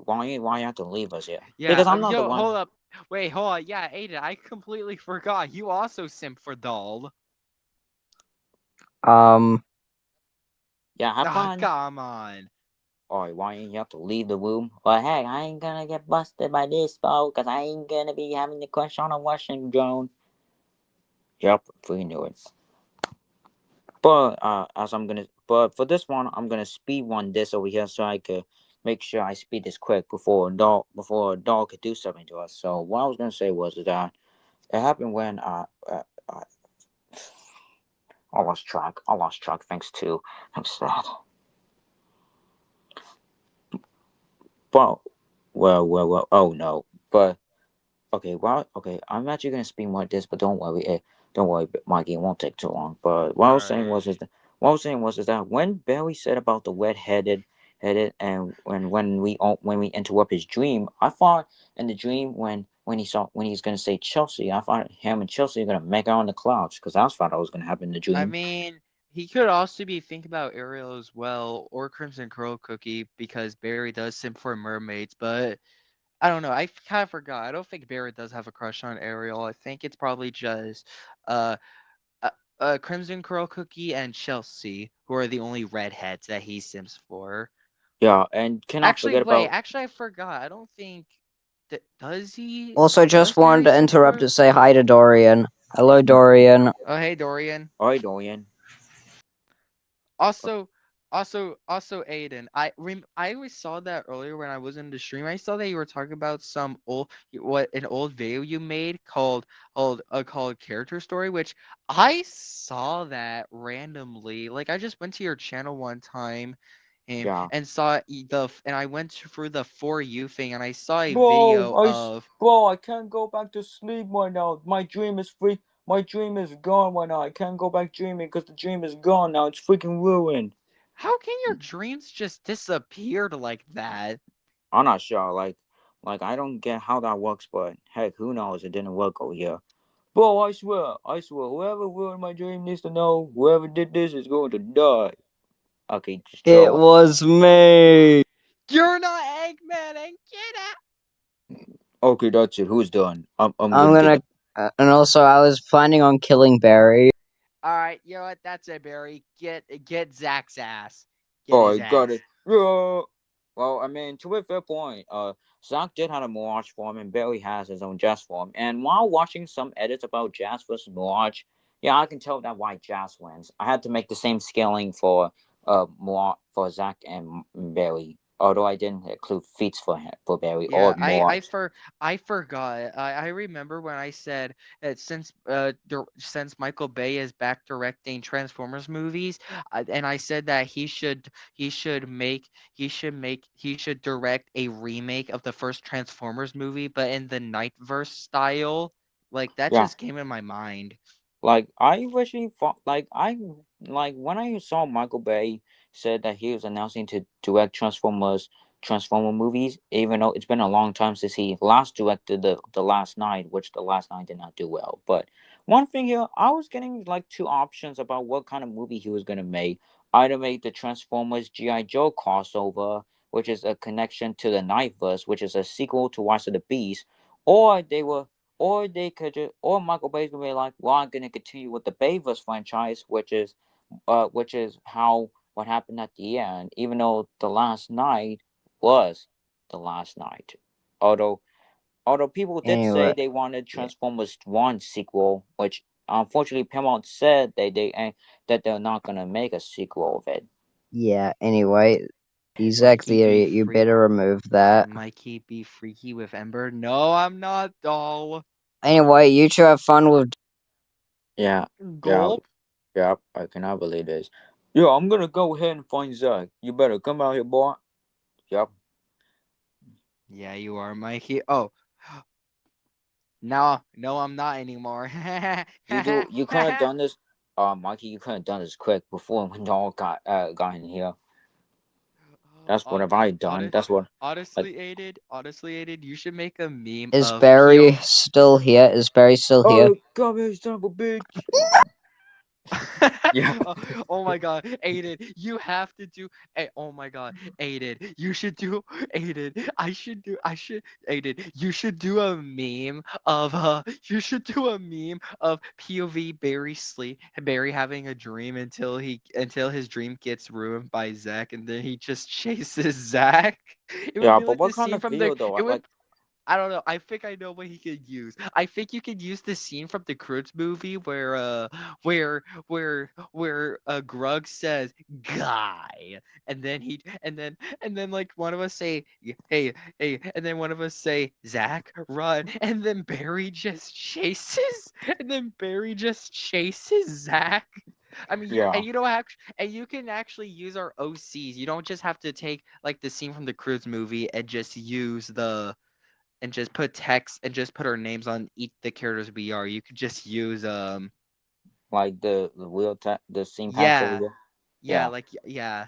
Speaker 3: Ryan, why you have to leave us here?
Speaker 4: Yeah,
Speaker 3: Because I'm not the
Speaker 4: yo,
Speaker 3: one.
Speaker 4: hold up. Wait, hold on. Yeah, Aiden, I completely forgot. You also simp for doll.
Speaker 1: Um,
Speaker 3: Yeah, have
Speaker 4: Ah,
Speaker 3: fun.
Speaker 4: come on.
Speaker 3: Alright, Ryan, you have to leave the room. But hey, I ain't gonna get busted by this, bro, because I ain't gonna be having the crush on a Russian drone. Yep, we knew it. but for this one, I'm gonna speed one this over here so I could make sure I speed this quick before a dog could do something to us. So what I was gonna say was that it happened when I lost track. I lost track thanks to that. Well, well. Oh no, but okay, well, okay. I'm actually gonna speed more this, but don't worry, Mikey. It won't take too long. But what I was saying
Speaker 4: Alright.
Speaker 3: was what I was saying was is that when Barry said about the headed, and when we interrupt his dream, I thought in the dream when he's gonna say Chelsea, I thought him and Chelsea are gonna make out in the clouds because I thought that was gonna happen in the
Speaker 4: I
Speaker 3: dream.
Speaker 4: mean, he could also be thinking about Ariel as well, or Crimson Curl Cookie, because Barry does simp for mermaids, but I don't know. I kind of forgot. I don't think Barry does have a crush on Ariel. I think it's probably just uh, uh, Crimson Curl Cookie and Chelsea, who are the only redheads that he sims for.
Speaker 3: Yeah, and cannot
Speaker 4: Actually,
Speaker 3: forget
Speaker 4: wait.
Speaker 3: about
Speaker 4: Actually, I forgot. I don't think that does he.
Speaker 1: Also, just
Speaker 4: Does
Speaker 1: wanted
Speaker 4: Barry
Speaker 1: to
Speaker 4: simp
Speaker 1: interrupt
Speaker 4: for?
Speaker 1: to say hi to Dorian. Hello, Dorian.
Speaker 4: Oh, hey, Dorian.
Speaker 3: Oi Dorian.
Speaker 4: Also, also, Aiden. I always saw that earlier when I was in the stream. I saw that you were talking about some an old video you made called Character Story, which I saw that randomly. Like I just went to your channel one time,
Speaker 3: Yeah.
Speaker 4: and saw and I went through the For You thing, and I saw a
Speaker 3: Bro,
Speaker 4: video of.
Speaker 3: bro, I can't go back to sleep right now. My dream is free. My dream is gone right now. I can't go back dreaming because the dream is gone now. It's freaking ruined.
Speaker 4: How can your dreams just disappeared like that?
Speaker 3: I'm not sure. Like I don't get how that works, but heck, who knows? It didn't work over here. Bro, I swear, whoever ruined my dream needs to know. Whoever did this is going to die. Okay, just
Speaker 1: It
Speaker 3: chill.
Speaker 1: was me.
Speaker 4: You're not Eggman, and get out.
Speaker 3: Okay, that's it. Who's done? I'm
Speaker 1: I'm
Speaker 3: gonna get
Speaker 1: gonna.
Speaker 3: up.
Speaker 1: And also, I was planning on killing Barry.
Speaker 4: All right, you know what? That's it, Barry. Get Zach's ass. Get
Speaker 3: Oh,
Speaker 4: his
Speaker 3: I got
Speaker 4: ass.
Speaker 3: it. Yeah. Well, I mean, to a fair point, Zach did have a Mirage form, and Barry has his own Jazz form. And while watching some edits about Jazz versus Mirage, yeah, I can tell that why Jazz wins. I had to make the same scaling for for Zach and Barry, although I didn't include feats for Barry or
Speaker 4: Yeah,
Speaker 3: Mirage.
Speaker 4: I forgot. I remember when I said that since Michael Bay is back directing Transformers movies, and I said that he should direct a remake of the first Transformers movie, but in the Nightverse style. Like that
Speaker 3: Yeah,
Speaker 4: just came in my mind.
Speaker 3: like I originally thought, like when I saw Michael Bay said that he was announcing to direct Transformer movies, even though it's been a long time since he last directed the Last Night, which the Last Night did not do well. But one thing here, I was getting like two options about what kind of movie he was gonna make. Either make the Transformers GI Joe crossover, which is a connection to the Nightverse, which is a sequel to Rise of the Beast, or they could just, or Michael Bay's gonna be like, well, I'm gonna continue with the Bayverse franchise, which is how what happened at the end. Even though the Last Night was the Last Night, although people did say
Speaker 1: Anyway,
Speaker 3: they wanted
Speaker 1: yeah,
Speaker 3: Transformers One sequel, which unfortunately Paramount said that they're not gonna make a sequel of it.
Speaker 1: yeah. Anyway, Ezek
Speaker 4: Mikey
Speaker 1: the
Speaker 4: be
Speaker 1: idiot, you
Speaker 4: free.
Speaker 1: better remove that.
Speaker 4: Mikey be freaky with Ember. No, I'm not, doll.
Speaker 1: Anyway, you two have fun with.
Speaker 3: Yeah, yeah,
Speaker 4: Gulp.
Speaker 3: yeah. I cannot believe this. Yeah, I'm gonna go ahead and find Zach. You better come out here, boy. Yep.
Speaker 4: Yeah, you are, Mikey. Oh, no, no, I'm not anymore.
Speaker 3: You could have done this, Mikey. You could have done this quick before when y'all got in here. That's what
Speaker 4: Hon-
Speaker 3: have I done.
Speaker 4: hon-
Speaker 3: That's what like.
Speaker 4: honestly, aided, you should make a meme
Speaker 1: Is
Speaker 4: of
Speaker 1: Barry
Speaker 4: PO.
Speaker 1: still here? Is Barry still here?
Speaker 3: Oh, come here, son of a bitch. Yeah.
Speaker 4: Oh, oh my god, Aiden, you have to do. Oh my god, Aiden, you should do. Aiden, I should. Aiden, you should do a meme of. You should do a meme of POV Barry having a dream until his dream gets ruined by Zach, and then he just chases Zach. It would
Speaker 3: Yeah,
Speaker 4: be
Speaker 3: but
Speaker 4: like the
Speaker 3: what kind
Speaker 4: scene
Speaker 3: of
Speaker 4: from the.
Speaker 3: video though?
Speaker 4: It would. I don't know. I think I know what he could use. I think you could use the scene from the Croods movie where Grug says guy, and then like one of us say hey, and then one of us say Zach run, and then Barry just chases, Zach. I mean,
Speaker 3: Yeah.
Speaker 4: and you don't actually, and you can actually use our OCs. You don't just have to take like the scene from the Croods movie and just use and just put text and just put our names on each the characters we are. You could just use
Speaker 3: Like the scene packs over
Speaker 4: yeah
Speaker 3: here.
Speaker 4: yeah
Speaker 3: Yeah.
Speaker 4: like yeah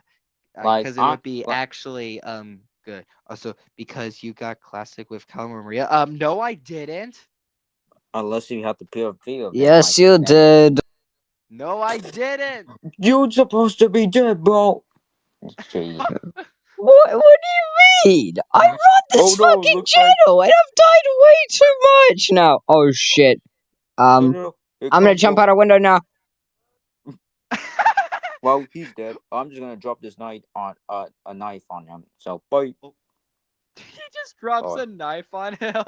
Speaker 3: Like
Speaker 4: because it would be
Speaker 3: like,
Speaker 4: actually good. Also because you got classic with Calma Maria. No, I didn't.
Speaker 3: unless you have the POV of it, like
Speaker 1: Yes, you
Speaker 3: then
Speaker 1: did.
Speaker 4: No, I didn't.
Speaker 3: you're supposed to be dead, bro. Gee.
Speaker 1: What do you mean? I run this
Speaker 3: Oh no,
Speaker 1: fucking
Speaker 3: looks like
Speaker 1: channel and I've died way too much now. Oh shit.
Speaker 3: no. Here
Speaker 1: I'm gonna
Speaker 3: comes
Speaker 1: jump
Speaker 3: the
Speaker 1: out a window now.
Speaker 3: well, he's dead. I'm just gonna drop this knife on a knife on him. So bye.
Speaker 4: He just drops
Speaker 3: Oh,
Speaker 4: a knife on him.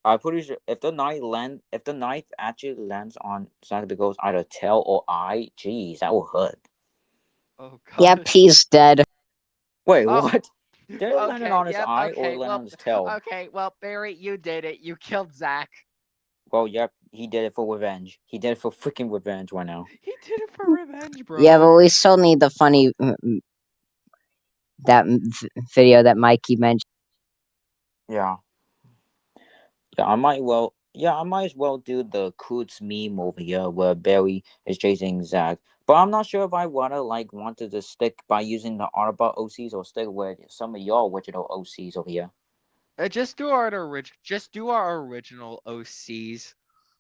Speaker 3: I'm pretty sure if the knife actually lands on something that goes either tail or eye, jeez, that will hurt.
Speaker 4: Oh
Speaker 1: Yep,
Speaker 4: god.
Speaker 1: he's dead.
Speaker 3: Wait,
Speaker 4: Oh,
Speaker 3: what? Did it land
Speaker 4: okay.
Speaker 3: on his
Speaker 4: Yep.
Speaker 3: eye or
Speaker 4: Okay.
Speaker 3: land
Speaker 4: Well.
Speaker 3: on his tail?
Speaker 4: Okay. Well, Barry, you did it. You killed Zach.
Speaker 3: Well, yep, he did it for revenge. He did it for freaking revenge right now.
Speaker 4: He did it for revenge,
Speaker 1: Yeah,
Speaker 4: bro.
Speaker 1: but we still need the funny that video that Mikey mentioned.
Speaker 3: Yeah. Yeah, I might well. Yeah, I might as well do the Coots meme over here where Barry is chasing Zach. But I'm not sure if I wanted to stick by using the Autobot OCs or stick with some of your original OCs over here.
Speaker 4: Just do our original OCs.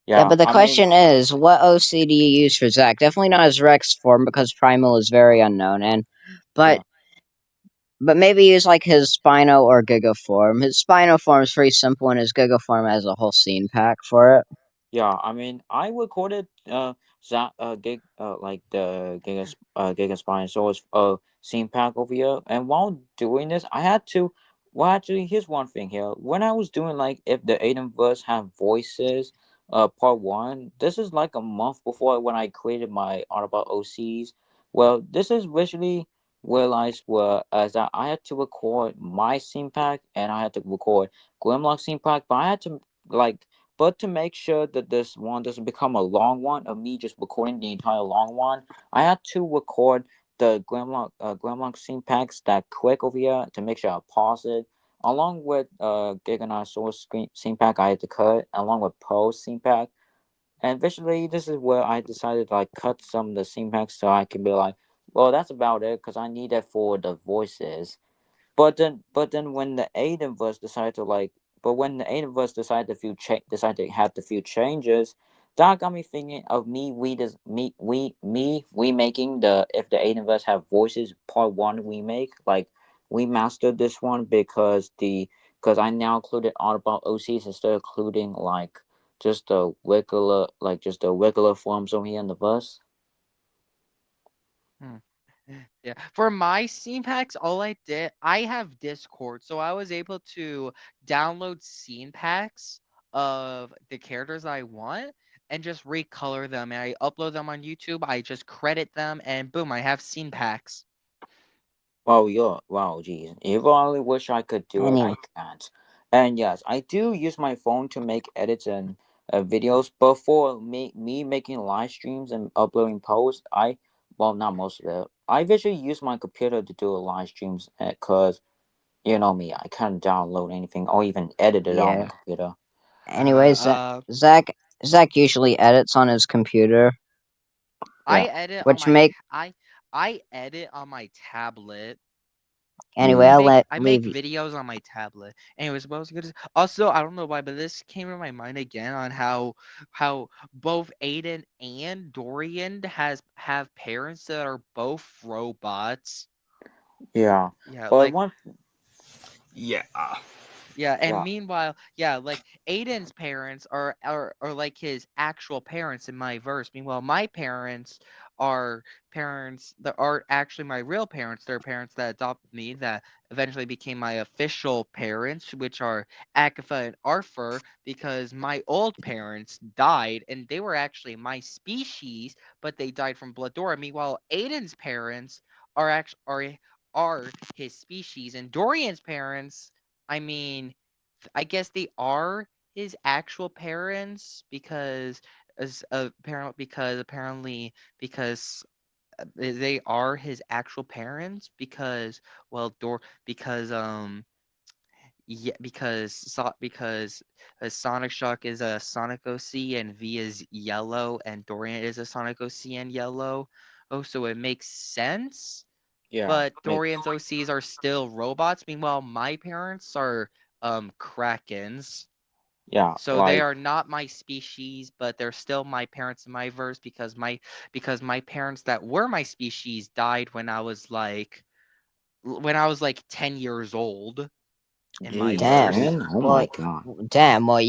Speaker 1: Yeah,
Speaker 3: Yeah,
Speaker 1: but the
Speaker 3: I mean,
Speaker 1: question is, what OC do you use for Zack? Definitely not his Rex form because Primal is very unknown, but
Speaker 3: yeah,
Speaker 1: but maybe use like his Spino or Giga form. His Spino form is pretty simple, and his Giga form has a whole scene pack for it.
Speaker 3: yeah. I mean, I recorded Zach gig like the Giga Spinosaurus scene pack over here, and while doing this, I had to. Well, actually, here's one thing here. When I was doing like if the Aiden verse have voices, part one. This is like a month before when I created my Autobot OCs. Well, this is visually realized where as that I had to record my scene pack and I had to record Grimlock scene pack, but I had to like but to make sure that this one doesn't become a long one of me just recording the entire long one, I had to record the Grimlock scene packs that quick over here to make sure I pause it. Along with Giganosaurus scene pack I had to cut, along with Poe's scene pack. And visually, this is where I decided to like cut some of the scene packs so I can be like, well, that's about it because I need that for the voices. But then when the Aidenverse decided to like, but when the Aidenverse decided to have the few changes, that got me thinking of me we does me remaking the if the Aidenverse have voices part one remake like we mastered this one because I now included Autobot OCs instead of including like just the regular forms on here in the verse.
Speaker 4: Hmm. Yeah. For my scene packs, all I did, I have Discord, so I was able to download scene packs of the characters I want and just recolor them. And I upload them on YouTube. I just credit them, and boom, I have scene packs.
Speaker 3: Oh yeah, wow, geez. If I only wish I could do it, I
Speaker 1: Anyway,
Speaker 3: can't. And yes, I do use my phone to make edits and videos, but for me making live streams and uploading posts, well, not most of it. I visually use my computer to do live streams because you know me, I can't download anything or even edit it on my
Speaker 1: yeah.
Speaker 3: computer.
Speaker 1: Anyways, Zach Zach usually edits on his computer,
Speaker 3: Yeah.
Speaker 4: I edit on
Speaker 1: which
Speaker 4: my
Speaker 1: make
Speaker 4: I edit on my tablet.
Speaker 1: anyway.
Speaker 3: Mm.
Speaker 1: I'll let
Speaker 4: I make
Speaker 1: leave.
Speaker 4: videos on my tablet. Anyways, what was good? Also, I don't know why, but this came in my mind again on how both Aiden and Dorian have parents that are both robots.
Speaker 3: Yeah.
Speaker 4: Yeah,
Speaker 3: But
Speaker 4: like
Speaker 3: one.
Speaker 1: Yeah.
Speaker 4: yeah, and
Speaker 3: Yeah.
Speaker 4: meanwhile, yeah, like Aiden's parents are like his actual parents in my verse. Meanwhile, my parents are parents that are actually my real parents. They're parents that adopted me that eventually became my official parents, which are Agatha and Arthur, because my old parents died and they were actually my species, but they died from Bloodora. Meanwhile, Aiden's parents are actually are his species, and Dorian's parents, I mean, I guess they are his actual parents because because they are his actual parents because well Dor because yeah because Sonic Shock is a Sonic OC and V is yellow and Dorian is a Sonic OC and yellow. Oh, so it makes sense.
Speaker 3: Yeah.
Speaker 4: But
Speaker 3: Make,
Speaker 4: Dorian's OCs are still robots. Meanwhile, my parents are Krakens.
Speaker 3: yeah.
Speaker 4: So they
Speaker 3: Like
Speaker 4: are not my species, but they're still my parents in my verse because my parents that were my species died when I was like 10 years old in my
Speaker 3: geez,
Speaker 1: Damn.
Speaker 4: verse.
Speaker 3: 10? Oh
Speaker 1: Well,
Speaker 3: my god.
Speaker 1: damn. Well,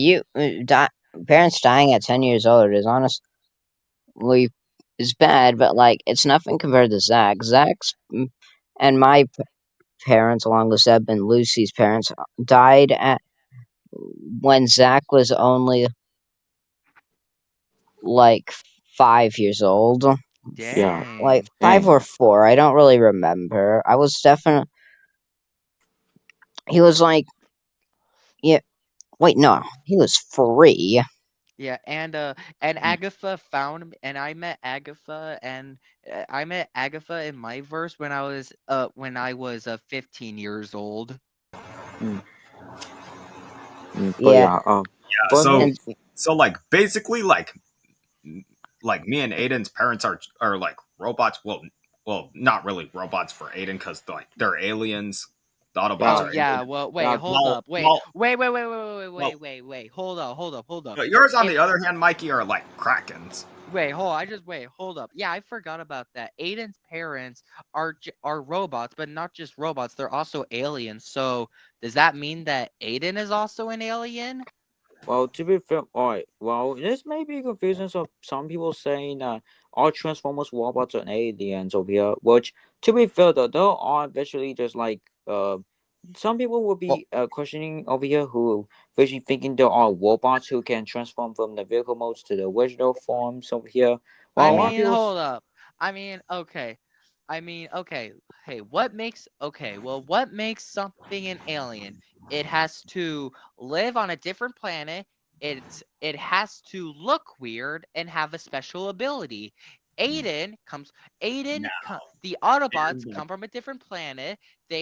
Speaker 1: parents dying at 10 years old is honestly is bad, but like it's nothing compared to Zach. And my parents, along with Zeb and Lucy's parents, died at when Zach was only like 5 years old.
Speaker 3: Yeah.
Speaker 1: Like
Speaker 4: Dang.
Speaker 1: 5 or 4, I don't really remember. I was definitely he was like yeah. Wait, no, he was 3.
Speaker 4: Yeah, and Agatha found and I met Agatha in my verse when I was 15 years old.
Speaker 3: Mm, but
Speaker 1: Yeah,
Speaker 3: yeah.
Speaker 6: Yeah,
Speaker 3: But no.
Speaker 6: so like basically like me and Aiden's parents are like robots. Well, not really robots for Aiden because like they're aliens. The Autobots
Speaker 4: Oh
Speaker 3: Yeah.
Speaker 6: are
Speaker 4: yeah,
Speaker 6: aliens.
Speaker 4: well wait,
Speaker 3: Yeah.
Speaker 4: hold up.
Speaker 6: Well,
Speaker 4: Wait. Hold up, hold up.
Speaker 6: but yours on
Speaker 4: If
Speaker 6: the other hand, Mikey, are like Krakens.
Speaker 4: Wait, hold up. Yeah, I forgot about that. Aiden's parents are robots, but not just robots, they're also aliens. So, does that mean that Aiden is also an alien?
Speaker 3: Well, to be fair, alright. Well, this may be confusing. So some people saying that all Transformers robots are aliens over here. Which, to be fair, though, they are visually just like some people will
Speaker 1: well,
Speaker 3: be questioning over here who visually thinking there are robots who can transform from the vehicle modes to the original forms over here.
Speaker 4: I
Speaker 3: Well, a
Speaker 1: yeah,
Speaker 3: lot of
Speaker 4: mean,
Speaker 3: people.
Speaker 4: hold up. I mean, okay. Hey, what makes something an alien? It has to live on a different planet. It has to look weird and have a special ability.
Speaker 6: Now,
Speaker 4: The Autobots
Speaker 6: and,
Speaker 4: come from a different planet.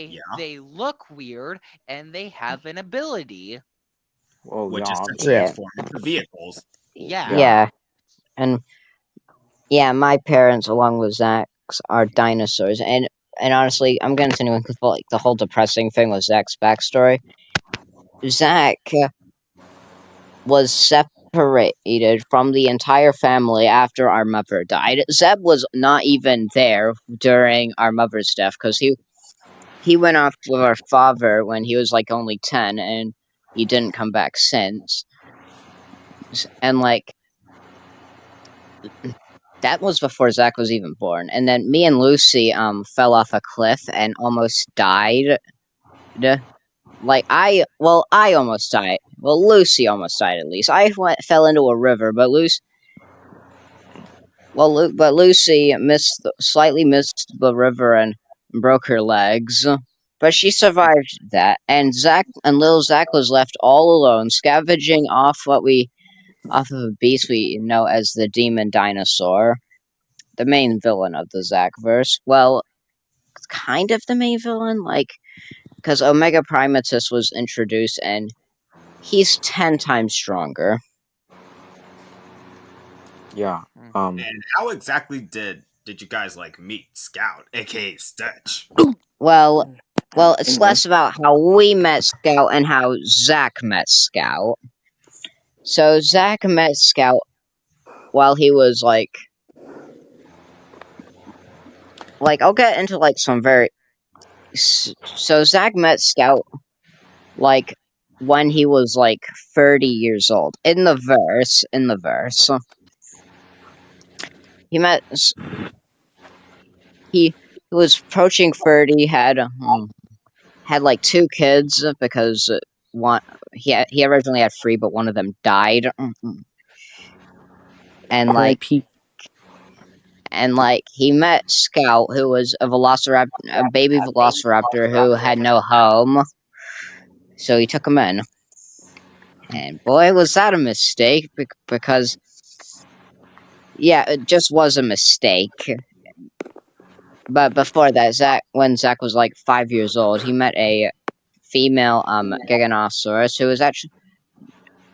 Speaker 6: yeah,
Speaker 4: They look weird and they have an ability.
Speaker 3: Oh
Speaker 6: which is
Speaker 3: yeah,
Speaker 6: to
Speaker 1: yeah,
Speaker 6: transform into vehicles.
Speaker 4: Yeah.
Speaker 3: yeah,
Speaker 1: yeah, and yeah, my parents, along with Zach's, are dinosaurs, and honestly, I'm gonna continue with like the whole depressing thing with Zach's backstory. Zach was separated from the entire family after our mother died. Zeb was not even there during our mother's death because he went off with our father when he was like only 10, and he didn't come back since. And like that was before Zach was even born. And then me and Lucy fell off a cliff and almost died. Like I almost died. Well, Lucy almost died at least. Fell into a river, but Lucy slightly missed the river and broke her legs. But she survived that, and little Zach was left all alone, scavenging off of a beast we know as the Demon Dinosaur, the main villain of the Zack verse. Well, kind of the main villain, like because Omega Primatus was introduced, and he's 10 times stronger.
Speaker 3: yeah.
Speaker 4: Mhm.
Speaker 6: And how exactly did you guys like meet Scout, aka Stitch?
Speaker 1: Well, it's
Speaker 3: Anyway,
Speaker 1: less about how we met Scout and how Zack met Scout. So Zack met Scout while he was like I'll get into like some very so Zack met Scout like when he was like 30 years old in the verse he was approaching 30, had like 2 kids because one he originally had 3, but one of them died. And like
Speaker 2: R.I.P.
Speaker 1: he met Scout, who was a baby velociraptor who had no home. So he took him in. And boy, was that a mistake, because yeah, it just was a mistake. But before that, when Zach was like 5 years old, he met a female Giganotosaurus who was actually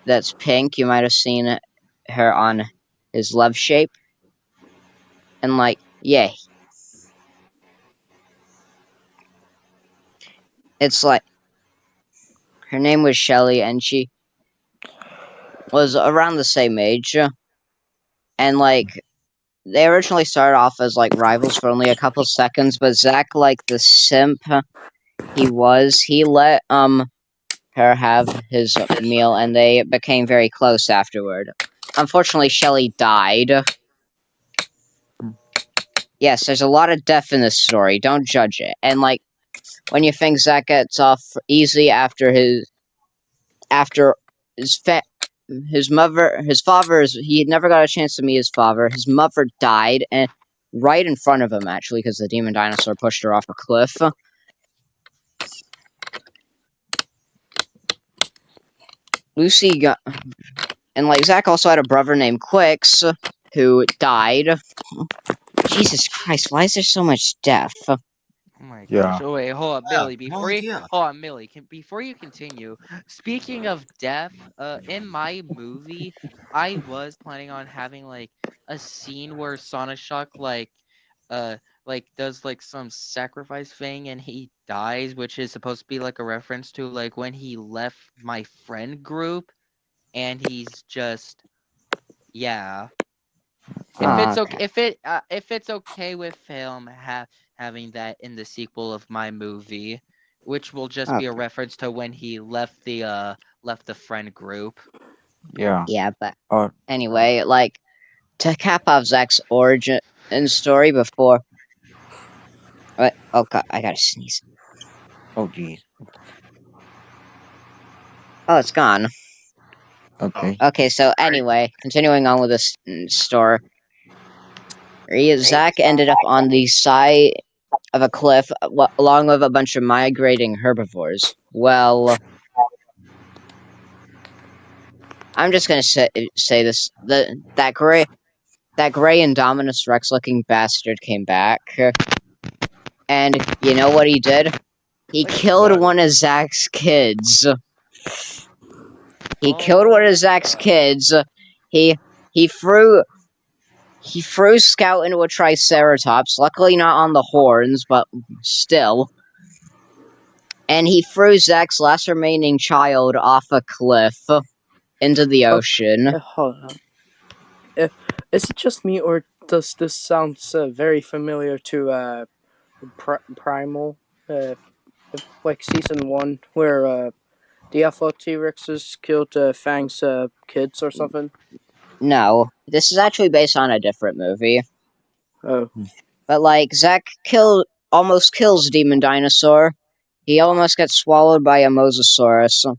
Speaker 1: that's pink. You might have seen her on his love shape. And like, yeah, it's like her name was Shelly, and she was around the same age. And like, they originally started off as like rivals for only a couple seconds, but Zach, like the simp he let her have his meal, and they became very close afterward. Unfortunately, Shelly died. Yes, there's a lot of death in this story. Don't judge it. And like, when you think Zach gets off easy after his father, he never got a chance to meet his father. His mother died, and right in front of him, actually, because the demon dinosaur pushed her off a cliff. Lucy got, and like Zach also had a brother named Quix, who died. Jesus Christ, why is there so much death?
Speaker 4: Oh my
Speaker 3: Yeah.
Speaker 4: gosh. Oh wait, hold up, Billy. Before you
Speaker 6: yeah.
Speaker 4: hold on, Millie. Before you continue, speaking of death, in my movie, I was planning on having like a scene where Shock like does like some sacrifice thing and he dies, which is supposed to be like a reference to like when he left my friend group, and he's just yeah. If it's okay, if it's okay with him having that in the sequel of my movie, which will just be a reference to when he left the friend group.
Speaker 3: Yeah.
Speaker 1: Yeah, but
Speaker 3: Or
Speaker 1: anyway, like, to cap off Zach's origin story before. What? Oh god, I gotta sneeze.
Speaker 3: oh geez.
Speaker 1: Oh, it's gone.
Speaker 3: Okay.
Speaker 1: Okay, so anyway, continuing on with this story, Zach ended up on the side of a cliff along with a bunch of migrating herbivores. Well, I'm just gonna say this: that gray Indominus Rex looking bastard came back, and you know what he did? He killed one of Zach's kids. He killed one of Zach's kids. He threw Scout into a Triceratops. Luckily, not on the horns, but still. And he threw Zach's last remaining child off a cliff into the ocean.
Speaker 2: Hold on. Is it just me, or does this sound very familiar to Primal, like season 1, where the Alpha T-Rexes killed Fang's kids or something?
Speaker 1: No, this is actually based on a different movie.
Speaker 2: Oh.
Speaker 1: But like, Zach almost kills Demon Dinosaur. He almost gets swallowed by a Mosasaurus.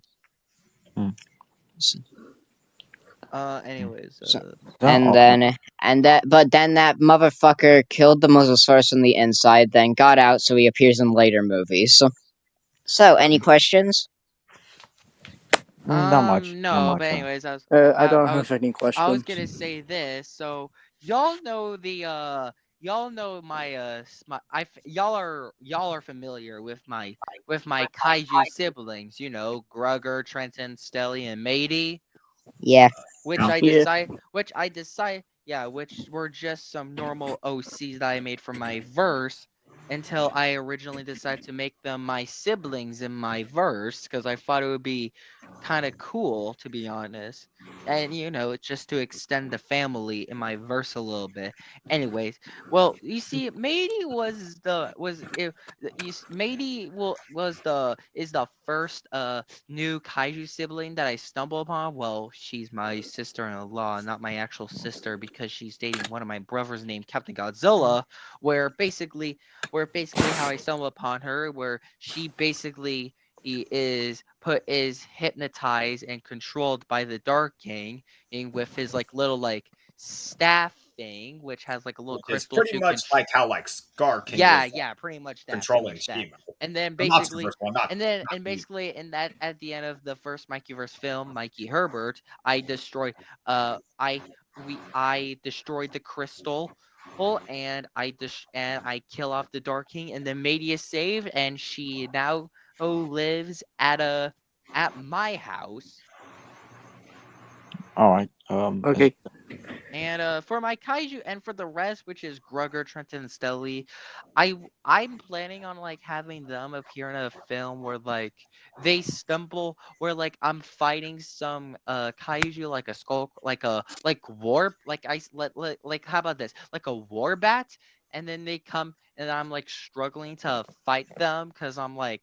Speaker 4: Anyways.
Speaker 1: But then that motherfucker killed the Mosasaurus from the inside, then got out, so he appears in later movies. So, any questions?
Speaker 3: Not much.
Speaker 4: No, but anyways,
Speaker 2: I don't have any questions.
Speaker 4: I was gonna say this. So y'all know y'all are familiar with my kaiju siblings. You know, Grugger, Trenton, Stelly, and Matey.
Speaker 1: Yeah.
Speaker 4: Which were just some normal OCs that I made for my verse, until I originally decided to make them my siblings in my verse, because I thought it would be kind of cool, to be honest. and it's just to extend the family in my verse a little bit. Anyways, well, you see, Matey is the first new kaiju sibling that I stumble upon. Well, she's my sister-in-law, not my actual sister, because she's dating one of my brothers named Captain Godzilla. Where basically how I stumble upon her, where she basically he is hypnotized and controlled by the Dark King, and with his like little like staff thing, which has like a little
Speaker 6: It's
Speaker 4: crystal
Speaker 6: pretty
Speaker 4: to
Speaker 6: much
Speaker 4: control.
Speaker 6: like how like Scar King
Speaker 4: Yeah,
Speaker 6: was
Speaker 4: yeah, pretty much that,
Speaker 6: controlling Shima.
Speaker 4: And then
Speaker 6: Or not
Speaker 4: basically,
Speaker 6: Super Squad, not,
Speaker 4: and basically, in that at the end of the first Mikeyverse film, Mikey Herbert, I destroy, I destroyed the crystal. And I kill off the Dark King, and then Mady is saved, and she now lives at my house.
Speaker 3: All right.
Speaker 2: Okay.
Speaker 4: And for my kaiju and for the rest, which is Grugger, Trenton, and Stelly, I'm planning on like having them appear in a film where like they stumble, where like I'm fighting some kaiju like a skull, like war, like like how about this, like a war bat, and then they come and I'm like struggling to fight them because I'm like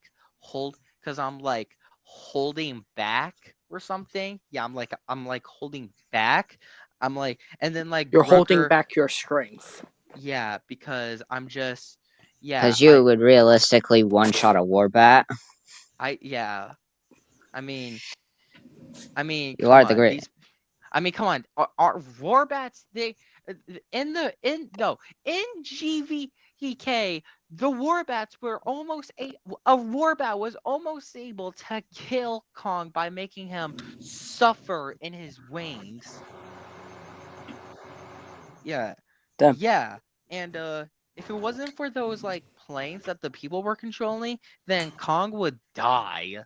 Speaker 4: holding back or something. Yeah, I'm like holding back. I'm like, and then like
Speaker 2: You're holding
Speaker 4: Grugger,
Speaker 2: back your strength.
Speaker 4: yeah, because I'm just, yeah,
Speaker 1: Because you would realistically one-shot a Warbat.
Speaker 4: yeah, I mean,
Speaker 1: You
Speaker 4: come
Speaker 1: are the
Speaker 4: on,
Speaker 1: great.
Speaker 4: come on, are warbats they in the in no in GVK, the warbats were almost a warbat was almost able to kill Kong by making him suffer in his wings. Yeah.
Speaker 2: Damn.
Speaker 4: Yeah. And if it wasn't for those like planes that the people were controlling, then Kong would die.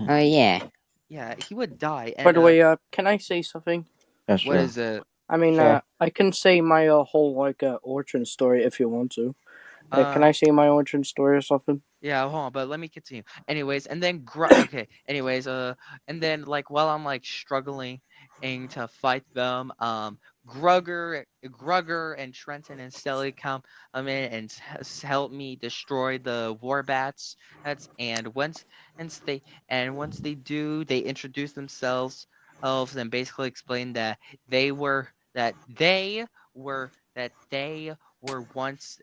Speaker 1: Oh yeah.
Speaker 4: Yeah, he would die.
Speaker 2: By
Speaker 4: And
Speaker 2: the way, can I say something?
Speaker 3: Yeah,
Speaker 4: what
Speaker 3: sure.
Speaker 4: is it?
Speaker 2: I mean,
Speaker 1: Sure.
Speaker 2: I can say my whole like origin story if you want to. Can
Speaker 4: Uh
Speaker 2: I say my origin story or something?
Speaker 4: yeah, hold on, but let me continue. Anyways, and then okay. Anyways, and then like while I'm like struggling and to fight them, Grugger and Trenton and Stelly come in and help me destroy the warbats. And once they do, they introduce themselves and basically explain that they were once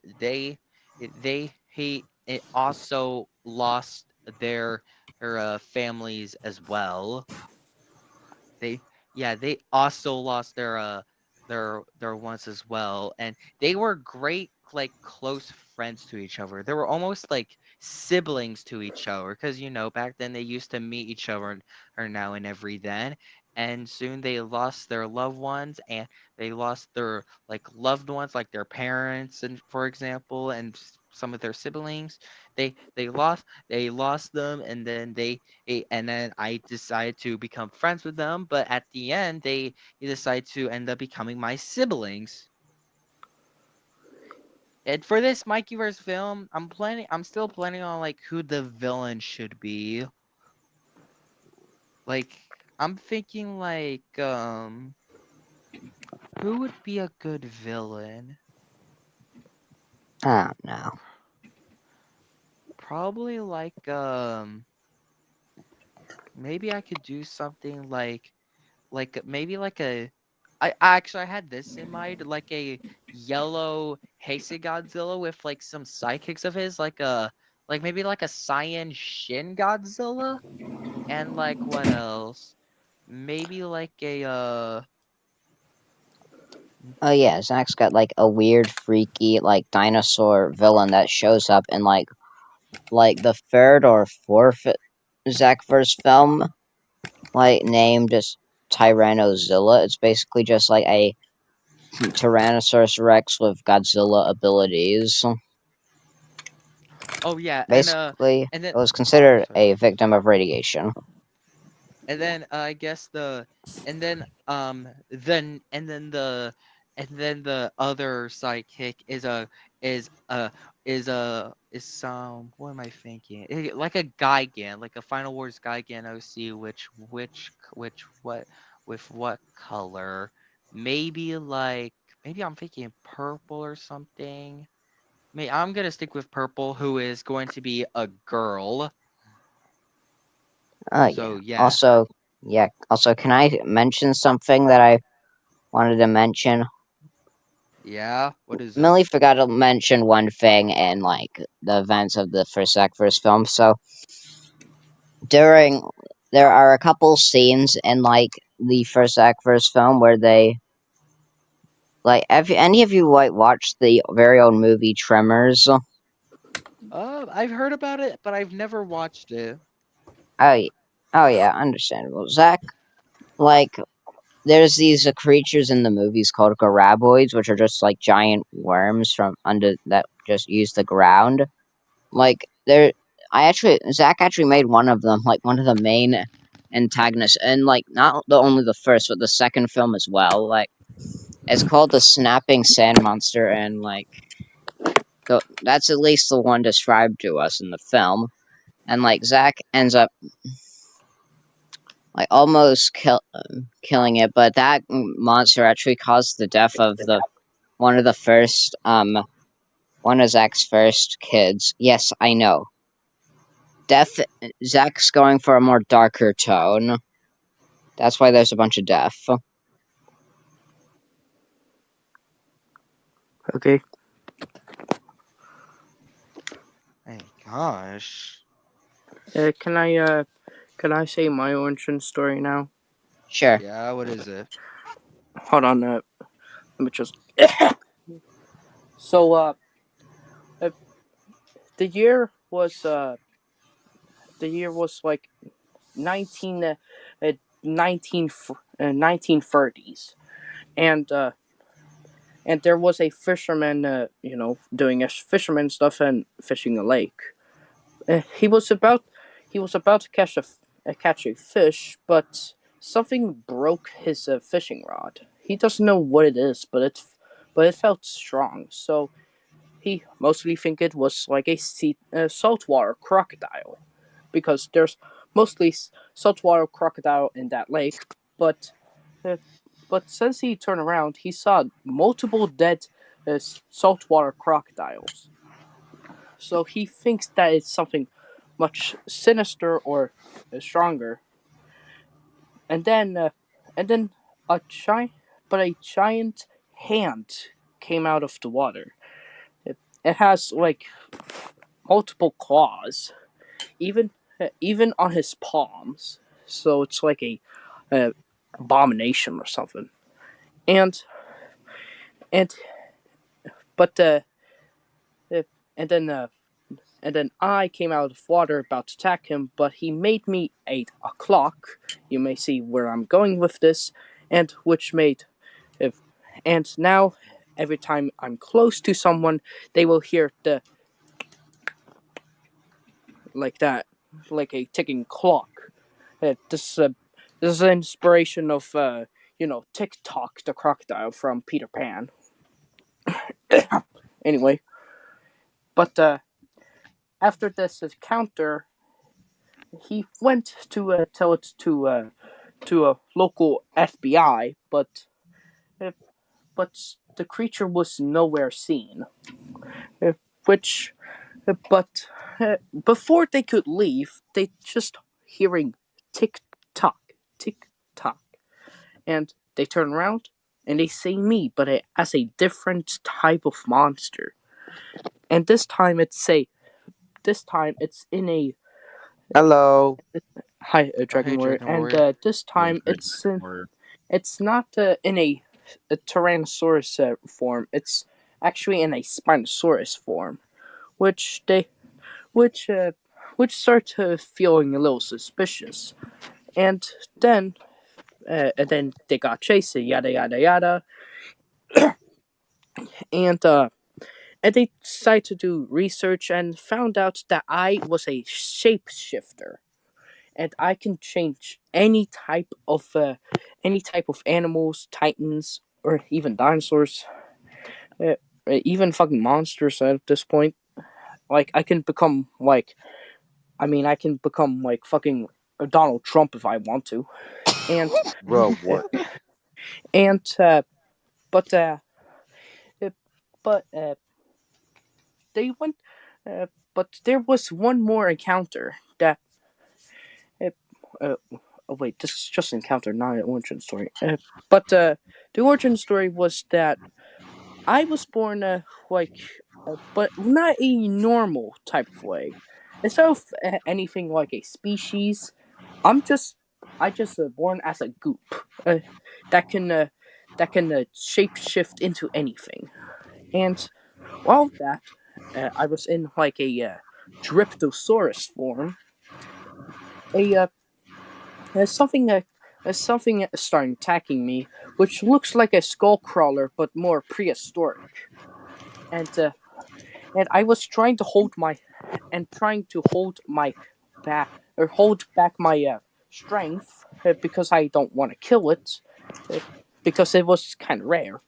Speaker 4: he it also lost their families as well. They also lost their ones as well, and they were great like close friends to each other. They were almost like siblings to each other because back then they used to meet each other or now and every then. And soon they lost their loved ones, and they lost their like loved ones, like their parents, and for example, and some of their siblings. They lost them, and then I decided to become friends with them. But at the end, they decide to end up becoming my siblings. And for this Mikeyverse film, I'm still planning on like who the villain should be. Like, I'm thinking like who would be a good villain?
Speaker 1: I don't know.
Speaker 4: Probably like maybe I could do something like maybe like I had this in mind, like a yellow Heisei Godzilla with like some sidekicks of his, like maybe like a Saiyan Shin Godzilla, and like what else? Maybe like a
Speaker 1: Oh yeah, Zach's got like a weird, freaky, like dinosaur villain that shows up in like the third or fourth Zachverse film, like named as Tyrannosaurus. It's basically just like a Tyrannosaurus Rex with Godzilla abilities.
Speaker 4: oh yeah,
Speaker 1: Basically,
Speaker 4: and
Speaker 1: it
Speaker 4: then
Speaker 1: was
Speaker 4: oh
Speaker 1: considered
Speaker 4: sorry.
Speaker 1: a victim of radiation.
Speaker 4: And then I guess and then then the other sidekick is is what am I thinking? Like a Gigan, like a Final Wars Gigan OC, which what with what color? Maybe maybe I'm thinking purple or something. I'm gonna stick with purple, who is going to be a girl. So yeah.
Speaker 1: Also, can I mention something that I wanted to mention?
Speaker 4: Yeah, what is it?
Speaker 1: Millie forgot to mention one thing in like the events of the first film. So there are a couple scenes in like the first film where they have any of you like watched the very old movie Tremors?
Speaker 4: I've heard about it, but I've never watched it.
Speaker 1: Oh yeah, understandable. Zach, like there's these creatures in the movies called graboids, which are just like giant worms from under that just use the ground. Like Zach actually made one of them, like one of the main antagonists, and like not only the first, but the second film as well. Like it's called the Snapping Sand Monster, and like that's at least the one described to us in the film. And like Zach ends up like almost killing it, but that monster actually caused the death of one of the first one of Zach's first kids. Yes, I know. Death. Zach's going for a more darker tone. That's why there's a bunch of death.
Speaker 2: Okay.
Speaker 4: My gosh.
Speaker 2: Can I say my origin story now?
Speaker 1: Sure.
Speaker 4: Yeah, what is it?
Speaker 2: Hold on. Let me just. So the year was like 1930s, and there was a fisherman, doing his fisherman stuff and fishing a lake. He was about to catch a fish, but something broke his fishing rod. He doesn't know what it is, but it felt strong. So he mostly think it was like a saltwater crocodile, because there's mostly saltwater crocodile in that lake. But since he turned around, he saw multiple dead saltwater crocodiles. So he thinks that it's something much sinister or stronger. And then a giant hand came out of the water. It has like multiple claws, even on his palms. So it's like a abomination or something. And and but and then I came out of water about to attack him, but he made me a clock. You may see where I'm going with this, and and now every time I'm close to someone, they will hear the like that, like a ticking clock. This is an inspiration of Tick-Tock the crocodile from Peter Pan. Anyway, but after this encounter, he went to tell it to a local FBI, but the creature was nowhere seen. Which, but before they could leave, they just hearing tick tock, and they turn around and they see me, but as a different type of monster. And this time it's in a
Speaker 3: Hello.
Speaker 2: hi, Dragon Warrior,
Speaker 4: Dragon
Speaker 2: and
Speaker 4: Warrior.
Speaker 2: this time it's not in a Tyrannosaurus form. It's actually in a Spinosaurus form, which which start feeling a little suspicious, and then they got chased, yada yada yada, and they decided to do research and found out that I was a shapeshifter, and I can change any type of animals, titans, or even dinosaurs, even fucking monsters at this point. like I can become like I can become like fucking Donald Trump if I want to, and
Speaker 7: Bro,
Speaker 2: uh,
Speaker 7: what?
Speaker 2: and but uh, but they went, but there was one more encounter that uh, oh wait, this is just an encounter, not an origin story. But the origin story was that I was born like, but not a normal type of way. Instead of anything like a species, I'm just I just born as a goop uh, that can uh, shape shift into anything. And while that, I was in like a Dryptosaurus form. A something started attacking me, which looks like a skull crawler but more prehistoric. And I was trying to hold my back or hold back my strength because I don't want to kill it uh, because it was kind of rare.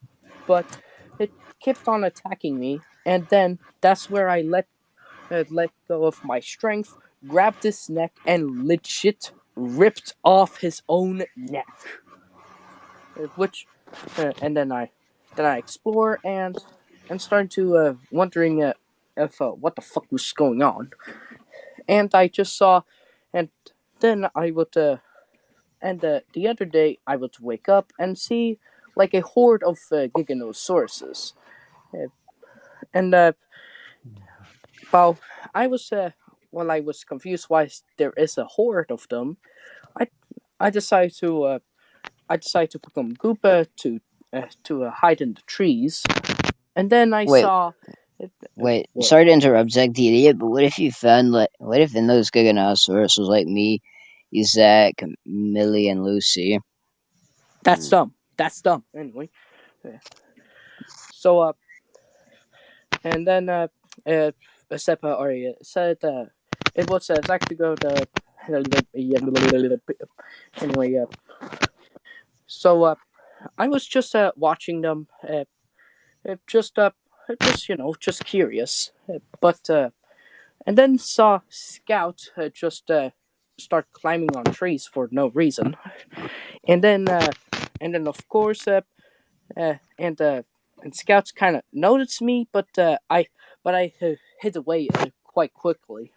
Speaker 2: But it kept on attacking me, and then that's where I let go of my strength, grabbed his neck, and legit ripped off his own neck. Which, and then I explore and start to wondering if what the fuck was going on. And I just saw, and then I would, and the other day I would wake up and see like a horde of Giganosauruses. Uh, and while I was, while I was confused why there is a horde of them, I I decided to become Goopa to hide in the trees, and then I
Speaker 1: Wait,
Speaker 2: saw.
Speaker 1: wait.
Speaker 2: What?
Speaker 1: Sorry to interrupt, Zach the idiot, but what if you found like, what if in those Giganosaurus was like me, Zach, Millie, and Lucy?
Speaker 2: That's dumb. That's dumb. Anyway, so and then Seppa already said it was Zach to go to. Anyway, so I was just watching them, just just curious, but and then saw Scout just start climbing on trees for no reason, and then of course uh, and uh, and Scouts kind of noticed me, but I hid away quite quickly,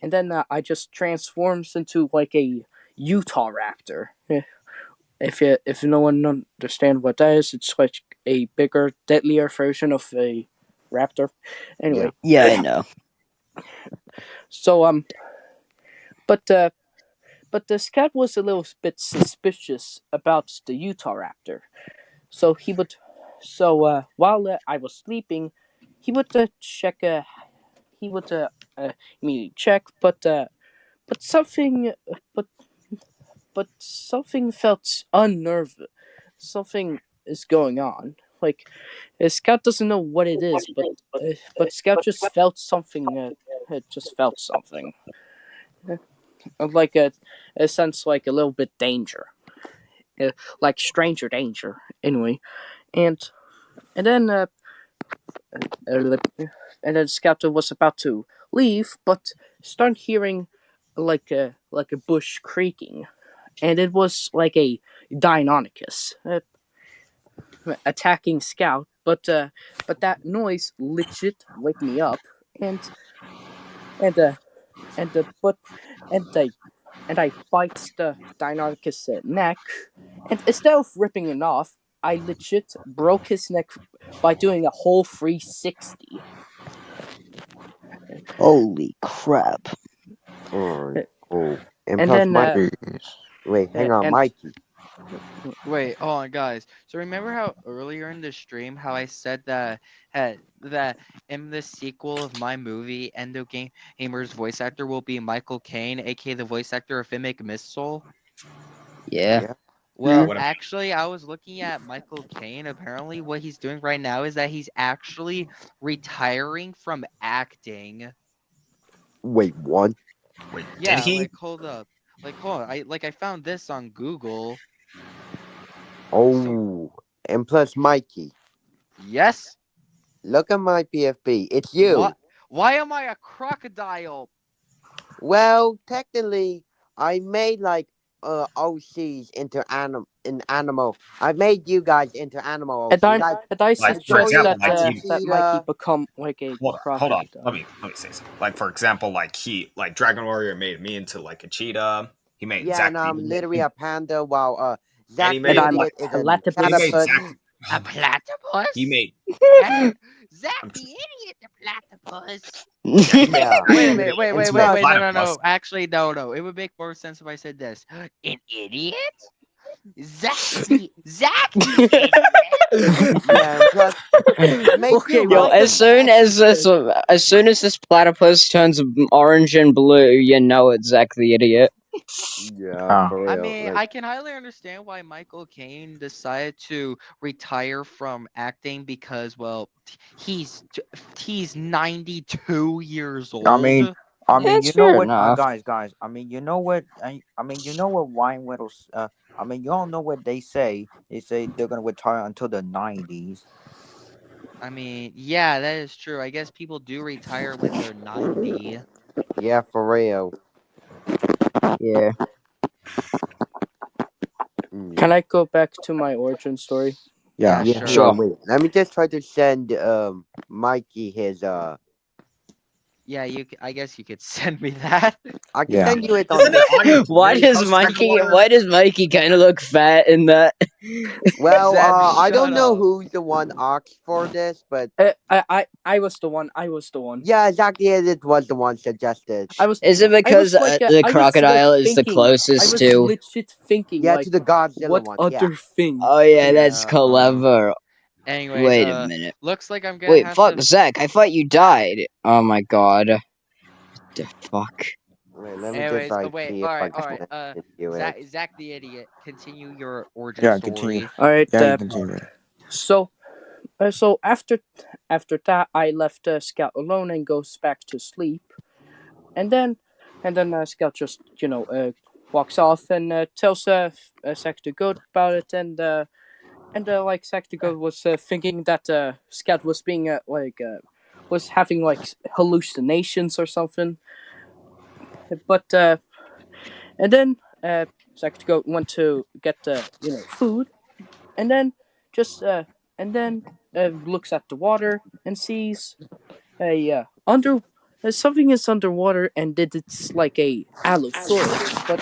Speaker 2: and then I just transforms into like a Utah raptor. If no one understand what that is, it's like a bigger, deadlier version of a raptor.
Speaker 7: Yeah.
Speaker 2: Anyway,
Speaker 1: Yeah, I know.
Speaker 2: so but the scout was a little bit suspicious about the Utah raptor. So he would, while I was sleeping, he would check. He would immediately check, but something, but something felt unnerving. Something is going on. Like Scout doesn't know what it is, but Scout just felt something. Just felt something, like a sense like a little bit danger, like stranger danger. Anyway, and and then uh, and then Scout was about to leave, but started hearing like a bush creaking, and it was like a Deinonychus attacking Scout. But that noise legit wake me up, and and uh, but and I bite the Deinonychus neck, and instead of ripping it off, I legit broke his neck by doing a whole 360.
Speaker 1: Holy crap!
Speaker 7: Alright, cool. And
Speaker 2: And
Speaker 7: plus,
Speaker 2: then
Speaker 7: Mikey. Wait, hang on,
Speaker 2: and
Speaker 7: Mikey.
Speaker 4: Wait, hold on, guys. So remember how earlier in the stream how I said that in the sequel of my movie, Endo Gamer's voice actor will be Michael Caine, aka the voice actor of Mimic Missile?
Speaker 1: Yeah.
Speaker 7: Yeah.
Speaker 4: Well,
Speaker 6: What?
Speaker 4: actually, I was looking at Michael Caine. Apparently, what he's doing right now is that he's actually retiring from acting.
Speaker 7: Wait, what?
Speaker 6: Wait, did
Speaker 4: Yeah,
Speaker 6: he?
Speaker 4: like hold up. Like hold on. I found this on Google. So
Speaker 7: Oh, and plus, Mikey.
Speaker 4: yes.
Speaker 7: Look at my PFP. It's
Speaker 4: What?
Speaker 7: you.
Speaker 4: Why am I a crocodile?
Speaker 7: Well, technically, I made like OCs into animal. I made you guys into animal
Speaker 2: And
Speaker 7: OCs.
Speaker 2: I
Speaker 6: Like
Speaker 7: I
Speaker 6: for
Speaker 7: show
Speaker 2: suggest
Speaker 7: you
Speaker 6: example,
Speaker 2: that
Speaker 6: like
Speaker 7: a
Speaker 6: he
Speaker 2: that Mikey
Speaker 7: cheetah.
Speaker 2: become like a
Speaker 6: hold on. Let
Speaker 2: crocodile.
Speaker 6: me say something. Like for example, like Dragon Warrior made me into like a cheetah. He made
Speaker 7: Yeah, and
Speaker 6: Zach
Speaker 7: I'm literally a panda, while
Speaker 6: and he
Speaker 7: Zach
Speaker 2: And
Speaker 7: the
Speaker 6: made
Speaker 2: I'm a
Speaker 6: like
Speaker 7: idiot is a
Speaker 6: he made
Speaker 2: platypus.
Speaker 7: platypus.
Speaker 6: Zach
Speaker 4: A platypus?
Speaker 6: he made
Speaker 4: Zach the idiot, the platypus.
Speaker 6: yeah he made
Speaker 7: Yeah,
Speaker 4: Wait a
Speaker 6: he
Speaker 4: minute.
Speaker 6: made,
Speaker 4: Wait,
Speaker 7: and
Speaker 4: wait,
Speaker 6: he made
Speaker 4: wait,
Speaker 7: plus,
Speaker 4: wait. No, no,
Speaker 6: platypus.
Speaker 4: no. Actually, no, no. It would make more sense if I said this. An idiot? Zach the idiot?
Speaker 7: yeah, and plus, make you
Speaker 2: Okay,
Speaker 1: Yo,
Speaker 2: what
Speaker 7: right.
Speaker 2: the
Speaker 1: as soon as this platypus turns orange and blue, you know it's Zach the idiot.
Speaker 7: Yeah,
Speaker 3: Ah.
Speaker 7: for
Speaker 4: I
Speaker 7: real.
Speaker 4: mean,
Speaker 7: Like,
Speaker 4: I can highly understand why Michael Caine decided to retire from acting because, well, he's 92 years
Speaker 3: I mean,
Speaker 4: old.
Speaker 3: you
Speaker 1: It's
Speaker 3: know
Speaker 1: fair
Speaker 3: what,
Speaker 1: enough.
Speaker 3: guys. I mean, you know what, you know what Ryan Reynolds. I mean, you all know what they say. They say they're gonna retire until the 90s.
Speaker 4: I mean, yeah, that is true. I guess people do retire when they're 90.
Speaker 7: yeah, for real.
Speaker 1: Yeah.
Speaker 2: Can
Speaker 7: Yeah,
Speaker 2: I go back to my origin story?
Speaker 4: Yeah,
Speaker 7: yeah.
Speaker 4: sure.
Speaker 7: Hang on,
Speaker 1: Sure.
Speaker 7: wait. Let me just try to send Mikey his
Speaker 4: Yeah, I guess you could send me that.
Speaker 7: I can
Speaker 3: Yeah.
Speaker 7: send you it on
Speaker 6: Isn't it on your
Speaker 7: Discord.
Speaker 1: Why
Speaker 6: community
Speaker 1: does
Speaker 6: post, Dragon
Speaker 1: Mikey?
Speaker 6: Warrior?
Speaker 1: Why does Mikey kind of look fat in that?
Speaker 7: Well,
Speaker 4: Zeb,
Speaker 7: I
Speaker 4: shut
Speaker 7: don't know
Speaker 4: up.
Speaker 7: who's the one asked for this, but
Speaker 2: I was the one. I was the one.
Speaker 7: yeah, exactly. It was the one suggested.
Speaker 2: I was.
Speaker 1: Is it
Speaker 2: I
Speaker 1: because
Speaker 2: was like.
Speaker 1: the
Speaker 2: I was like
Speaker 1: crocodile is the
Speaker 2: thinking. I
Speaker 1: closest
Speaker 2: was
Speaker 1: to?
Speaker 2: legit thinking
Speaker 7: Yeah, to
Speaker 2: like,
Speaker 7: the Godzilla
Speaker 2: what
Speaker 7: one. Yeah.
Speaker 2: other thing?
Speaker 1: Oh yeah, that's
Speaker 4: Yeah.
Speaker 1: clever.
Speaker 4: Anyways,
Speaker 1: Wait a minute.
Speaker 4: looks like I'm gonna
Speaker 1: Wait,
Speaker 4: have
Speaker 1: fuck,
Speaker 4: to.
Speaker 1: Zach. I thought you died. Oh my god. The fuck.
Speaker 7: Wait, let me just
Speaker 4: Anyways,
Speaker 7: like
Speaker 4: wait.
Speaker 7: see
Speaker 4: All
Speaker 7: if I
Speaker 4: right, all
Speaker 7: can
Speaker 4: right.
Speaker 7: send you
Speaker 4: Zach,
Speaker 7: it.
Speaker 4: Zach the idiot. Continue your origin
Speaker 3: Yeah, continue.
Speaker 4: story.
Speaker 2: All right.
Speaker 3: Yeah, you continue.
Speaker 2: So after that, I left Scout alone and goes back to sleep, and then Scout just walks off and tells Sack to go about it, and like Sack to go was thinking that Scout was being was having like hallucinations or something, but and then Sack to go went to get food, and then just and then looks at the water and sees a under something is underwater, and it's like a allosaurus, but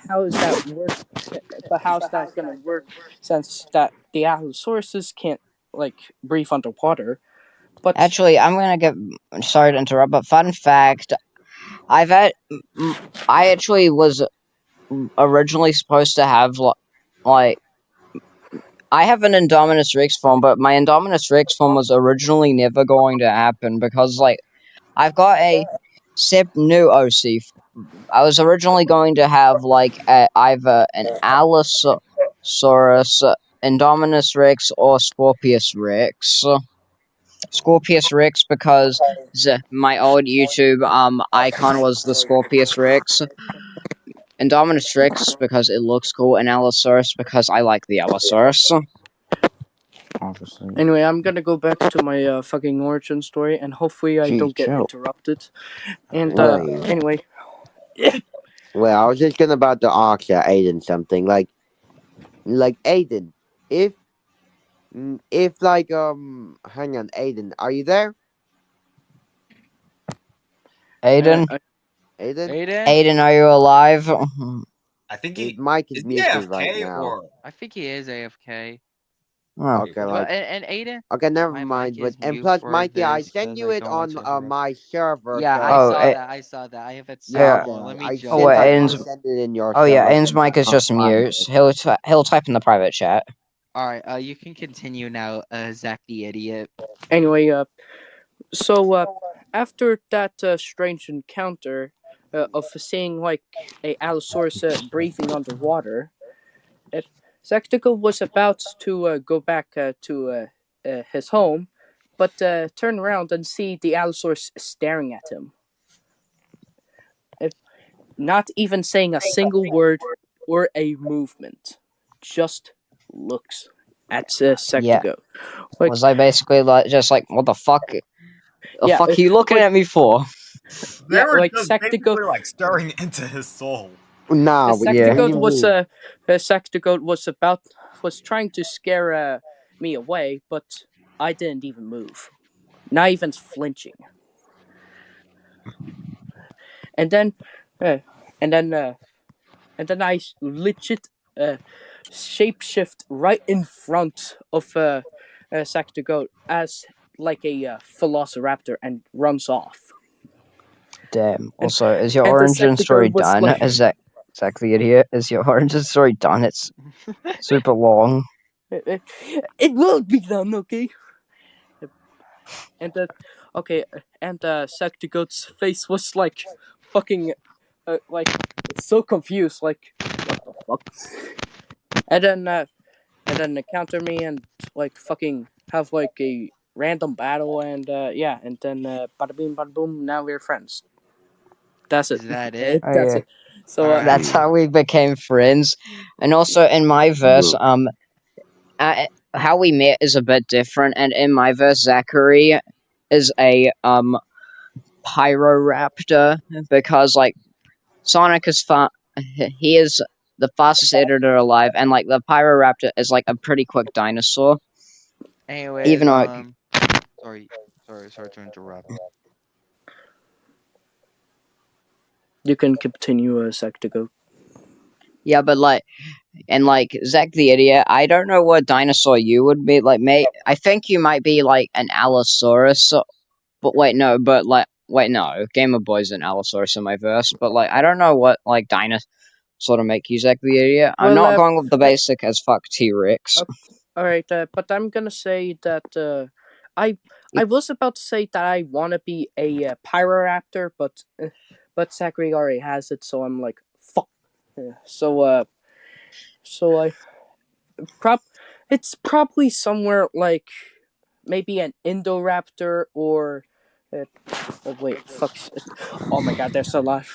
Speaker 2: how is that work? But how's that gonna work since that the allosauruses can't like breathe underwater? But
Speaker 1: Actually, I'm gonna get. Sorry to interrupt, but fun fact: I've had. I actually was originally supposed to have like. I have an Indominus Rex form, but my Indominus Rex form was originally never going to happen because like I've got a new OC. I was originally going to have like either an Allosaurus, Indominus Rex, or Scorpius Rex. Scorpius Rex because my old YouTube icon was the Scorpius Rex. Indominus Rex because it looks cool, and Allosaurus because I like the Allosaurus.
Speaker 3: Obviously.
Speaker 2: anyway, I'm gonna go back to my fucking origin story, and hopefully I
Speaker 3: Gee,
Speaker 2: don't get
Speaker 3: chill.
Speaker 2: interrupted. And
Speaker 7: Right.
Speaker 2: anyway,
Speaker 7: Well, I was just gonna about to ask Aiden something. Like Aiden, if like hang on, Aiden, are you there?
Speaker 1: Aiden,
Speaker 7: Aiden,
Speaker 4: Aiden?
Speaker 1: Aiden, are you alive?
Speaker 6: I think
Speaker 7: his
Speaker 6: he
Speaker 7: mic is
Speaker 6: is he
Speaker 7: muted right
Speaker 6: AFK
Speaker 7: now.
Speaker 6: or
Speaker 4: I think he is AFK.
Speaker 1: Oh.
Speaker 7: Okay,
Speaker 4: Well,
Speaker 7: like
Speaker 4: and Aiden,
Speaker 7: okay, never
Speaker 4: my
Speaker 7: mind.
Speaker 4: mic
Speaker 7: But
Speaker 4: is
Speaker 7: and
Speaker 4: mute
Speaker 7: plus,
Speaker 4: for
Speaker 7: Mikey, I
Speaker 4: this
Speaker 7: sent
Speaker 4: because
Speaker 7: you
Speaker 4: I
Speaker 7: it
Speaker 4: don't want
Speaker 7: on
Speaker 4: to interrupt.
Speaker 7: my server.
Speaker 4: Yeah, I
Speaker 7: So
Speaker 1: Oh,
Speaker 4: saw that. I saw that. I have it set
Speaker 7: yeah,
Speaker 4: up.
Speaker 1: yeah.
Speaker 4: Well, let me
Speaker 7: I
Speaker 1: Oh
Speaker 7: since
Speaker 1: wait,
Speaker 7: I
Speaker 4: join.
Speaker 7: can't
Speaker 1: Aiden's.
Speaker 7: send it in your
Speaker 1: Oh yeah,
Speaker 7: server
Speaker 1: Aiden's
Speaker 7: since I
Speaker 1: mic is
Speaker 7: can't
Speaker 1: just
Speaker 7: find
Speaker 1: mute.
Speaker 7: it.
Speaker 1: He'll type in the private chat.
Speaker 4: All right, you can continue now, Zach the idiot.
Speaker 2: anyway, so after that strange encounter of seeing like a allosaurus breathing underwater, Zactical was about to go back to his home, but turn around and see the allosaurus staring at him, not even saying a single word or a movement, just looks at
Speaker 1: Yeah.
Speaker 2: Sectigo. Like,
Speaker 1: Was I basically like just like what the fuck? The
Speaker 2: Yeah,
Speaker 1: fuck are you looking
Speaker 2: like-
Speaker 1: at me for?
Speaker 6: They
Speaker 2: Yeah,
Speaker 6: were
Speaker 2: like
Speaker 6: just
Speaker 2: Sectagoat.
Speaker 6: basically like staring into his soul.
Speaker 7: No, what
Speaker 1: yeah.
Speaker 7: do
Speaker 2: Sectagoat
Speaker 7: you
Speaker 2: was
Speaker 7: mean?
Speaker 2: Sectagoat was trying to scare me away, but I didn't even move, not even flinching. And then, and then, and then I legit shapeshift right in front of Sectagoat as like a velociraptor and runs off.
Speaker 1: Damn. Also, is your
Speaker 2: and the
Speaker 1: origin story
Speaker 2: Sectagoat was
Speaker 1: done?
Speaker 2: like-
Speaker 1: Is that exactly it here? Is your origin story done? It's super long.
Speaker 2: It will be done, okay? And Sectagoat's face was like fucking like so confused, like what the fuck? And then encounter me and like fucking have like a random battle and yeah, and then bada bing bada boom, now we're friends. That's it.
Speaker 4: Is that it?
Speaker 1: Oh,
Speaker 2: That's
Speaker 1: yeah.
Speaker 2: it. So
Speaker 4: Alright.
Speaker 1: That's how we became friends. And also in my verse, how we met is a bit different. And in my verse, Zachary is a Pyroraptor because like Sonic is he is the fastest editor alive, and like the Pyroraptor is like a pretty quick dinosaur.
Speaker 4: Anyways,
Speaker 1: Even though
Speaker 4: sorry to interrupt.
Speaker 2: you can continue Sectagoat.
Speaker 1: yeah, but like and like Zach the idiot, I don't know what dinosaur you would be. Like, I think you might be like an Allosaurus. But wait, no. Gamer Boy's an Allosaurus in my verse. But like, I don't know what like dinosaur to make you Zach the idiot. I'm
Speaker 2: Well,
Speaker 1: not going with the basic as fuck T-Rex.
Speaker 2: All right, but I'm gonna say that I was about to say that I want to be a Pyroraptor, but Zachary already has it, so I'm like fuck. So I it's probably somewhere like maybe an Indoraptor or wait fuck. Oh my god, there's a lot.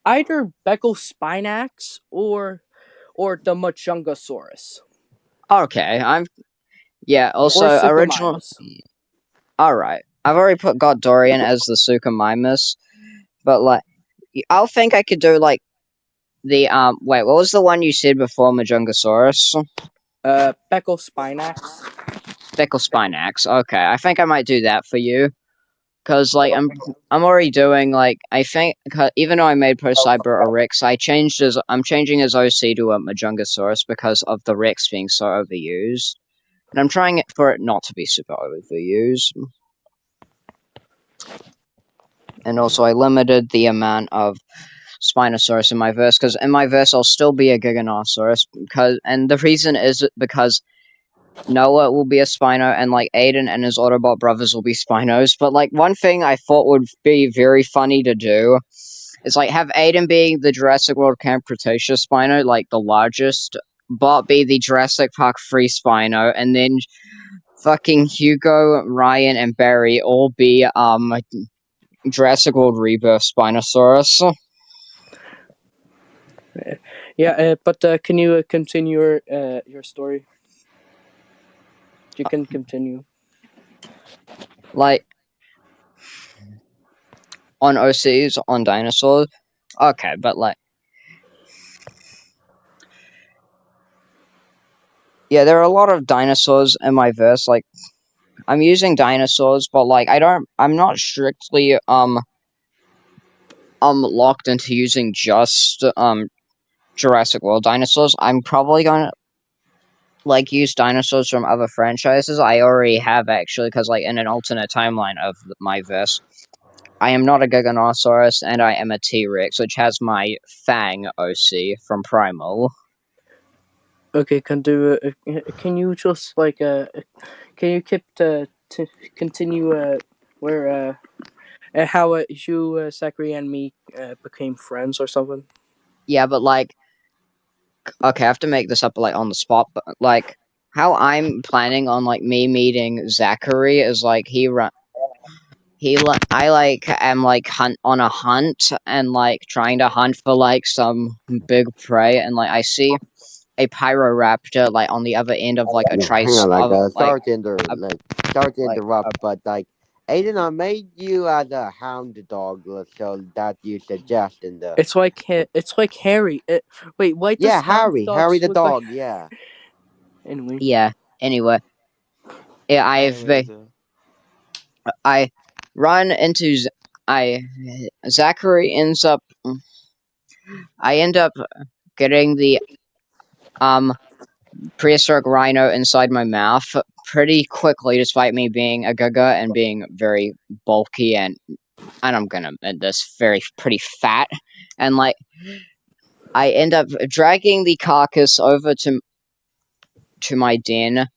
Speaker 2: Either Spinax or the Majungasaurus.
Speaker 1: Okay, yeah.
Speaker 2: Or
Speaker 1: Also, original.
Speaker 2: Suchomimus.
Speaker 1: All right, I've already put God Dorian as the Suchomimus, but like, I'll think I could do like the Wait, what was the one you said before Majungasaurus?
Speaker 2: Spinax.
Speaker 1: Spinax. Okay, I think I might do that for you. Cause like I'm already doing like I think even though I made Pro Cyber a Rex, I'm changing his OC to a Majungasaurus because of the Rex being so overused, and I'm trying for it not to be super overused. And also I limited the amount of Spinosaurus in my verse because in my verse I'll still be a Giganosaurus and the reason is because Noah will be a Spino, and like Aiden and his Autobot brothers will be Spinos. But like one thing I thought would be very funny to do is like have Aiden being the Jurassic World Camp Cretaceous Spino, like the largest, Bot be the Jurassic Park 3 Spino, and then fucking Hugo, Ryan, and Barry all be Jurassic World Rebirth Spinosaurus.
Speaker 2: Yeah, but can you continue your story? You can continue.
Speaker 1: Like on OCs, on dinosaurs. Okay, but like yeah, there are a lot of dinosaurs in my verse. Like I'm using dinosaurs, but like I'm not strictly locked into using just Jurassic World dinosaurs. I'm probably gonna like use dinosaurs from other franchises. I already have actually, because like in an alternate timeline of my verse, I am not a Giganosaurus and I am a T-Rex, which has my Fang OC from Primal.
Speaker 2: Okay, can you just like can you keep to continue where how you Zachary and me became friends or something?
Speaker 1: Yeah, but like okay, I have to make this up like on the spot, but like how I'm planning on like me meeting Zachary is like I like am like hunt on a hunt and like trying to hunt for like some big prey, and like I see a Pyroraptor like on the other end of like a
Speaker 7: Hang on,
Speaker 1: sorry to
Speaker 7: sorry to interrupt, but like Aiden, I made you as a hound dog, so that you suggest in the.
Speaker 2: It's like Harry. Wait, why does
Speaker 7: Yeah,
Speaker 2: hound
Speaker 7: Harry
Speaker 2: dogs
Speaker 7: the
Speaker 2: look like?
Speaker 7: dog. Yeah.
Speaker 2: Anyway,
Speaker 1: Yeah. Anyway, yeah,
Speaker 4: Anyways,
Speaker 1: I run into Zachary ends up. I end up getting the prehistoric rhino inside my mouth pretty quickly, despite me being a gaga and being very bulky and I'm gonna admit this, pretty fat, and like I end up dragging the carcass over to my den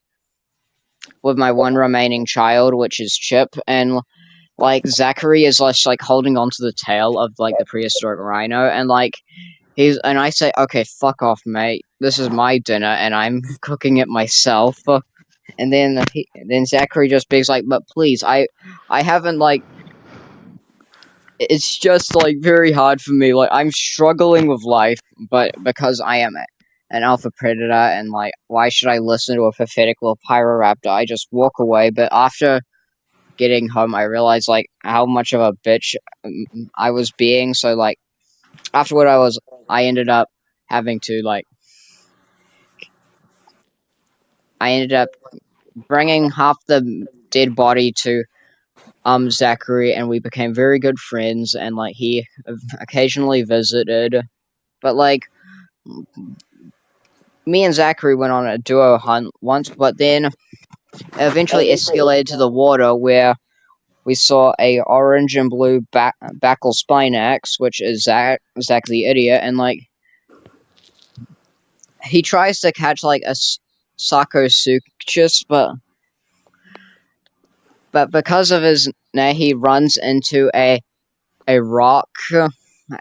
Speaker 1: with my one remaining child, which is Chip, and like Zachary is just like holding onto the tail of like the prehistoric rhino, and like I say, okay, fuck off, mate. This is my dinner, and I'm cooking it myself. And then Zachary just begs like, but please, I haven't like. It's just like very hard for me. Like I'm struggling with life, but because I am an alpha predator, and like, why should I listen to a pathetic little pyroraptor? I just walk away. But after getting home, I realized like how much of a bitch I was being. So like afterward, I ended up having to like I ended up bringing half the dead body to Zachary, and we became very good friends, and like he occasionally visited, but like me and Zachary went on a duo hunt once, but then eventually escalated to the water where we saw a orange and blue Backle Spinax, which is Zach the idiot, and like he tries to catch like a Sarcosuchus, but because of his he runs into a rock,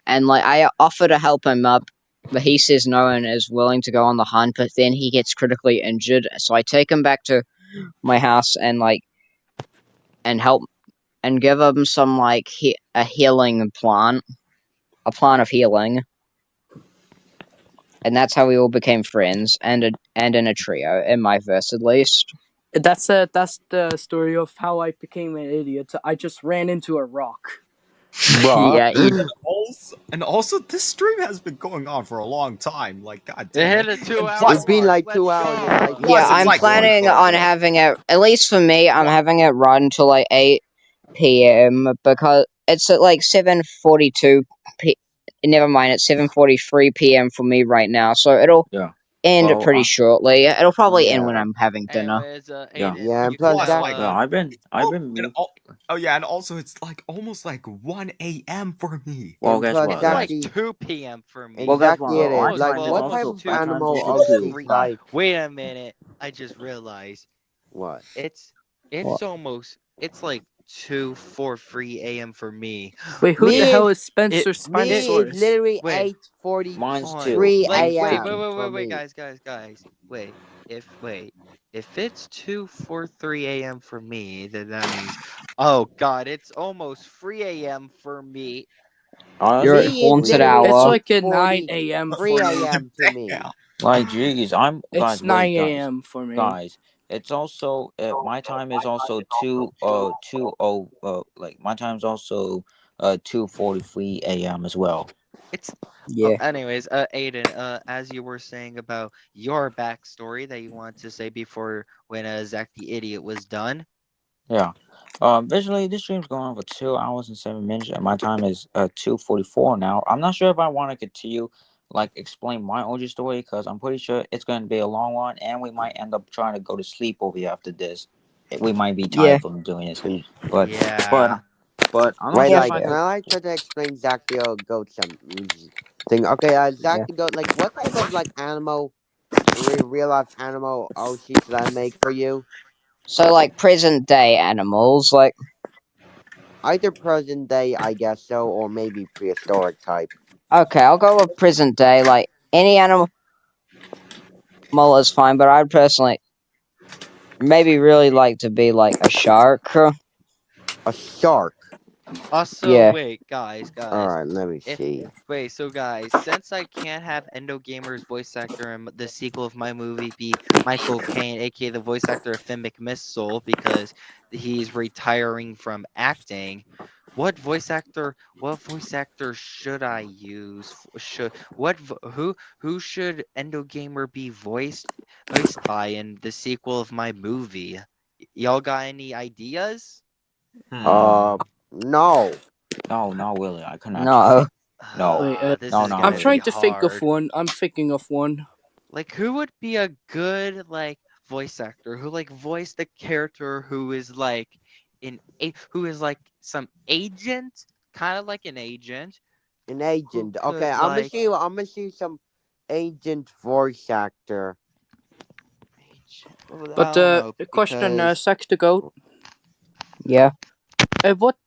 Speaker 1: and like I offer to help him up, but he says no and is willing to go on the hunt. But then he gets critically injured, so I take him back to my house and like and help and give him some like a healing plant, a plant of healing, and that's how we all became friends and in a trio in my verse at least.
Speaker 2: that's the story of how I became an idiot. I just ran into a rock.
Speaker 7: Bruh.
Speaker 1: Yeah,
Speaker 6: And also, this stream has been going on for a long time. Like, god
Speaker 4: it
Speaker 6: damn
Speaker 4: hit
Speaker 6: it.
Speaker 4: a 2
Speaker 6: And
Speaker 4: hour
Speaker 6: plus,
Speaker 7: It's been
Speaker 4: mark.
Speaker 7: like
Speaker 4: Let's
Speaker 7: 2 hours, and I
Speaker 4: go.
Speaker 6: Plus,
Speaker 1: yeah.
Speaker 6: it's
Speaker 1: I'm
Speaker 6: like
Speaker 1: planning on having it. At least for me, I'm having it run till like 8 p.m. because it's at like 7:42 p. Never mind, it's 7:43 p.m. for me right now, so it'll
Speaker 3: Yeah.
Speaker 1: end
Speaker 3: Well,
Speaker 1: pretty shortly. It'll probably end when
Speaker 7: Yeah.
Speaker 1: I'm having dinner.
Speaker 4: Anyways,
Speaker 3: Yeah.
Speaker 4: Aiden,
Speaker 7: Yeah, and
Speaker 4: you
Speaker 7: plus
Speaker 4: can
Speaker 6: plus,
Speaker 4: now.
Speaker 7: that.
Speaker 6: like,
Speaker 3: Yeah, I've been
Speaker 6: and oh yeah, and also it's like almost like 1 a.m. for me.
Speaker 3: well.
Speaker 7: And
Speaker 3: Guess
Speaker 7: plus
Speaker 3: what,
Speaker 4: It's like
Speaker 3: guys?
Speaker 7: Zachary.
Speaker 4: 2 p.m. for me.
Speaker 3: Well, guess
Speaker 7: Exactly
Speaker 3: what?
Speaker 7: it is.
Speaker 3: My
Speaker 4: Almost,
Speaker 7: Like,
Speaker 3: time
Speaker 4: well,
Speaker 3: is
Speaker 7: what type
Speaker 3: also
Speaker 4: almost
Speaker 7: of
Speaker 4: 2,
Speaker 3: my time is
Speaker 7: animal
Speaker 3: also
Speaker 7: OC
Speaker 3: two.
Speaker 4: 3.
Speaker 7: like?
Speaker 4: Wait a minute. I just realized
Speaker 7: What?
Speaker 4: it's
Speaker 1: What?
Speaker 4: almost it's like 2:43 a.m. for me.
Speaker 2: Wait, who the
Speaker 7: Me
Speaker 2: hell
Speaker 7: is
Speaker 2: is Spencer
Speaker 7: me is
Speaker 2: Spinosaurus?
Speaker 7: literally
Speaker 4: Wait,
Speaker 3: Mine's
Speaker 4: fine.
Speaker 3: 2.
Speaker 7: 8:43
Speaker 4: Like,
Speaker 3: Mine's
Speaker 4: wait,
Speaker 3: two.
Speaker 7: a.m. for me.
Speaker 4: guys. If it's 2:43 a.m. for me, then that means, oh god, it's almost 3 a.m. for me.
Speaker 1: You're at
Speaker 3: Honestly,
Speaker 7: Me is
Speaker 1: haunted
Speaker 7: literally
Speaker 2: It's
Speaker 1: hour.
Speaker 2: like at 9 a.m.
Speaker 7: 8:43
Speaker 2: for me.
Speaker 7: a.m. to me.
Speaker 6: Damn.
Speaker 3: like, geez, I'm
Speaker 2: It's
Speaker 3: guys.
Speaker 2: 9
Speaker 3: Wait, guys,
Speaker 2: a.m. for me.
Speaker 3: guys. It's also my time is also like my time's also 2:43 a.m. as well.
Speaker 4: It's
Speaker 1: Yeah.
Speaker 4: anyways, Aiden, as you were saying about your backstory that you wanted to say before when Zach the idiot was done.
Speaker 3: Yeah. Visually, this stream's going on for 2 hours and 7 minutes, and my time is 2:44 now. I'm not sure if I want to continue, like, explain my origin story because I'm pretty sure it's going to be a long one, and we might end up trying to go to sleep over here after this. We might be
Speaker 1: Yeah.
Speaker 3: tired from doing this, but
Speaker 4: Yeah.
Speaker 3: but I'm not
Speaker 7: Wait,
Speaker 3: sure
Speaker 1: Yeah.
Speaker 3: if
Speaker 7: like,
Speaker 3: I
Speaker 7: can
Speaker 3: could.
Speaker 7: I like try to explain Zach the goat some thing? Okay, Zach
Speaker 1: Yeah.
Speaker 7: the goat. Like, what type of like animal, real life animal OC should I make for you?
Speaker 1: So like present day animals, like
Speaker 7: Either present day, I guess so, or maybe prehistoric type.
Speaker 1: okay, I'll go with present day. Like any animal is fine, but I'd personally maybe really like to be like a shark.
Speaker 7: A shark.
Speaker 4: Also,
Speaker 1: Yeah.
Speaker 4: wait, guys.
Speaker 7: Alright, let me
Speaker 4: If
Speaker 7: see.
Speaker 4: wait, so guys, since I can't have Endo Gamer's voice actor in the sequel of my movie be Michael Caine, aka the voice actor of Finn McMissile, because he's retiring from acting, what voice actor? What voice actor should I use? Who should Endo Gamer be voiced by in the sequel of my movie? Y'all got any ideas?
Speaker 7: No.
Speaker 3: No, not really. I cannot
Speaker 1: No.
Speaker 3: think. No.
Speaker 2: Wait,
Speaker 4: This
Speaker 3: No,
Speaker 4: is
Speaker 3: not
Speaker 2: I'm
Speaker 4: gonna
Speaker 3: really.
Speaker 4: be
Speaker 2: trying to think of
Speaker 4: hard.
Speaker 2: one. I'm thinking of one.
Speaker 4: Like, who would be a good like voice actor who like voiced a character who is like who is like some agent, kind of like an agent
Speaker 7: An
Speaker 4: who
Speaker 7: agent. Okay,
Speaker 4: could
Speaker 7: I'm gonna
Speaker 4: like
Speaker 7: see. I'm gonna see some agent voice actor.
Speaker 4: Well, I
Speaker 2: But
Speaker 4: don't know
Speaker 2: question,
Speaker 4: because
Speaker 2: Sack the Goat.
Speaker 1: Yeah.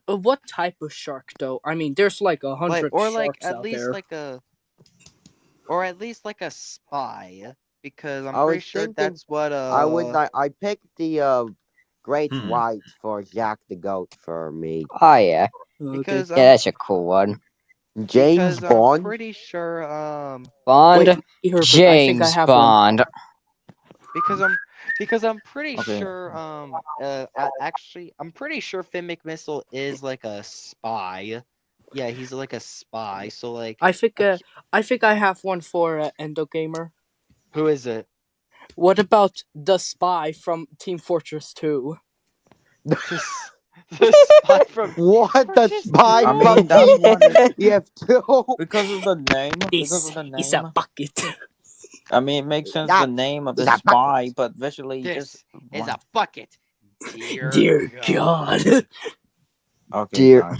Speaker 2: What type of shark though? I mean, there's like
Speaker 4: like
Speaker 2: 100
Speaker 4: or like
Speaker 2: sharks
Speaker 4: at
Speaker 2: out
Speaker 4: least
Speaker 2: there.
Speaker 4: like a or at least like a spy because I'm
Speaker 7: I
Speaker 4: pretty
Speaker 7: was
Speaker 4: sure
Speaker 7: thinking.
Speaker 4: that's what
Speaker 7: I picked the Great
Speaker 6: Hmm.
Speaker 7: White for Jack the Goat for me.
Speaker 1: Oh yeah.
Speaker 2: Okay.
Speaker 4: because
Speaker 1: Yeah, that's a cool one.
Speaker 7: James
Speaker 4: because I'm
Speaker 7: Bond.
Speaker 4: pretty sure
Speaker 1: Bond.
Speaker 2: Wait, here, but I think I
Speaker 1: James
Speaker 2: have one.
Speaker 1: Bond.
Speaker 4: because I'm pretty
Speaker 3: Okay.
Speaker 4: sure actually I'm pretty sure Finn McMissile is like a spy. Yeah, he's like a spy. So like
Speaker 2: I think I have one for Endo Gamer.
Speaker 4: who is it?
Speaker 2: What about the spy from Team Fortress 2?
Speaker 4: The spy from
Speaker 7: What the
Speaker 4: Fortress
Speaker 7: spy
Speaker 4: 2?
Speaker 3: I
Speaker 7: from
Speaker 3: mean, that's one
Speaker 7: TF2?
Speaker 3: because of the name. Because
Speaker 2: This
Speaker 3: of the
Speaker 2: is a
Speaker 3: name.
Speaker 2: bucket.
Speaker 3: I mean, it makes sense
Speaker 7: That
Speaker 3: the name of
Speaker 7: is
Speaker 3: the
Speaker 7: a bucket.
Speaker 3: spy, but visually just
Speaker 4: This is a bucket.
Speaker 2: Dear God.
Speaker 3: Okay,
Speaker 1: Dear.
Speaker 3: guys.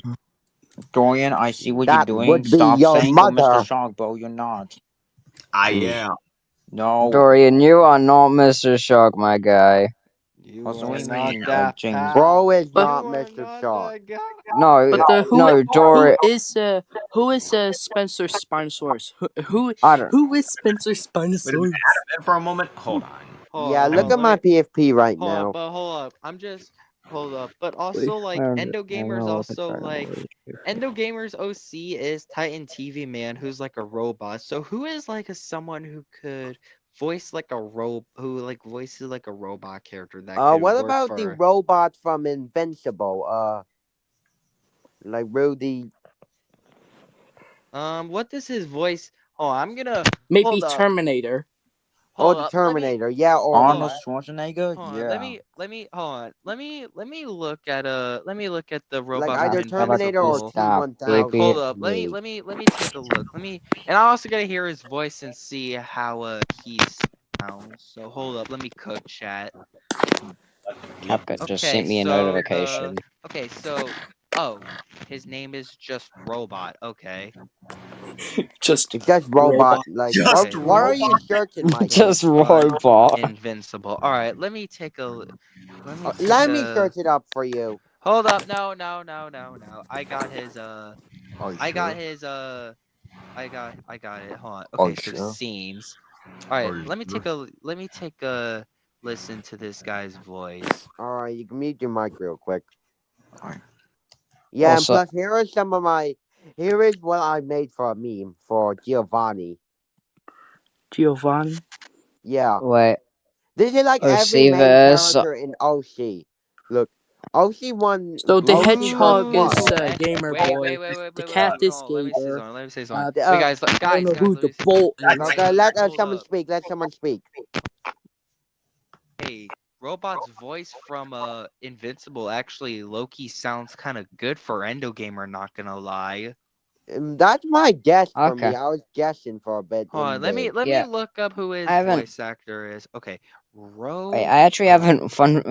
Speaker 3: Dorian, I see what
Speaker 7: That
Speaker 3: you're doing.
Speaker 7: would be
Speaker 3: Stop
Speaker 7: your
Speaker 3: saying you're Mr.
Speaker 7: mother.
Speaker 3: Sharkbow. You're not.
Speaker 6: I am.
Speaker 3: No.
Speaker 1: Dorian, you are not Mr. Shark, my guy.
Speaker 4: You
Speaker 3: Also,
Speaker 4: are
Speaker 3: we
Speaker 6: Yes, I
Speaker 4: not
Speaker 3: need
Speaker 6: am.
Speaker 4: that
Speaker 3: James.
Speaker 4: pal.
Speaker 7: Bro is
Speaker 2: But-
Speaker 7: not
Speaker 4: You are
Speaker 7: Mr.
Speaker 4: not
Speaker 7: Shark.
Speaker 4: that guy.
Speaker 1: No,
Speaker 2: But
Speaker 1: no, Dorian.
Speaker 2: who is Spencer Spinosaurus?
Speaker 1: I don't.
Speaker 2: Who is Spencer
Speaker 6: Wait a minute,
Speaker 2: Spinosaurus?
Speaker 6: and for a moment. Hold on.
Speaker 7: Yeah, look at my PFP right
Speaker 4: Hold
Speaker 7: now.
Speaker 4: up, but hold up. Hold up. But
Speaker 2: Wait,
Speaker 4: also like
Speaker 1: I don't
Speaker 4: Endo Gamers
Speaker 1: know what the
Speaker 4: also
Speaker 1: Dragon
Speaker 4: like
Speaker 1: Ball is.
Speaker 4: Endo Gamers OC is Titan TV Man who's like a robot. So who is like someone who could voice like who like voices like a robot character that could
Speaker 7: What
Speaker 4: work
Speaker 7: about the
Speaker 4: for
Speaker 7: robot from Invincible? Like Rudy.
Speaker 4: what does his voice I'm gonna
Speaker 2: maybe
Speaker 4: hold up.
Speaker 2: Terminator.
Speaker 7: Or
Speaker 4: Hold
Speaker 7: the
Speaker 4: up. Let me
Speaker 7: Terminator. Yeah, or
Speaker 3: Arnold
Speaker 7: the.
Speaker 3: Schwarzenegger?
Speaker 4: hold on.
Speaker 3: Yeah.
Speaker 4: Let me hold on. Let me look at the robot
Speaker 7: Like
Speaker 4: from
Speaker 7: either Terminator or
Speaker 4: Invincible.
Speaker 1: Stop,
Speaker 7: T-1000.
Speaker 4: Hold
Speaker 1: baby.
Speaker 4: up.
Speaker 7: to
Speaker 4: Let
Speaker 7: me.
Speaker 4: me take a look. And I'm also gonna hear his voice and see how he sounds. So hold up. Let me cook chat.
Speaker 1: CapCut just
Speaker 4: Okay,
Speaker 1: sent me a
Speaker 4: so
Speaker 1: notification.
Speaker 4: his name is just Robot. Okay.
Speaker 2: Just
Speaker 7: It's just robot. Like,
Speaker 6: Just
Speaker 7: what are you searching, Michael?
Speaker 1: Just
Speaker 4: Robot.
Speaker 1: robot.
Speaker 4: Invincible. All right. Let me take a.
Speaker 7: Let me search it up for you.
Speaker 4: Hold up. No. I got his
Speaker 3: Are you
Speaker 4: I got
Speaker 3: sure?
Speaker 4: his I got it. Hold on.
Speaker 3: Are
Speaker 4: Okay,
Speaker 3: you
Speaker 4: so
Speaker 3: sure?
Speaker 4: scenes. All right,
Speaker 6: Are you
Speaker 4: let me take a listen to this guy's voice.
Speaker 7: Alright, you can mute your mic real quick.
Speaker 3: Alright.
Speaker 7: Yeah,
Speaker 1: Also-
Speaker 7: and plus here are some of my. Here is what I made for a meme for Giovanni.
Speaker 2: Giovanni.
Speaker 7: Yeah.
Speaker 1: Wait.
Speaker 7: This is like every main
Speaker 1: Osiverse.
Speaker 7: character in OC. Look, OC1.
Speaker 2: So the
Speaker 7: OC
Speaker 2: hedgehog
Speaker 7: verse
Speaker 2: is
Speaker 7: one.
Speaker 2: Gamer
Speaker 4: wait,
Speaker 2: Boy.
Speaker 4: wait,
Speaker 2: The cat is
Speaker 4: Let me say
Speaker 2: Gator.
Speaker 4: something. Let me say something.
Speaker 2: Uh,
Speaker 4: Wait, guys,
Speaker 2: I don't know who
Speaker 4: let
Speaker 2: the
Speaker 4: me say-
Speaker 2: bull is.
Speaker 7: Okay, let
Speaker 4: Hold
Speaker 7: someone
Speaker 4: up.
Speaker 7: speak. Let someone speak.
Speaker 4: Hey, Robot's voice from Invincible actually Loki sounds kind of good for Endogamer. Not gonna lie.
Speaker 7: That's my guess for
Speaker 1: Okay.
Speaker 7: me. I was guessing for a bit.
Speaker 4: Hold on, let me
Speaker 1: Yeah.
Speaker 4: look up who his
Speaker 1: I haven't-
Speaker 4: voice actor is. Okay,
Speaker 1: Wait, I actually haven't fun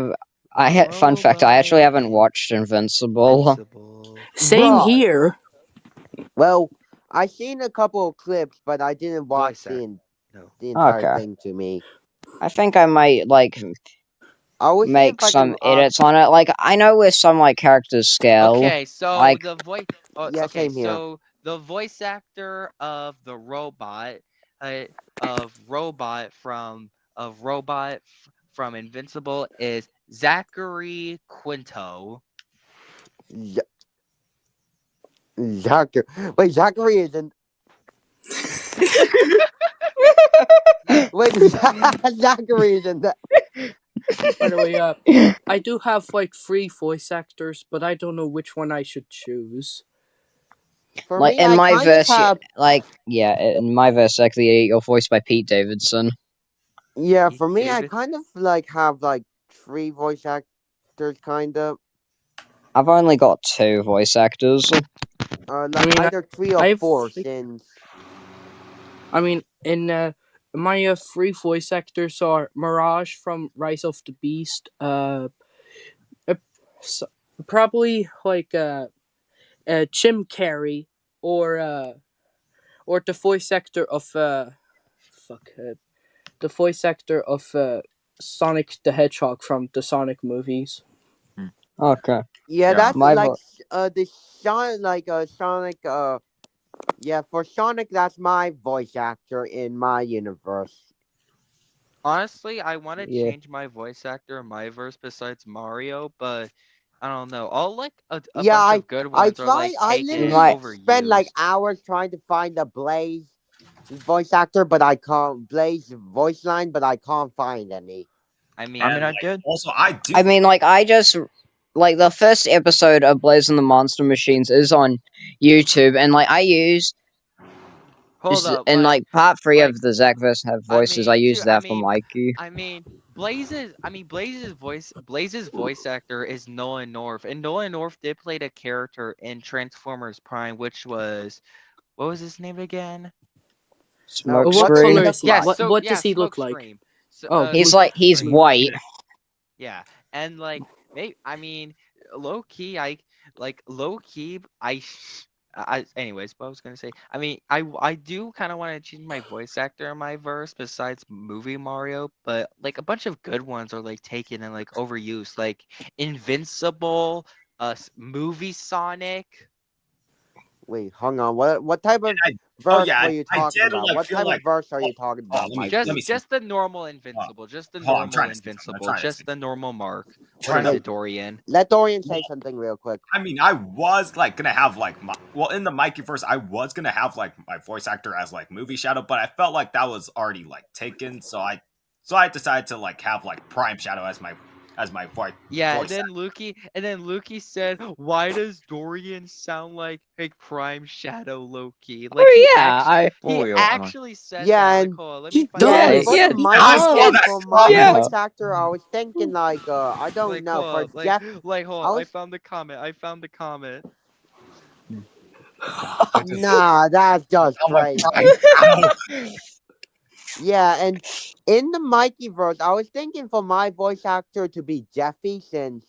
Speaker 1: fact, I actually haven't watched Invincible.
Speaker 4: Invincible.
Speaker 2: Same
Speaker 7: Bruh.
Speaker 2: here.
Speaker 7: Well, I seen a couple of clips, but I didn't watch
Speaker 4: Voice actor. No.
Speaker 7: the entire
Speaker 1: Okay.
Speaker 7: thing to me.
Speaker 1: I think I might
Speaker 7: I will see
Speaker 1: make
Speaker 7: if I
Speaker 1: some
Speaker 7: can,
Speaker 1: edits on it. I know with some characters scale.
Speaker 4: Okay, so
Speaker 1: like-
Speaker 4: the voice.
Speaker 7: Yeah,
Speaker 4: okay,
Speaker 7: same here.
Speaker 4: so the voice actor of the robot, from Invincible is Zachary Quinto.
Speaker 7: Zachary. Wait, Zachary isn't. Wait, Zachary isn't that.
Speaker 2: By the way, I do have like 3 voice actors, but I don't know which one I should choose.
Speaker 7: For
Speaker 1: Like
Speaker 7: me,
Speaker 1: in
Speaker 7: I
Speaker 1: my
Speaker 7: kind of
Speaker 1: verse,
Speaker 7: have.
Speaker 1: in my verse, actually, you're voiced by Pete Davidson.
Speaker 7: Yeah,
Speaker 4: Pete
Speaker 7: for me, I
Speaker 4: Davidson.
Speaker 7: kind of like have like 3 voice actors, kind of.
Speaker 1: I've only got 2 voice actors.
Speaker 7: Like
Speaker 2: mean,
Speaker 7: either 3 or
Speaker 2: I have
Speaker 7: 4
Speaker 2: three-
Speaker 7: since.
Speaker 2: I mean, in my 3 voice actors are Mirage from Rise of the Beast. So, probably like Jim Carrey or the voice actor of the voice actor of Sonic the Hedgehog from the Sonic movies.
Speaker 1: Okay.
Speaker 7: Yeah,
Speaker 3: Yeah.
Speaker 7: that's
Speaker 1: My
Speaker 7: like
Speaker 1: vo-
Speaker 7: the Sonic yeah, for Sonic that's my voice actor in my universe.
Speaker 4: Honestly, I want to
Speaker 1: Yeah.
Speaker 4: change my voice actor in my verse besides Mario, but I don't know. All like a
Speaker 7: Yeah,
Speaker 4: bunch of good
Speaker 7: I
Speaker 4: ones are
Speaker 7: tried
Speaker 4: like
Speaker 7: I
Speaker 4: taken and
Speaker 7: literally
Speaker 1: My
Speaker 7: spent like
Speaker 4: overused.
Speaker 7: hours trying to find a Blaze voice actor, but I can't Blaze voice line, but I can't find any.
Speaker 4: I mean,
Speaker 3: I mean, I
Speaker 6: like,
Speaker 3: did.
Speaker 6: also, I do.
Speaker 1: I mean, like, I just like the first episode of Blaze and the Monster Machines is on YouTube, and like I use
Speaker 4: hold up,
Speaker 1: and like part 3
Speaker 4: like
Speaker 1: of the Zachverse have voices. I use that for Mikey.
Speaker 4: Blaze's voice actor is Nolan North, and Nolan North did play a character in Transformers Prime, which was what was his name again?
Speaker 7: No,
Speaker 2: What
Speaker 7: what's in
Speaker 2: color
Speaker 1: Smokescreen.
Speaker 7: the
Speaker 2: is he?
Speaker 4: Yes,
Speaker 7: flash?
Speaker 2: What
Speaker 4: yeah,
Speaker 2: does he look like?
Speaker 4: Smokescreen. So,
Speaker 2: Oh,
Speaker 1: He's
Speaker 2: blue.
Speaker 1: he's
Speaker 4: Smokescreen.
Speaker 1: white.
Speaker 4: Yeah, and like, I mean, low key, anyways, what I was gonna say, I mean, I do kind of want to change my voice actor in my verse besides movie Mario, but like a bunch of good ones are like taken and like overused, like Invincible, movie Sonic.
Speaker 7: Wait, hang on. What type of
Speaker 6: I,
Speaker 7: verse
Speaker 6: yeah,
Speaker 7: were you
Speaker 6: I
Speaker 7: talking
Speaker 6: did
Speaker 7: about?
Speaker 6: like
Speaker 7: What
Speaker 6: feel
Speaker 7: type
Speaker 6: like.
Speaker 7: of verse are
Speaker 6: Oh,
Speaker 7: you talking
Speaker 6: oh,
Speaker 7: about,
Speaker 6: let me
Speaker 7: Mikey?
Speaker 6: see.
Speaker 4: Just the normal Invincible, just the
Speaker 6: Hold on, I'm
Speaker 4: normal
Speaker 6: trying to see something. I'm
Speaker 4: Invincible,
Speaker 6: trying to
Speaker 4: just
Speaker 6: see
Speaker 4: the normal Mark.
Speaker 6: What
Speaker 4: Trying
Speaker 6: is
Speaker 4: to
Speaker 6: it?
Speaker 4: Dorian.
Speaker 7: Let Dorian say something real quick.
Speaker 6: I mean, I was like gonna have like in the Mikey verse, I was gonna have like my voice actor as like Movie Shadow, but I felt like that was already like taken, so I decided to like have like Prime Shadow as my voice.
Speaker 4: Yeah,
Speaker 6: voice
Speaker 4: and then Lukey said, "Why does Dorian sound like Prime Shadow Loki?" Like
Speaker 1: Oh yeah,
Speaker 3: Oh,
Speaker 4: he
Speaker 3: yo,
Speaker 4: actually said
Speaker 7: Yeah,
Speaker 4: that. Like,
Speaker 7: and
Speaker 4: hold on, let me
Speaker 2: He
Speaker 4: find
Speaker 7: yeah,
Speaker 4: the
Speaker 7: and
Speaker 2: does.
Speaker 7: for
Speaker 4: comment.
Speaker 1: yeah,
Speaker 7: the
Speaker 1: he
Speaker 6: I
Speaker 7: Mikey
Speaker 6: saw
Speaker 1: does.
Speaker 6: that
Speaker 7: for my
Speaker 6: comment.
Speaker 1: Yeah.
Speaker 7: voice actor, I was thinking like I don't
Speaker 4: Like,
Speaker 7: know
Speaker 4: hold
Speaker 7: for
Speaker 4: on,
Speaker 7: Jeff.
Speaker 4: hold
Speaker 7: I
Speaker 4: on. I
Speaker 7: was
Speaker 4: found the comment. I found the comment.
Speaker 7: nah, that's just
Speaker 6: I'm like,
Speaker 7: crazy.
Speaker 6: Prime Shadow.
Speaker 7: Yeah, and in the Mikey verse, I was thinking for my voice actor to be Jeffy since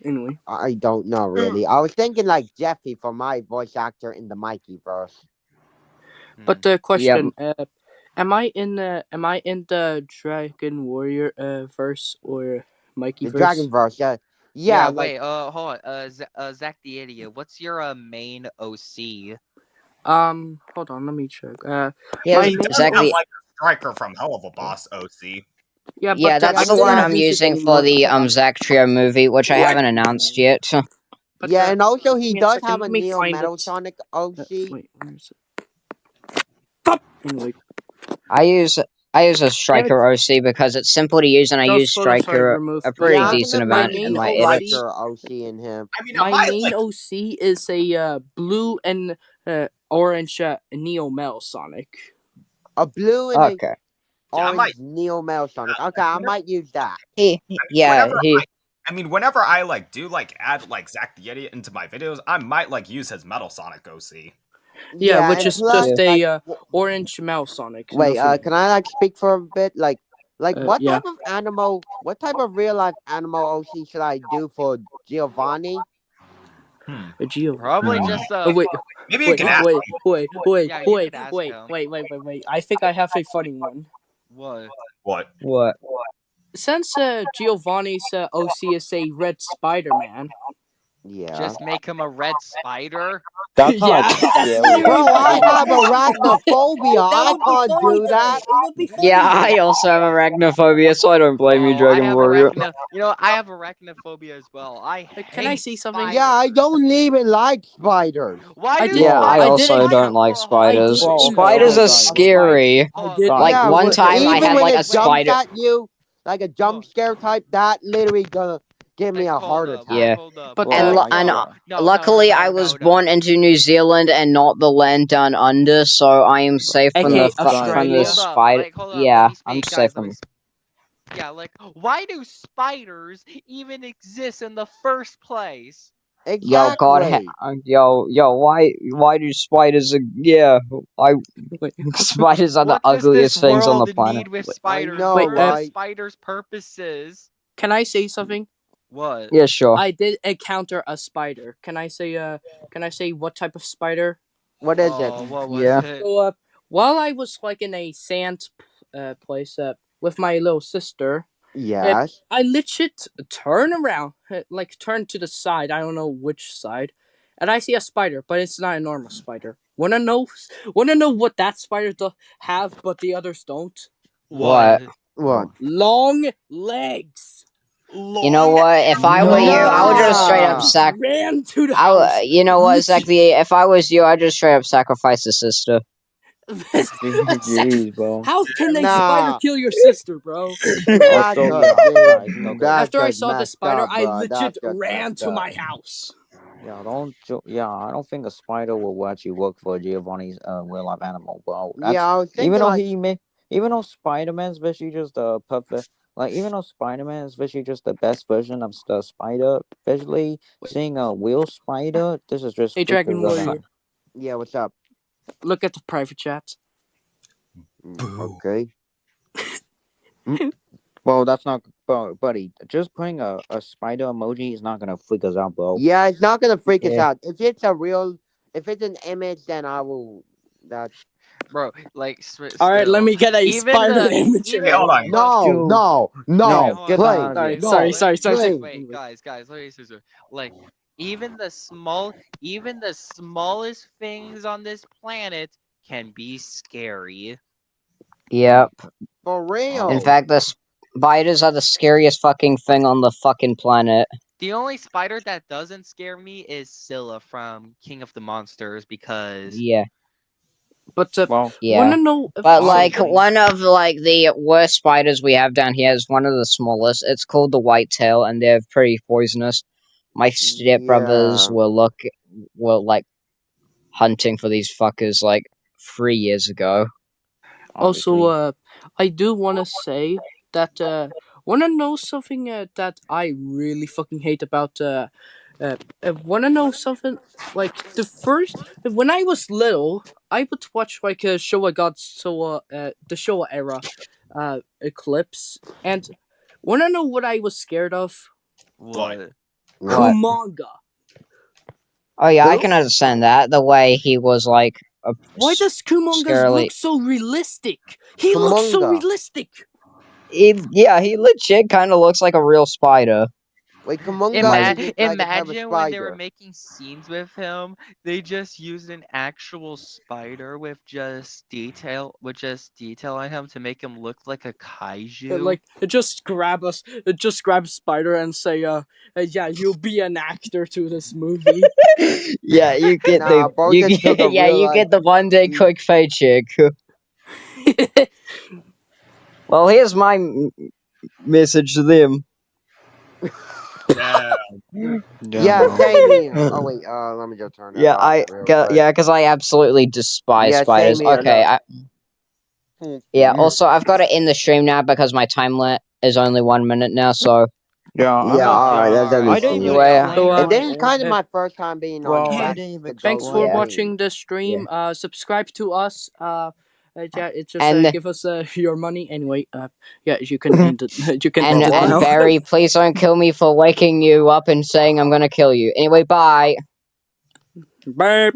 Speaker 2: Anyway,
Speaker 7: I don't know really. I was thinking like Jeffy for my voice actor in the Mikey verse.
Speaker 2: but the
Speaker 1: Yeah.
Speaker 2: question: am I in the Dragon Warrior verse or Mikey
Speaker 7: The
Speaker 2: verse?
Speaker 7: Dragon verse, yeah.
Speaker 4: Yeah,
Speaker 7: Like
Speaker 4: wait. Hold on. Zach the Idiot. What's your main OC?
Speaker 2: Hold on, let me check.
Speaker 1: Yeah,
Speaker 2: My
Speaker 6: He
Speaker 2: main
Speaker 6: does have
Speaker 1: exactly.
Speaker 6: like a striker from Hell of a Boss OC.
Speaker 2: Yeah,
Speaker 1: Yeah,
Speaker 2: but
Speaker 1: that's
Speaker 2: I
Speaker 1: the
Speaker 2: don't
Speaker 1: one I'm
Speaker 2: use it
Speaker 1: using for
Speaker 2: anymore.
Speaker 1: the
Speaker 2: Hold on.
Speaker 1: Zach Trio movie, which I haven't announced yet.
Speaker 2: But
Speaker 7: yeah, and also
Speaker 2: give
Speaker 7: he
Speaker 2: me a
Speaker 7: does
Speaker 2: second,
Speaker 7: have a
Speaker 2: let me
Speaker 7: Neo
Speaker 2: find
Speaker 7: Metal
Speaker 2: it.
Speaker 7: Sonic OC.
Speaker 2: Wait, where is it? Fuck! Anyway,
Speaker 1: I use a Striker OC because it's simple to use, and I use
Speaker 2: Those photos are
Speaker 1: Striker
Speaker 2: removed.
Speaker 1: a
Speaker 2: But
Speaker 1: pretty
Speaker 7: Yeah, I'm
Speaker 1: decent
Speaker 7: gonna
Speaker 2: my
Speaker 1: amount
Speaker 7: make
Speaker 1: in
Speaker 2: main
Speaker 7: the
Speaker 1: my edits.
Speaker 2: OC,
Speaker 7: Striker OC in him.
Speaker 6: I mean, I
Speaker 2: my
Speaker 6: might
Speaker 2: main
Speaker 6: like.
Speaker 2: OC is a blue and orange Neo Mel Sonic.
Speaker 7: A blue and a
Speaker 1: Okay.
Speaker 6: Yeah, I might.
Speaker 7: orange Neo Metal Sonic. Okay, I might use that.
Speaker 1: Yeah,
Speaker 6: Whenever I like do like add like Zach the Idiot into my videos, I might like use his Metal Sonic OC.
Speaker 2: Yeah, which
Speaker 7: and
Speaker 2: is
Speaker 7: plus,
Speaker 2: just
Speaker 7: like,
Speaker 2: a orange mouse Sonic.
Speaker 7: wait,
Speaker 2: nothing.
Speaker 7: can I like speak for a bit? Like what
Speaker 2: Yeah.
Speaker 7: type of animal, what type of real life animal OC should I do for Giovanni?
Speaker 2: A Geo.
Speaker 4: Probably
Speaker 6: Hmm.
Speaker 4: just
Speaker 2: Oh wait,
Speaker 6: Maybe you
Speaker 2: wait,
Speaker 6: can ask.
Speaker 2: wait, wait, wait,
Speaker 4: Yeah, you
Speaker 2: wait,
Speaker 4: could ask
Speaker 2: wait,
Speaker 4: him.
Speaker 2: wait. I think I have a funny one.
Speaker 4: What?
Speaker 6: What?
Speaker 2: Since Giovanni's OC is a red Spider-Man,
Speaker 7: Yeah.
Speaker 4: Just make him a red spider.
Speaker 3: That's not
Speaker 2: Yeah, that's
Speaker 3: scary.
Speaker 2: literally
Speaker 7: Bro, I
Speaker 2: funny.
Speaker 7: have arachnophobia.
Speaker 2: That
Speaker 7: I
Speaker 2: would be
Speaker 7: can't
Speaker 2: funny
Speaker 7: do
Speaker 2: though.
Speaker 7: that.
Speaker 2: It would be funny.
Speaker 1: Yeah, I also have arachnophobia, so I don't blame you,
Speaker 4: Oh, I
Speaker 1: Dragon
Speaker 4: have
Speaker 1: Warrior.
Speaker 4: I have arachnophobia as well. I
Speaker 2: Can I
Speaker 4: hate
Speaker 2: say something?
Speaker 7: Yeah, I
Speaker 4: spiders.
Speaker 7: don't even like spiders.
Speaker 4: Why
Speaker 2: I
Speaker 4: do
Speaker 2: did-
Speaker 1: Yeah, I
Speaker 2: I
Speaker 4: spiders?
Speaker 2: did
Speaker 1: also
Speaker 2: a-
Speaker 1: don't like spiders.
Speaker 2: did
Speaker 3: Well, okay,
Speaker 1: Spiders
Speaker 3: okay,
Speaker 1: are
Speaker 3: guys.
Speaker 1: scary.
Speaker 2: I did.
Speaker 1: Like,
Speaker 7: Yeah,
Speaker 1: one
Speaker 7: but
Speaker 1: time I
Speaker 7: even
Speaker 1: had
Speaker 7: when
Speaker 1: like
Speaker 7: it
Speaker 1: a
Speaker 7: jumps
Speaker 1: spider.
Speaker 7: at you, like a jump scare type, that literally gonna give me a heart attack.
Speaker 1: Yeah.
Speaker 4: Hold up.
Speaker 2: But,
Speaker 1: And,
Speaker 3: Well,
Speaker 1: and
Speaker 3: yeah.
Speaker 1: luckily, I was born into New Zealand and not the land down under, so I am safe from
Speaker 2: AKA
Speaker 1: the from the
Speaker 2: Australia.
Speaker 1: spider.
Speaker 4: Hold up.
Speaker 1: Yeah,
Speaker 4: Let me speak,
Speaker 1: I'm
Speaker 4: guys.
Speaker 1: safe
Speaker 4: Let me
Speaker 1: from.
Speaker 4: Yeah, like, why do spiders even exist in the first place?
Speaker 1: Yo, God,
Speaker 7: Exactly.
Speaker 1: why do spiders? Yeah, I
Speaker 2: Wait,
Speaker 1: spiders are the
Speaker 4: What does this
Speaker 1: ugliest things on the
Speaker 4: world
Speaker 1: planet.
Speaker 4: need with
Speaker 2: Wait,
Speaker 4: spiders?
Speaker 7: know,
Speaker 4: What are the
Speaker 7: right?
Speaker 4: spiders' purposes?
Speaker 2: can I say something?
Speaker 4: What?
Speaker 1: Yeah, sure.
Speaker 2: I did encounter a spider. Can I say what type of spider?
Speaker 7: What is it?
Speaker 4: Oh, what was
Speaker 1: Yeah.
Speaker 4: it?
Speaker 2: So while I was like in a sand place with my little sister,
Speaker 7: Yes.
Speaker 2: I legit turn around, turn to the side. I don't know which side, and I see a spider, but it's not a normal spider. Wanna know what that spider have, but the others don't?
Speaker 1: What?
Speaker 7: What?
Speaker 2: Long legs.
Speaker 1: You know what? If I were you, I would just straight up
Speaker 7: Nah.
Speaker 2: Ran to the house.
Speaker 1: You know what, exactly? If I was you, I'd just straight up sacrifice a sister.
Speaker 3: Jeez, bro.
Speaker 2: How can a
Speaker 7: Nah.
Speaker 2: spider kill your sister, bro?
Speaker 7: That's
Speaker 3: Also,
Speaker 7: just,
Speaker 3: yeah,
Speaker 7: dude,
Speaker 3: guys, okay.
Speaker 7: that's
Speaker 2: After I
Speaker 7: just
Speaker 2: saw the
Speaker 7: messed
Speaker 2: spider,
Speaker 7: up,
Speaker 2: I
Speaker 7: bro.
Speaker 2: legit
Speaker 7: That's just
Speaker 2: ran
Speaker 7: messed
Speaker 2: to
Speaker 7: up.
Speaker 2: my house.
Speaker 3: Yeah, I don't think a spider will actually work for Giovanni's real life animal, bro. That's
Speaker 7: Yeah, I was thinking
Speaker 3: even though
Speaker 7: like,
Speaker 3: even though Spider-Man's basically just the perfect, like even though Spider-Man is basically just the best version of the spider, visually seeing a real spider, this is just
Speaker 2: Hey, Dragon
Speaker 3: freaking
Speaker 2: Warrior,
Speaker 7: yeah, what's up?
Speaker 2: look at the private chat.
Speaker 7: Okay.
Speaker 3: Well, that's not, bro, buddy. Just putting a spider emoji is not gonna freak us out, bro.
Speaker 7: Yeah, it's not gonna freak us
Speaker 1: Yeah.
Speaker 7: out. If it's an image, then I will. That.
Speaker 4: Bro, like,
Speaker 2: All right, let
Speaker 4: still,
Speaker 2: me get a
Speaker 4: even
Speaker 2: spider
Speaker 4: the-
Speaker 2: image.
Speaker 4: even-
Speaker 6: Hey, hold on.
Speaker 7: No,
Speaker 3: Dude.
Speaker 7: no,
Speaker 3: No,
Speaker 7: no.
Speaker 3: get that out of
Speaker 7: Please,
Speaker 3: here.
Speaker 7: no.
Speaker 2: Sorry.
Speaker 7: please.
Speaker 4: Wait, guys, let me say something. Like, even the smallest things on this planet can be scary.
Speaker 1: Yep.
Speaker 7: For real.
Speaker 1: In fact, the spiders are the scariest fucking thing on the fucking planet.
Speaker 4: The only spider that doesn't scare me is Scylla from King of the Monsters because
Speaker 1: Yeah.
Speaker 2: But
Speaker 3: Well,
Speaker 1: Yeah.
Speaker 2: wanna know?
Speaker 1: But like
Speaker 3: Honestly.
Speaker 1: one of like the worst spiders we have down here is one of the smallest. It's called the whitetail, and they're pretty poisonous. My stepbrothers were like hunting for these fuckers like 3 years ago.
Speaker 2: Also,
Speaker 3: obviously.
Speaker 2: I do wanna say that wanna know something that I really fucking hate about wanna know something like the first when I was little, I would watch like a Showa Godzilla, the Showa era, Eclipse, and wanna know what I was scared of?
Speaker 4: what?
Speaker 1: What?
Speaker 2: Kumanga.
Speaker 1: Oh yeah, I
Speaker 7: Who?
Speaker 1: can understand that. The way he was like a
Speaker 2: Why does Kumanga
Speaker 1: scarily.
Speaker 2: look so realistic? He looks so
Speaker 7: Kumonga.
Speaker 2: realistic.
Speaker 1: He legit kind of looks like a real spider.
Speaker 7: Wait, Kumonga is like a type of
Speaker 4: Imagine when they were
Speaker 7: spider.
Speaker 4: making scenes with him, they just used an actual spider with just detail on him to make him look like a kaiju.
Speaker 2: Like just grab Spider and say, yeah, you'll be an actor to this movie.
Speaker 1: Yeah, you get
Speaker 7: Nah, bro just took a
Speaker 1: yeah,
Speaker 7: real
Speaker 1: you
Speaker 7: life.
Speaker 1: get the one day quick paycheck. Well, here's my message to them.
Speaker 6: Yeah.
Speaker 7: Yeah,
Speaker 3: bro.
Speaker 7: same here. Oh wait, let me just turn that
Speaker 1: Yeah,
Speaker 7: off real quick.
Speaker 1: because I absolutely despise
Speaker 7: Yeah,
Speaker 1: spiders.
Speaker 7: same here,
Speaker 1: Okay,
Speaker 7: look.
Speaker 1: yeah. Also, I've got to end the stream now because my time limit is only 1 minute now. So
Speaker 3: Yeah,
Speaker 7: Yeah, alright, that's
Speaker 3: I didn't even
Speaker 1: Anyway,
Speaker 3: explain
Speaker 2: So,
Speaker 7: And
Speaker 3: my
Speaker 7: this is kind of
Speaker 3: origin.
Speaker 7: my first time being
Speaker 3: Well,
Speaker 7: on
Speaker 3: I
Speaker 7: Deck
Speaker 3: didn't even
Speaker 7: to
Speaker 2: thanks
Speaker 7: go
Speaker 2: for
Speaker 1: Yeah.
Speaker 2: watching the stream. Subscribe to us. Yeah, it just
Speaker 1: And-
Speaker 2: give us your money anyway. Yeah, you can end it. You can
Speaker 1: and
Speaker 2: end it now.
Speaker 1: Barry, please don't kill me for waking you up and saying I'm gonna kill you. Anyway, bye.
Speaker 2: Bye.